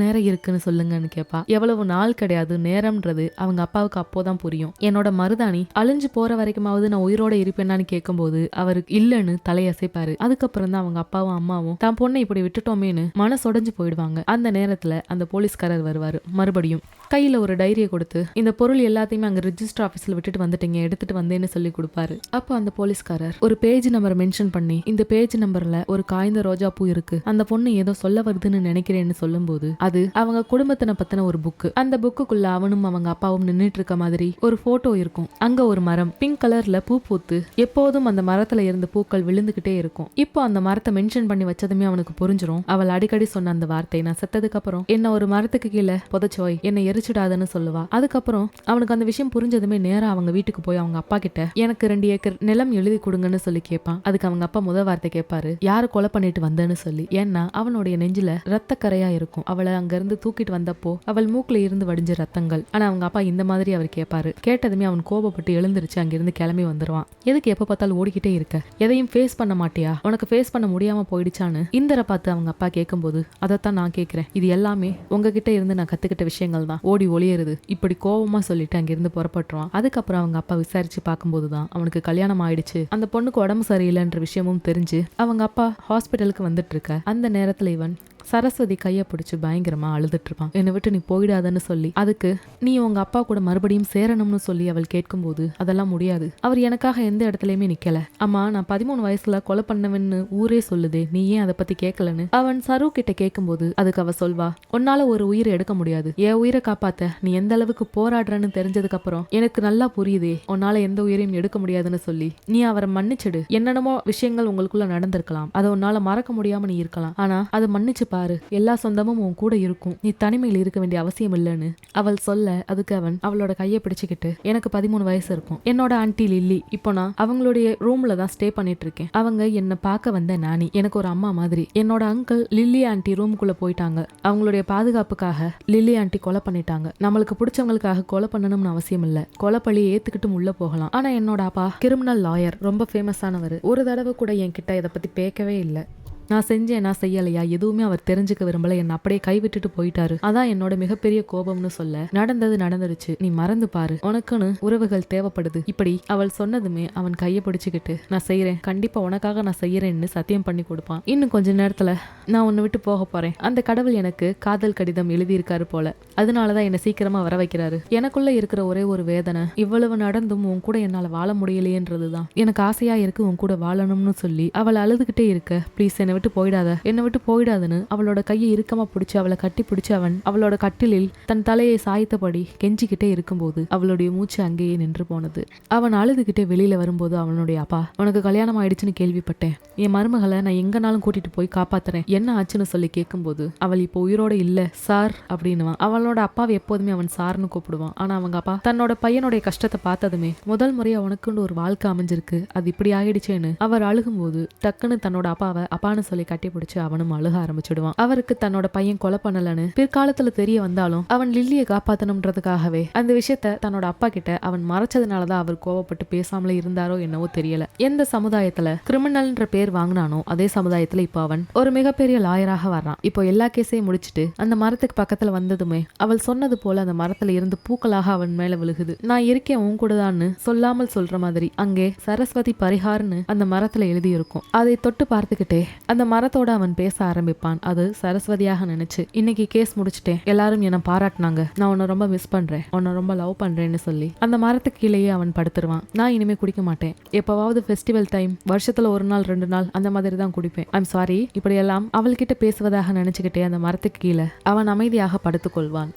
Speaker 1: நேரம் இருக்குன்னு சொல்லுங்கன்னு கேட்பா. எவ்வளவு நாள் கிடையாது, நேரம்ன்றது அவங்க அப்பாவுக்கு அப்போதான் புரியும். என்னோட மருதாணி அழிஞ்சு போற வரைக்குமாவது நான் உயிரோட இருப்பேன்னான்னு கேட்கும்போது அவருக்கு இல்லன்னு தலையசைப்பாரு. அதுக்கப்புறம் தான் அவங்க அப்பாவும் அம்மாவும் தான் பொண்ணை இப்படி விட்டுட்டோமேன்னு மனசொடைஞ்சு போயிடுவாங்க. அந்த நேரத்துல அந்த போலீஸ்காரர் வருவாரு. மறுபடியும் கையில ஒரு டைரியை கொடுத்து இந்த பொருள் எல்லாத்தையுமே அங்க ரிஜிஸ்டர் ஆபீஸ்ல விட்டுட்டு வந்துட்டீங்க, எடுத்துட்டு வந்தேன்னு சொல்லி கொடுப்பாரு. அப்போ அந்த போலீஸ்காரர் ஒரு பேஜ் நம்பர் மென்ஷன் பண்ணி இந்த பேஜ் நம்பர்ல ஒரு காய்ந்த ரோஜா பூ இருக்கு, அந்த பொண்ணு ஏதோ சொல்ல வருதுன்னு நினைக்கிறேன்னு சொல்லும் போது அது அவங்க குடும்பத்தின பத்தின ஒரு புக்கு. அந்த புக்குக்குள்ள அவனும் அவங்க அப்பாவும் நின்னுட்டு இருக்க மாதிரி ஒரு போட்டோ இருக்கும். அங்க ஒரு மரம் பிங்க் கலர்ல பூ பூத்து எப்போதும் அந்த மரத்துல இருந்த பூக்கள் விழுந்துகிட்டே இருக்கும். இப்போ அந்த மரத்தை மென்ஷன் பண்ணி வச்சதுமே அவனுக்கு புரிஞ்சிரும். அவள் அடிக்கடி சொன்ன அந்த வார்த்தை, நான் செத்ததுக்கு அப்புறம் என்ன ஒரு மரத்துக்கு கீழே புதைச்சோய் என்னை எரிச்சிடாதுன்னு சொல்லுவா. அதுக்கப்புறம் அவனுக்கு அந்த விஷயம் புரிஞ்சதுமே நேரா அவங்க வீட்டுக்கு போய் அவங்க அப்பா கிட்ட எனக்கு 2 ஏக்கர் நிலம் எழுதி கொடுங்கன்னு சொல்லி கேட்பான். அதுக்கு அவங்க அப்பா முதல் வார்த்தை கேட்பாரு, யாரு கொலை பண்ணிட்டு வந்தேன்னு சொல்லி. ஏன்னா அவனுடைய நெஞ்சில ரத்த கரையா இருக்கும். அவளை அங்க இருந்து தூக்கிட்டு வந்தப்போ அவள் மூக்குல இருந்து வடிஞ்ச ரத்தங்கள். ஆனா அவங்க அப்பா இந்த மாதிரி அவர் கேட்பாரு. கேட்டதுமே அவன் கோபப்பட்டு எழுந்திருச்சு அங்கிருந்து கிளம்பி வந்துருவான். எதுக்கு எப்ப பார்த்தாலும் ஓடிக்கிட்டே இருக்க, எதையும் ஃபேஸ் பண்ண மாட்டியா, உனக்கு ஃபேஸ் பண்ண முடியாம போயிடுச்சான்னு இந்தரை பார்த்து அவங்க அப்பா கேட்கும்போது அதைத்தான் நான் கேட்கிறேன், இது எல்லாமே உங்ககிட்ட இருந்து நான் கத்துக்கிட்ட விஷயங்கள் தான், ஓடி ஒளியறது, இப்படி கோபமா சொல்லிட்டு அங்கிருந்து புறப்பட்டுருவான். அதுக்கப்புறம் அவங்க அப்பா விசாரிச்சு பார்க்கும்போதுதான் அவனுக்கு கல்யாணம் ஆயிடுச்சு, அந்த பொண்ணுக்கு உடம்பு சரியில்லைன்ற விஷயமும் தெரிஞ்சு அவங்க அப்பா ஹாஸ்பிட்டலுக்கு வந்துட்டு இருக்க அந்த நேரத்துல இவன் சரஸ்வதி கையை பிடிச்சு பயங்கரமா அழுதுட்டு இருப்பான். என்னை விட்டு நீ போயிடாதன்னு சொல்லி அதுக்கு நீ உங்க அப்பா கூட மறுபடியும் சேரணும்னு சொல்லி அவள் கேட்கும்போது அதெல்லாம் முடியாது, அவர் எனக்காக எந்த இடத்துலயுமே நிக்கல, அம்மா நான் 13 வயசுல கொலை பண்ணவன்னு ஊரே சொல்லுதே, நீ ஏன் அதை பத்தி கேட்கலன்னு அவன் சரு கிட்ட கேட்கும்போது அதுக்கு அவ சொல்வா, உன்னால ஒரு உயிரை எடுக்க முடியாது, என் உயிரை காப்பாத்த நீ எந்த அளவுக்கு போராடுறன்னு தெரிஞ்சதுக்கு அப்புறம் எனக்கு நல்லா புரியுதே, உன்னால எந்த உயிரையும் எடுக்க முடியாதுன்னு சொல்லி நீ அவரை மன்னிச்சிடு, என்னென்னமோ விஷயங்கள் உங்களுக்குள்ள நடந்திருக்கலாம், அதை உன்னால மறக்க முடியாம நீ இருக்கலாம், ஆனா அதை மன்னிச்சு பாரு, எல்லா சொந்தமும் உன் கூட இருக்கும், நீ தனிமையில் இருக்க வேண்டிய அவசியம் இல்லைன்னு அவள் சொல்ல அதுக்கு அவன் அவளோட கையை பிடிச்சுக்கிட்டு எனக்கு 13 வயசு இருக்கும், என்னோட ஆன்டி லில்லி இப்போ நான் அவங்களுடைய ரூம்ல தான் ஸ்டே பண்ணிட்டு இருக்கேன், அவங்க என்ன பார்க்க வந்த நானி, எனக்கு ஒரு அம்மா மாதிரி, என்னோட அங்கிள் லில்லி ஆன்டி ரூமுக்குள்ள போயிட்டாங்க, அவங்களுடைய பாதுகாப்புக்காக லில்லி ஆன்டி கொலை பண்ணிட்டாங்க, நம்மளுக்கு பிடிச்சவங்களுக்காக கொலை பண்ணணும்னு அவசியம் இல்ல, கொலை பழியை ஏத்துக்கிட்டு உள்ள போகலாம், ஆனா என்னோட அப்பா கிரிமினல் லாயர், ரொம்ப ஃபேமஸ் ஆனவர், ஒரு தடவை கூட என்கிட்ட இதை பத்தி பேக்கவே இல்லை, நான் செஞ்சேன் நான் செய்யலையா எதுவுமே அவர் தெரிஞ்சுக்க விரும்பல, என்ன அப்படியே கைவிட்டுட்டு போயிட்டாரு, அதான் என்னோட மிகப்பெரிய கோபம்னு சொல்ல நடந்தது நடந்துருச்சு, நீ மறந்து பாரு, உனக்குன்னு உறவுகள் தேவைப்படுது, இப்படி அவள் சொன்னதுமே அவன் கையை பிடிச்சுக்கிட்டு நான் செய்யறேன், கண்டிப்பா உனக்காக நான் செய்யறேன்னு சத்தியம் பண்ணி கொடுப்பான். இன்னும் கொஞ்ச நேரத்துல நான் உன்னை விட்டு போக போறேன், அந்த கடவுள் எனக்கு காதல் கடிதம் எழுதியிருக்காரு போல, அதனாலதான் என்ன சீக்கிரமா வர வைக்கிறாரு, எனக்குள்ள இருக்கிற ஒரே ஒரு வேதனை இவ்வளவு நடந்தும் உன் கூட என்னால வாழ முடியலையேன்றதுதான், எனக்கு ஆசையா இருக்கு உன் கூட வாழணும்னு சொல்லி அவள் அழுதுகிட்டே இருக்க, ப்ளீஸ் என்னை விட்டு போயிடாத, என்னை விட்டு போயிடாதுன்னு அவளோட கையை இறுக்கமா பிடிச்சு அவளை கட்டி பிடிச்சு அவன் அவளோட கட்டிலில் தன் தலையை சாய்த்தபடி கெஞ்சிக்கிட்டே இருக்கும்போது அவளுடைய மூச்சு அங்கேயே நின்று போனது. அவன் அழுதுகிட்டே வெளியில வரும்போது அவனுடைய அப்பா, உனக்கு கல்யாணம் ஆயிடுச்சுன்னு கேள்விப்பட்டேன், என் மருமகளை நான் எங்கனாலும் கூட்டிட்டு போய் காப்பாத்துறேன், என்ன ஆச்சுன்னு சொல்லி கேட்கும்போது அவள் இப்போ உயிரோட இல்ல சார் அப்படின்னுவான். அவளோட அப்பாவை எப்போதுமே அவன் சார்னு கூப்பிடுவான். ஆனா அவங்க அப்பா தன்னோட பையனுடைய கஷ்டத்தை பார்த்ததுமே முதல் முறையா உனக்குன்னு ஒரு வாழ்க்கை அமைஞ்சிருக்கு, அது இப்படி ஆயிடுச்சேன்னு அவர் அழுகும்போது டக்குன்னு தன்னோட அப்பாவை அப்பான்னு சொல்லி கட்டி பிடிச்சு அவனும் அழுக ஆரம்பிச்சிடுவான். அவருக்கு தன்னோட பையன் கொலை பண்ணலன்னு பிற்காலத்துல தெரிய வந்தாலும் அவன் லில்லியை காப்பாத்தணும்ன்றதுக்காகவே அந்த விஷயத்த தன்னோட அப்பா கிட்ட அவன் மறைச்சதுனாலதான் அவர் கோவப்பட்டு பேசாமலே இருந்தாரோ என்னவோ தெரியல. எந்த சமுதாயத்துல கிரிமினல்ன்ற பேர் வாங்கினானோ அதே சமுதாயத்துல இப்போ அவன் ஒரு மிகப்பெரிய லாயராக வர்றான். இப்போ எல்லா கேஸையும் முடிச்சுட்டு அந்த மரத்துக்கு பக்கத்துல வந்ததுமே அவள் சொன்னது போல அந்த மரத்துல இருந்து பூக்களாக அவன் மேல விழுகுது. நான் இருக்கேன் உன் கூடதான்னு சொல்லாமல் சொல்ற மாதிரி அங்கே சரஸ்வதி பரிகார்னு அந்த மரத்துல எழுதி இருக்கும். அதை தொட்டு பார்த்துக்கிட்டே அந்த மரத்தோட அவன் பேச ஆரம்பிப்பான். அது சரஸ்வதியாக நினைச்சு, இன்னைக்கு கேஸ் முடிச்சுட்டேன், எல்லாரும் என்ன பாராட்டினாங்க, நான் உன்னை ரொம்ப மிஸ் பண்றேன், உன்னை ரொம்ப லவ் பண்றேன்னு சொல்லி அந்த மரத்துக்கு கீழேயே அவன் படுத்துருவான். நான் இனிமே குடிக்க மாட்டேன், எப்பவாவது ஃபெஸ்டிவல் டைம், வருஷத்துல 1 நாள் 2 நாள் அந்த மாதிரி தான் குடிப்பேன், ஐம் சாரி, இப்படியெல்லாம் அவள்கிட்ட பேசுவதாக நினைச்சுக்கிட்டே அந்த மரத்துக்கு கீழே அவன் அமைதியாக படுத்துக்கொள்வான்.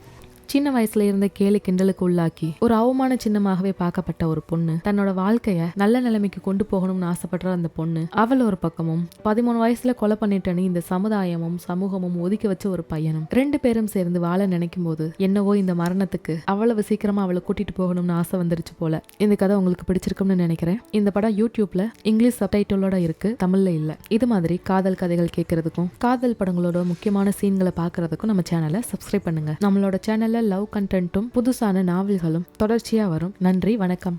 Speaker 1: சின்ன வயசுல இருந்த கேலி கிண்டலுக்கு உள்ளாக்கி ஒரு அவமான சின்னமாகவே பார்க்கப்பட்ட ஒரு பொண்ணு தன்னோட வாழ்க்கைய நல்ல நிலைமைக்கு கொண்டு போகணும்னு ஆசைப்படுற அந்த பொண்ணு, அவள் ஒரு பக்கமும் 13 வயசுல கொலை பண்ணிட்டேன்னு இந்த சமுதாயமும் சமூகமும் ஒதுக்கி வச்ச ஒரு பையனும் 2 பேரும் சேர்ந்து வாழ நினைக்கும் போது என்னவோ இந்த மரணத்துக்கு அவ்வளவு சீக்கிரமா அவளை கூட்டிட்டு போகணும்னு ஆசை வந்துருச்சு போல. இந்த கதை உங்களுக்கு பிடிச்சிருக்கும்னு நினைக்கிறேன். இந்த படம் யூடியூப்ல இங்கிலீஷ் சப்டைட்டிலோட இருக்கு, தமிழ்ல இல்ல. இது மாதிரி காதல் கதைகள் கேட்கறதுக்கும் காதல் படங்களோட முக்கியமான சீன்களை பாக்குறதுக்கும் நம்ம சேனலை சப்ஸ்கிரைப் பண்ணுங்க. நம்மளோட சேனல்ல லவ் கண்டென்ட்டும் புதுசான நாவல்களும் தொடர்ச்சியா வரும். நன்றி, வணக்கம்.